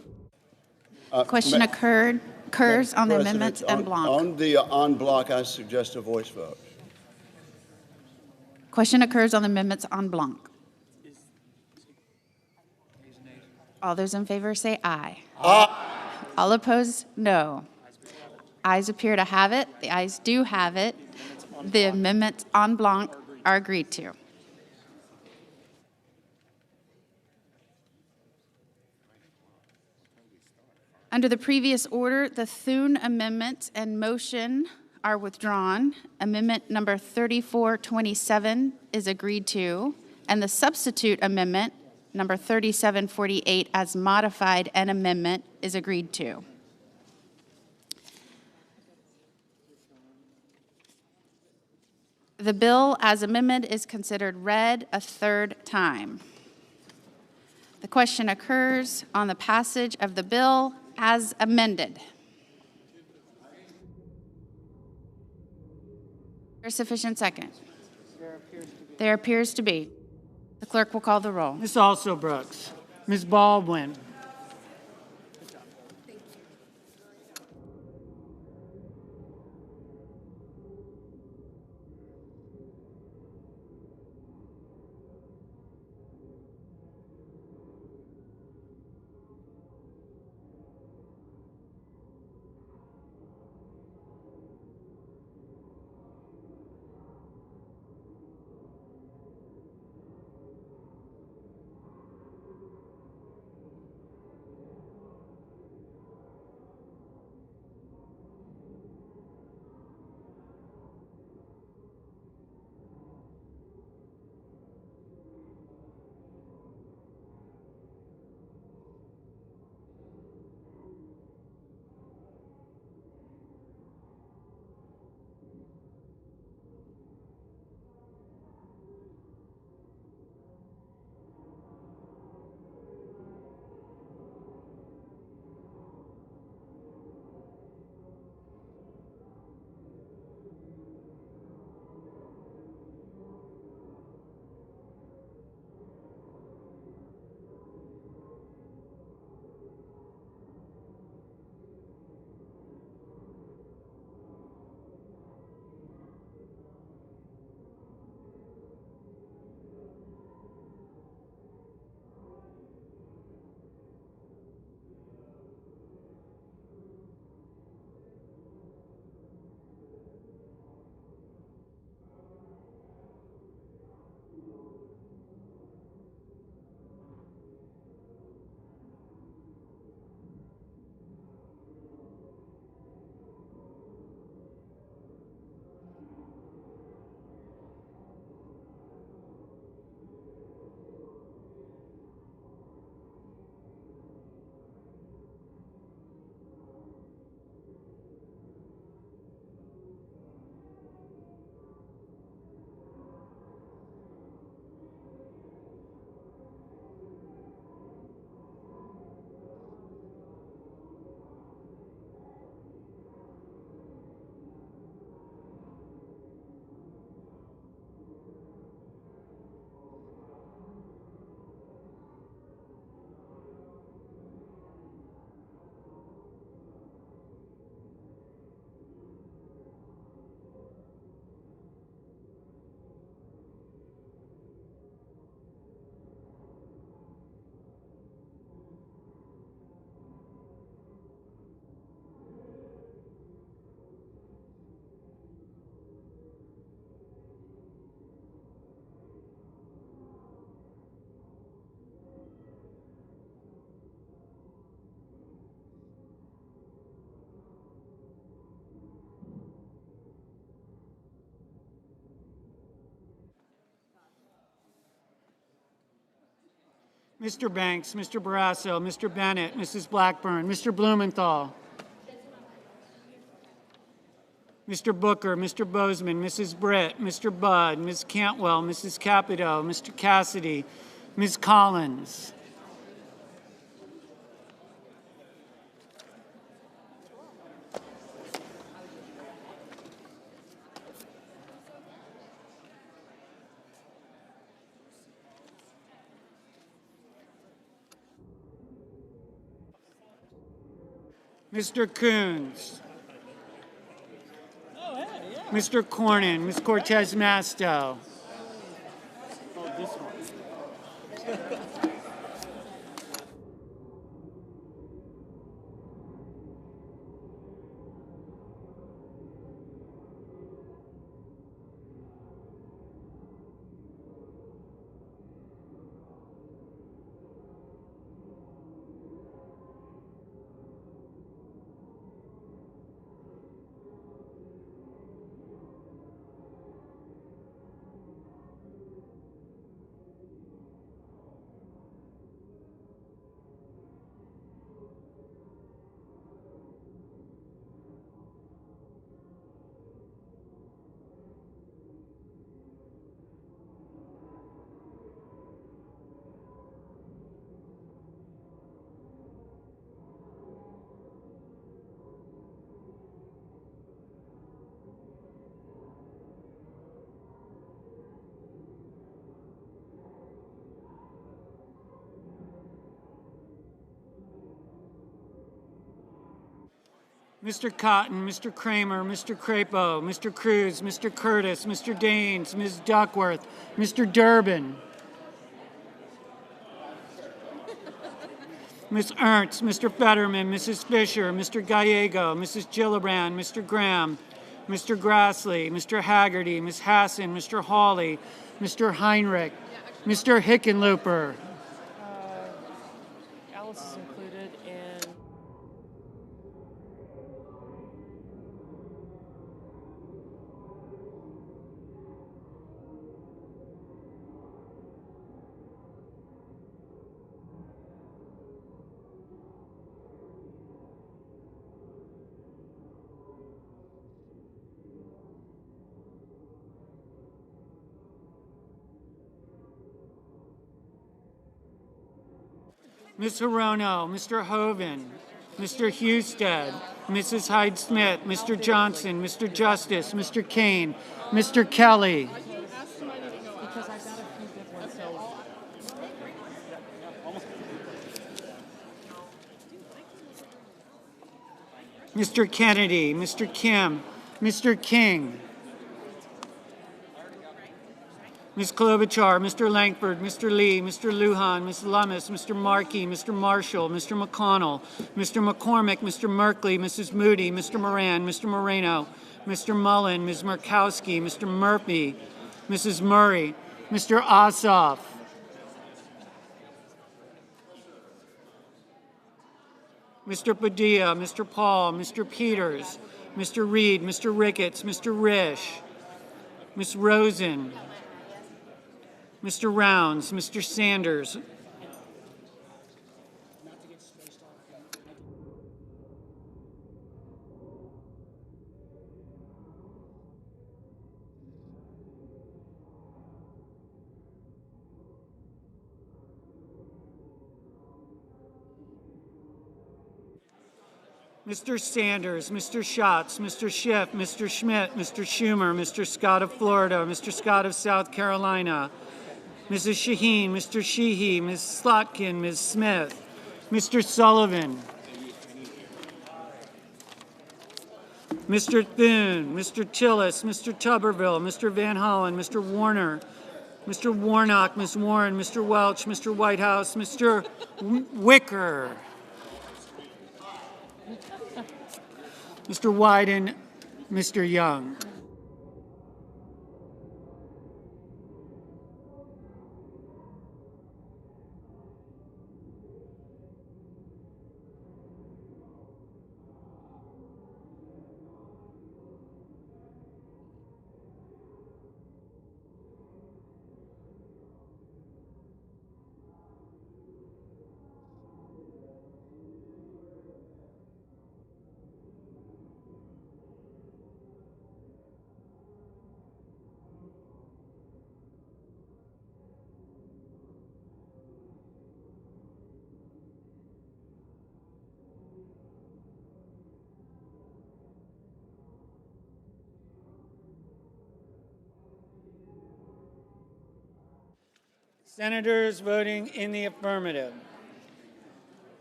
Question occurs on the amendments en bloc. On the en bloc, I suggest a voice vote. Question occurs on the amendments en bloc. All those in favor say aye. Aye. All opposed, no. Ayes appear to have it. The ayes do have it. The amendments en bloc are agreed to. Under the previous order, the Thune amendments and motion are withdrawn. Amendment number 3427 is agreed to, and the substitute amendment, number 3748, as modified and amendment, is agreed to. The bill as amendment is considered read a third time. The question occurs on the passage of the bill as amended. Is there a sufficient second? There appears to be. The clerk will call the roll. Ms. Also Brooks. Ms. Baldwin. Mr. Banks, Mr. Barrasso, Mr. Bennett, Mrs. Blackburn, Mr. Blumenthal, Mr. Booker, Mr. Bozeman, Mrs. Britt, Mr. Budd, Ms. Cantwell, Mrs. Capito, Mr. Cassidy, Ms. Collins. Mr. Coons. Mr. Cornyn, Ms. Cortez Masto. Mr. Cotton, Mr. Kramer, Mr. Crapo, Mr. Cruz, Mr. Curtis, Mr. Daines, Ms. Duckworth, Mr. Durbin, Ms. Ernst, Mr. Fetterman, Mrs. Fisher, Mr. Gallego, Mrs. Gillibrand, Mr. Graham, Mr. Grassley, Mr. Haggerty, Ms. Hassan, Mr. Hawley, Mr. Heinrich, Mr. Hickenlooper. Alice is included in. Ms. Hirono, Mr. Hoven, Mr. Husted, Mrs. Hyde-Smith, Mr. Johnson, Mr. Justice, Mr. Kane, Mr. Kelly, Mr. Kennedy, Mr. Kim, Mr. King, Ms. Klobuchar, Mr. Langford, Mr. Lee, Mr. Lujan, Ms. Lummis, Mr. Markey, Mr. Marshall, Mr. McConnell, Mr. McCormick, Mr. Merkley, Mrs. Moody, Mr. Moran, Mr. Moreno, Mr. Mullen, Ms. Murkowski, Mr. Murphy, Mrs. Murray, Mr. Ossoff, Mr. Padilla, Mr. Paul, Mr. Peters, Mr. Reed, Mr. Ricketts, Mr. Risch, Ms. Rosen, Mr. Rounds, Mr. Sanders, Mr. Sanders, Mr. Schatz, Mr. Schiff, Mr. Schmidt, Mr. Schumer, Mr. Scott of Florida, Mr. Scott of South Carolina, Mrs. Shaheen, Mr. Sheehy, Ms. Slotkin, Ms. Smith, Mr. Sullivan, Mr. Thune, Mr. Tillis, Mr. Tuberville, Mr. Van Hollen, Mr. Warner, Mr. Warnock, Ms. Warren, Mr. Welch, Mr. Whitehouse, Mr. Wicker, Mr. Wyden, Mr. Young. Senators voting in the affirmative: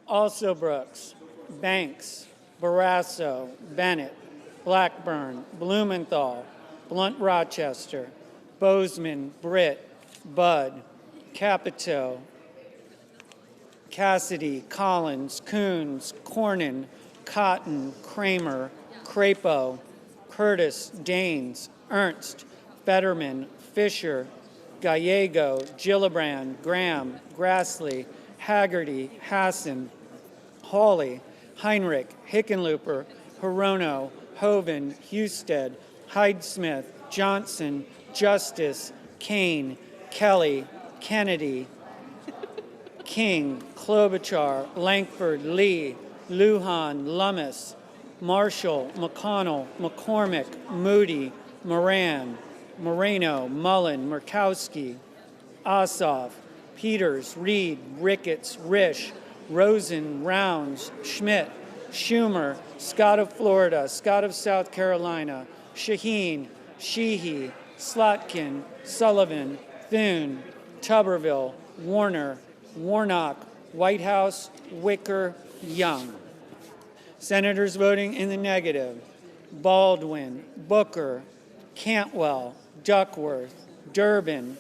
Also Brooks, Banks, Barrasso, Bennett, Blackburn, Blumenthal, Blunt Rochester, Bozeman, Britt, Budd, Capito, Cassidy, Collins, Coons, Cornyn, Cotton, Kramer, Crapo, Curtis, Daines, Ernst, Fetterman, Fisher, Gallego, Gillibrand, Graham, Grassley, Haggerty, Hassan, Hawley, Heinrich, Hickenlooper, Hirono, Hoven, Husted, Hyde-Smith, Johnson, Justice, Kane, Kelly, Kennedy, King, Klobuchar, Langford, Lee, Lujan, Lummis, Marshall, McConnell, McCormick, Moody, Moran, Moreno, Mullen, Murkowski, Ossoff, Peters, Reed, Ricketts, Risch, Rosen, Rounds, Schmidt, Schumer, Scott of Florida, Scott of South Carolina, Shaheen, Sheehy, Slotkin, Sullivan, Thune, Tuberville, Warner, Warnock, Whitehouse, Wicker, Young. Senators voting in the negative: Baldwin, Booker, Cantwell, Duckworth, Durbin,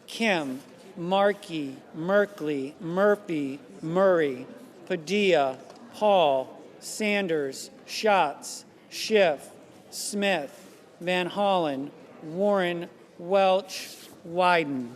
Kim, Markey, Merkley, Murphy, Murray, Padilla, Paul, Sanders, Schatz, Schiff, Smith, Van Hollen, Warren, Welch, Wyden.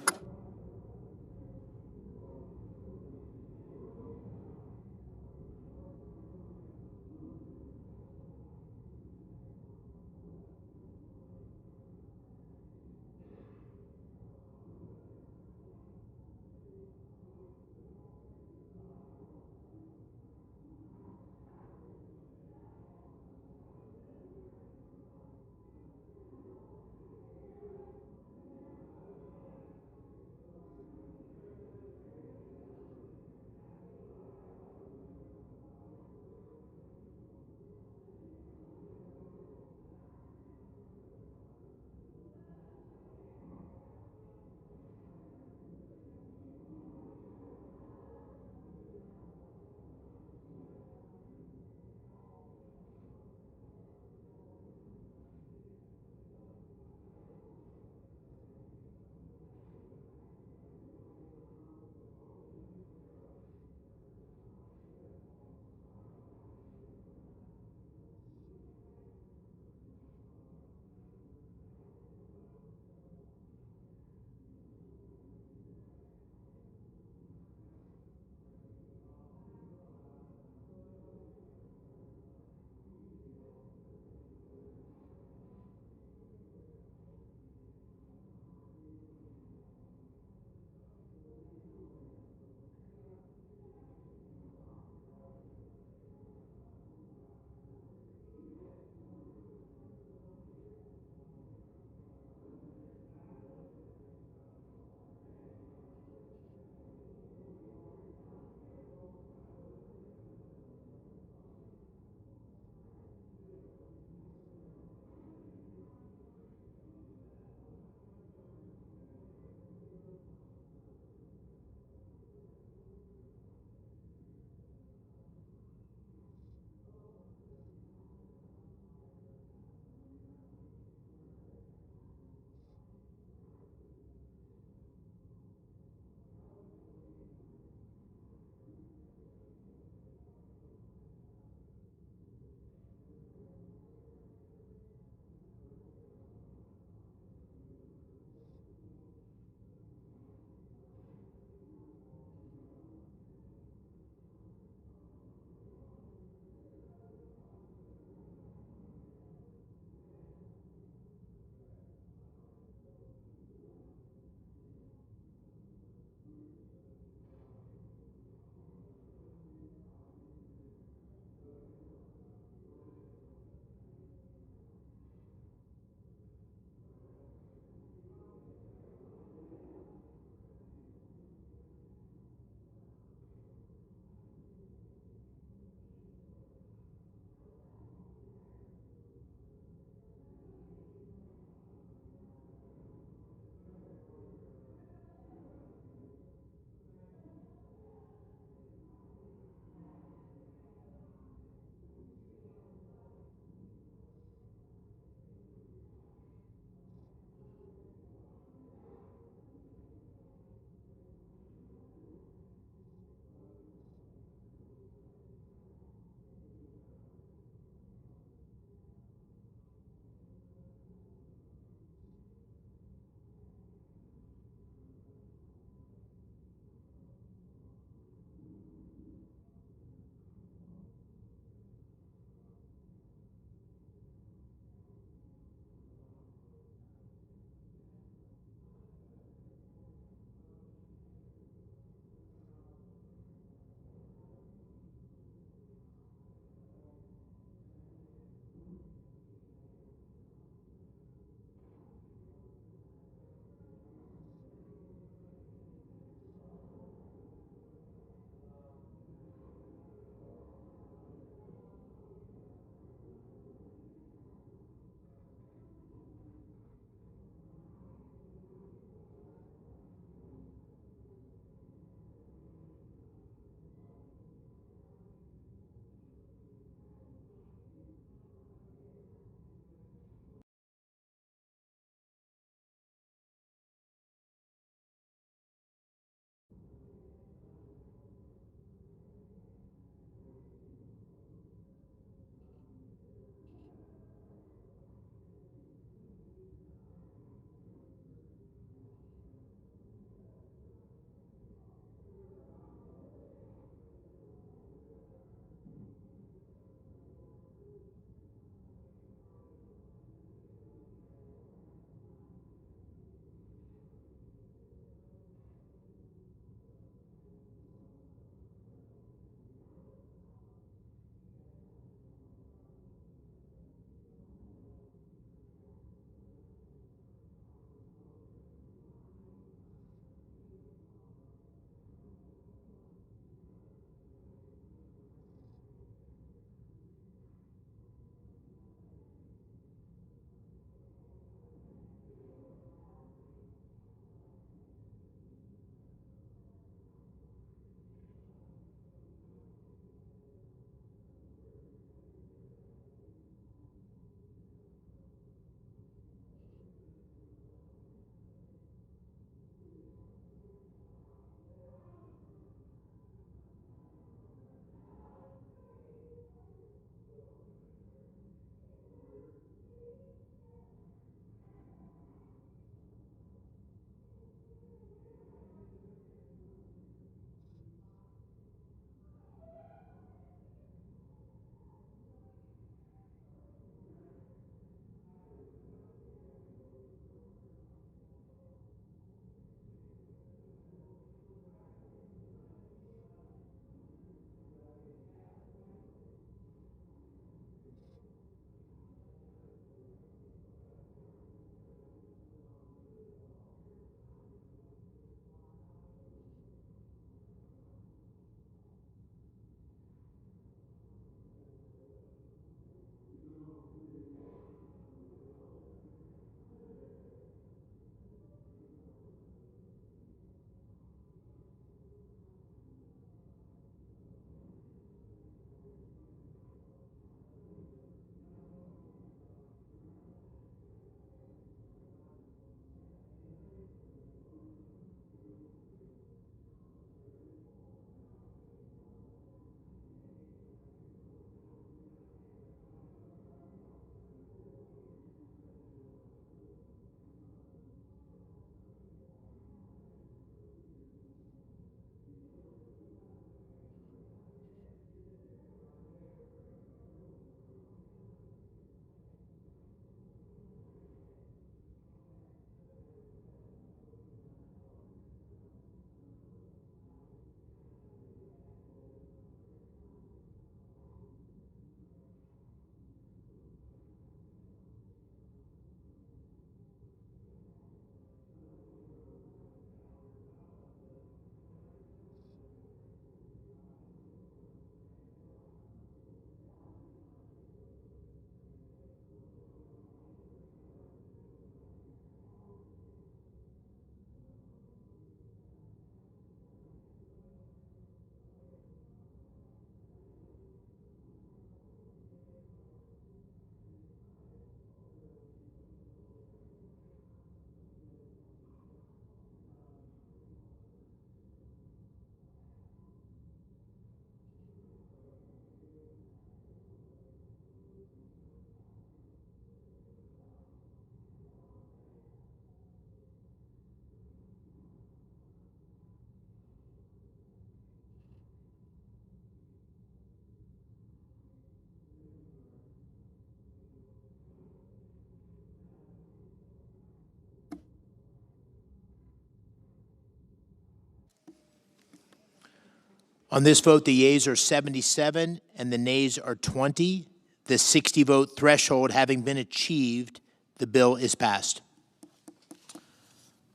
On this vote, the yeas are 77 and the nays are 20. The 60-vote threshold having been achieved, the bill is passed.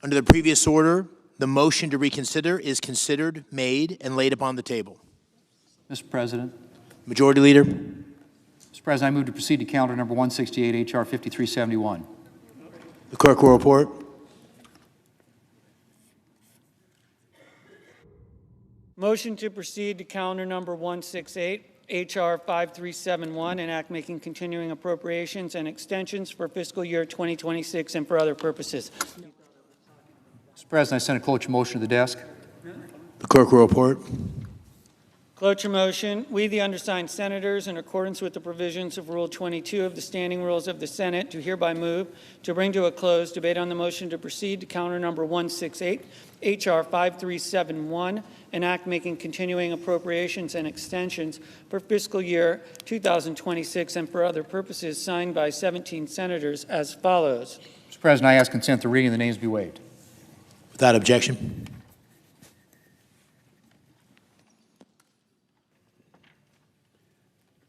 Under the previous order, the motion to reconsider is considered, made, and laid upon the table. Mr. President. Majority Leader. Mr. President, I move to proceed to calendar number 168, H.R. 5371. The clerk will report. Motion to proceed to calendar number 168, H.R. 5371, an act making continuing appropriations and extensions for fiscal year 2026 and for other purposes. Mr. President, I send a cloture motion to the desk. The clerk will report. Cloture motion, we, the undersigned senators, in accordance with the provisions of Rule 22 of the Standing Rules of the Senate, do hereby move to bring to a close debate on the motion to proceed to calendar number 168, H.R. 5371, an act making continuing appropriations and extensions for fiscal year 2026 and for other purposes, signed by 17 senators as follows. Mr. President, I ask consent the reading of the names be waived. Without objection.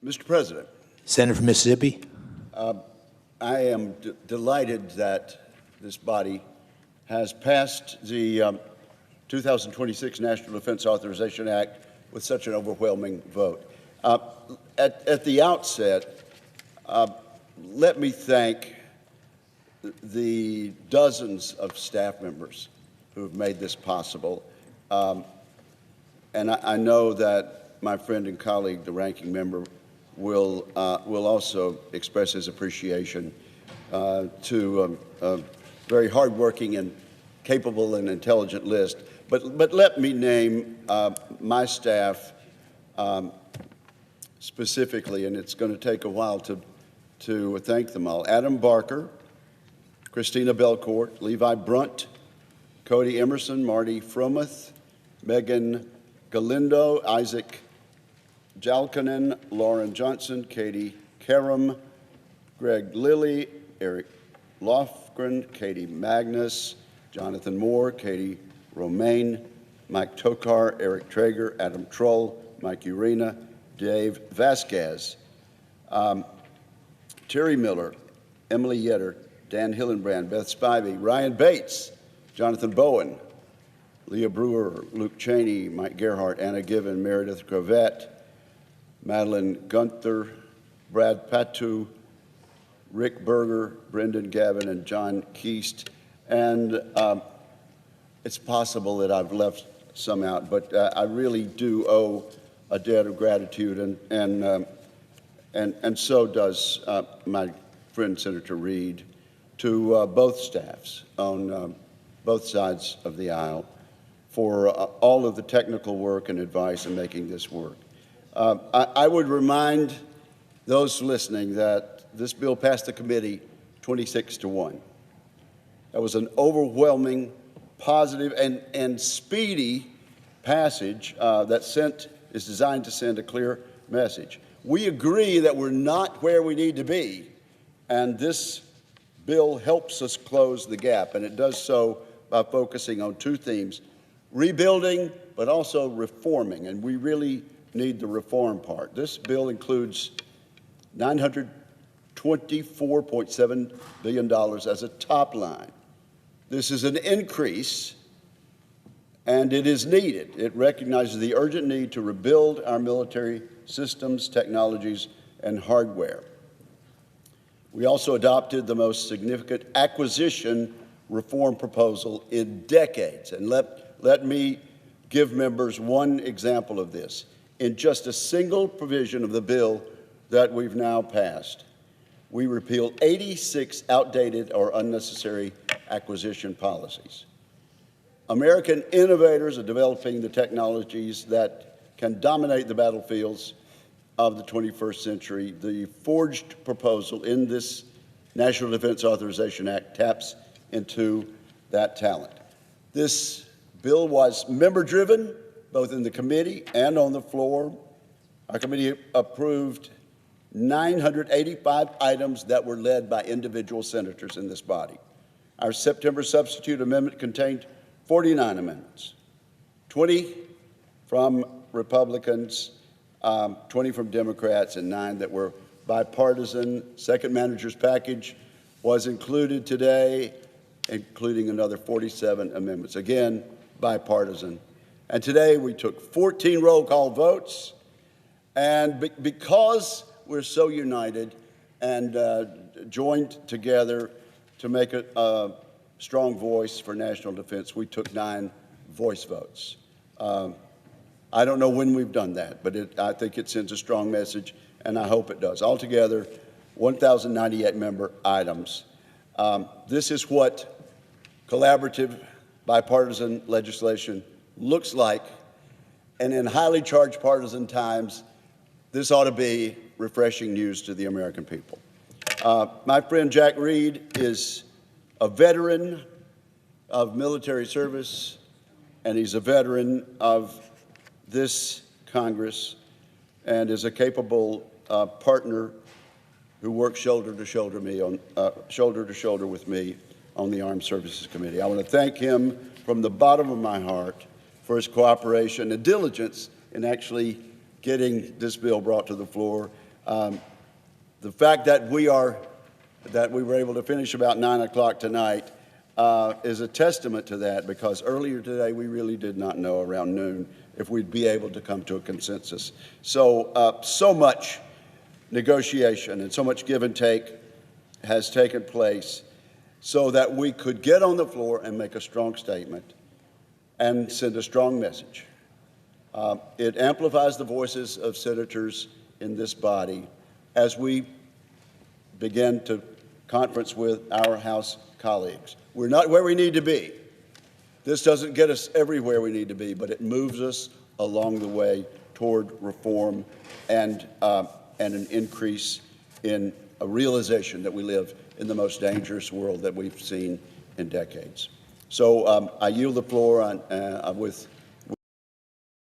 Mr. President. Senator from Mississippi. I am delighted that this body has passed the 2026 National Defense Authorization Act with such an overwhelming vote. At the outset, let me thank the dozens of staff members who have made this possible. And I know that my friend and colleague, the ranking member, will also express his appreciation to a very hardworking and capable and intelligent list. But let me name my staff specifically, and it's going to take a while to thank them all. Adam Barker, Christina Belcourt, Levi Brunt, Cody Emerson, Marty Fromuth, Megan Galindo, Isaac Jalkanen, Lauren Johnson, Katie Karam, Greg Lilly, Eric Lofgren, Katie Magnus, Jonathan Moore, Katie Romaine, Mike Tokar, Eric Traeger, Adam Troll, Mike Urena, Dave Vasquez, Terry Miller, Emily Yetter, Dan Hillenbrand, Beth Spivey, Ryan Bates, Jonathan Bowen, Leah Brewer, Luke Cheney, Mike Gerhart, Anna Given, Meredith Gravette, Madeline Gunther, Brad Patu, Rick Berger, Brendan Gavin, and John Keast. And it's possible that I've left some out, but I really do owe a debt of gratitude, and so does my friend Senator Reed, to both staffs on both sides of the aisle for all of the technical work and advice in making this work. I would remind those listening that this bill passed the committee 26-1. That was an overwhelming, positive, and speedy passage that is designed to send a clear message. We agree that we're not where we need to be, and this bill helps us close the gap, and it does so by focusing on two themes: rebuilding, but also reforming, and we really need the reform part. This bill includes $924.7 billion as a top line. This is an increase, and it is needed. It recognizes the urgent need to rebuild our military systems, technologies, and hardware. We also adopted the most significant acquisition reform proposal in decades. And let me give members one example of this. In just a single provision of the bill that we've now passed, we repealed 86 outdated or unnecessary acquisition policies. American innovators are developing the technologies that can dominate the battlefields of the 21st century. The forged proposal in this National Defense Authorization Act taps into that talent. This bill was member-driven, both in the committee and on the floor. Our committee approved 985 items that were led by individual senators in this body. Our September substitute amendment contained 49 amendments, 20 from Republicans, 20 from Democrats, and 9 that were bipartisan. Second manager's package was included today, including another 47 amendments. Again, bipartisan. And today we took 14 roll call votes. And because we're so united and joined together to make a strong voice for national defense, we took 9 voice votes. I don't know when we've done that, but I think it sends a strong message, and I hope it does. Altogether, 1,098 member items. This is what collaborative bipartisan legislation looks like, and in highly charged partisan times, this ought to be refreshing news to the American people. My friend Jack Reed is a veteran of military service, and he's a veteran of this Congress, and is a capable partner who works shoulder to shoulder with me on the Armed Services Committee. I want to thank him from the bottom of my heart for his cooperation and diligence in actually getting this bill brought to the floor. The fact that we were able to finish about 9 o'clock tonight is a testament to that, because earlier today we really did not know around noon if we'd be able to come to a consensus. So, so much negotiation and so much give and take has taken place so that we could get on the floor and make a strong statement and send a strong message. It amplifies the voices of senators in this body as we begin to conference with our House colleagues. We're not where we need to be. This doesn't get us everywhere we need to be, but it moves us along the way toward reform and an increase in a realization that we live in the most dangerous world that we've seen in decades. So I yield the floor with.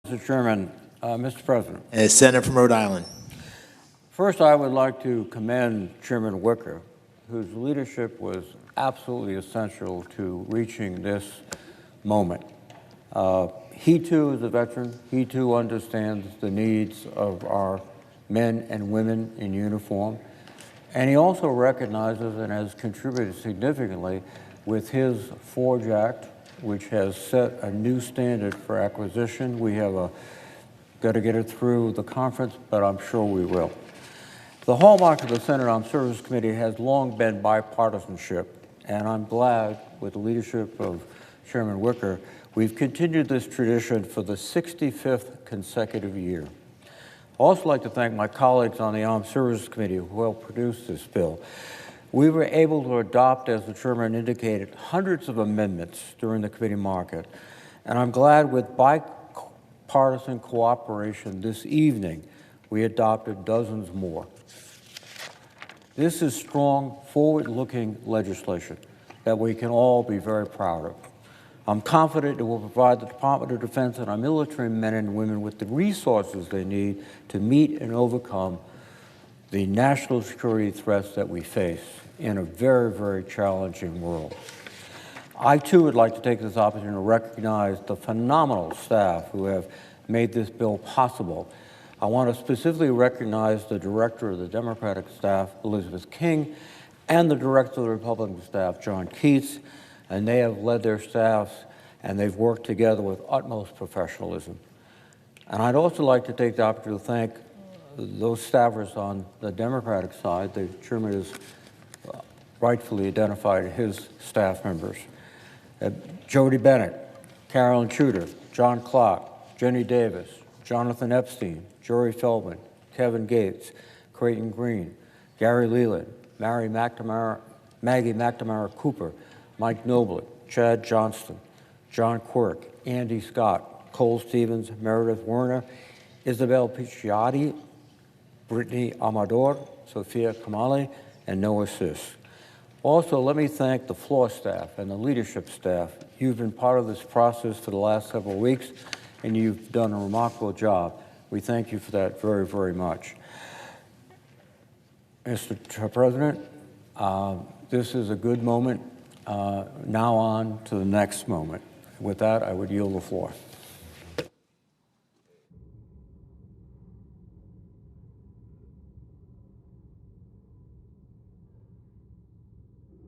Mr. Chairman, Mr. President. And Senator from Rhode Island. First, I would like to commend Chairman Wicker, whose leadership was absolutely essential to reaching this moment. He too is a veteran. He too understands the needs of our men and women in uniform. And he also recognizes and has contributed significantly with his FORGE Act, which has set a new standard for acquisition. We have got to get it through the conference, but I'm sure we will. The hallmark of the Senate Armed Services Committee has long been bipartisanship, and I'm glad, with the leadership of Chairman Wicker, we've continued this tradition for the 65th consecutive year. I'd also like to thank my colleagues on the Armed Services Committee who helped produce this bill. We were able to adopt, as the chairman indicated, hundreds of amendments during the committee market, and I'm glad with bipartisan cooperation this evening, we adopted dozens more. This is strong, forward-looking legislation that we can all be very proud of. I'm confident it will provide the Department of Defense and our military men and women with the resources they need to meet and overcome the national security threats that we face in a very, very challenging world. I, too, would like to take this opportunity to recognize the phenomenal staff who have made this bill possible. I want to specifically recognize the director of the Democratic staff, Elizabeth King, and the director of the Republican staff, John Keats, and they have led their staffs, and they've worked together with utmost professionalism. And I'd also like to take the opportunity to thank those staffers on the Democratic side. The chairman has rightfully identified his staff members. Jody Bennett, Carolyn Tudor, John Clark, Jenny Davis, Jonathan Epstein, Jory Feldman, Kevin Gates, Creighton Green, Gary Leland, Maggie McNamara Cooper, Mike Noblick, Chad Johnston, John Quirk, Andy Scott, Cole Stevens, Meredith Werner, Isabel Picciotti, Brittany Amador, Sophia Kamali, and Noah Sis. Also, let me thank the floor staff and the leadership staff. You've been part of this process for the last several weeks, and you've done a remarkable job. We thank you for that very, very much. Mr. President, this is a good moment. Now on to the next moment. With that, I would yield the floor.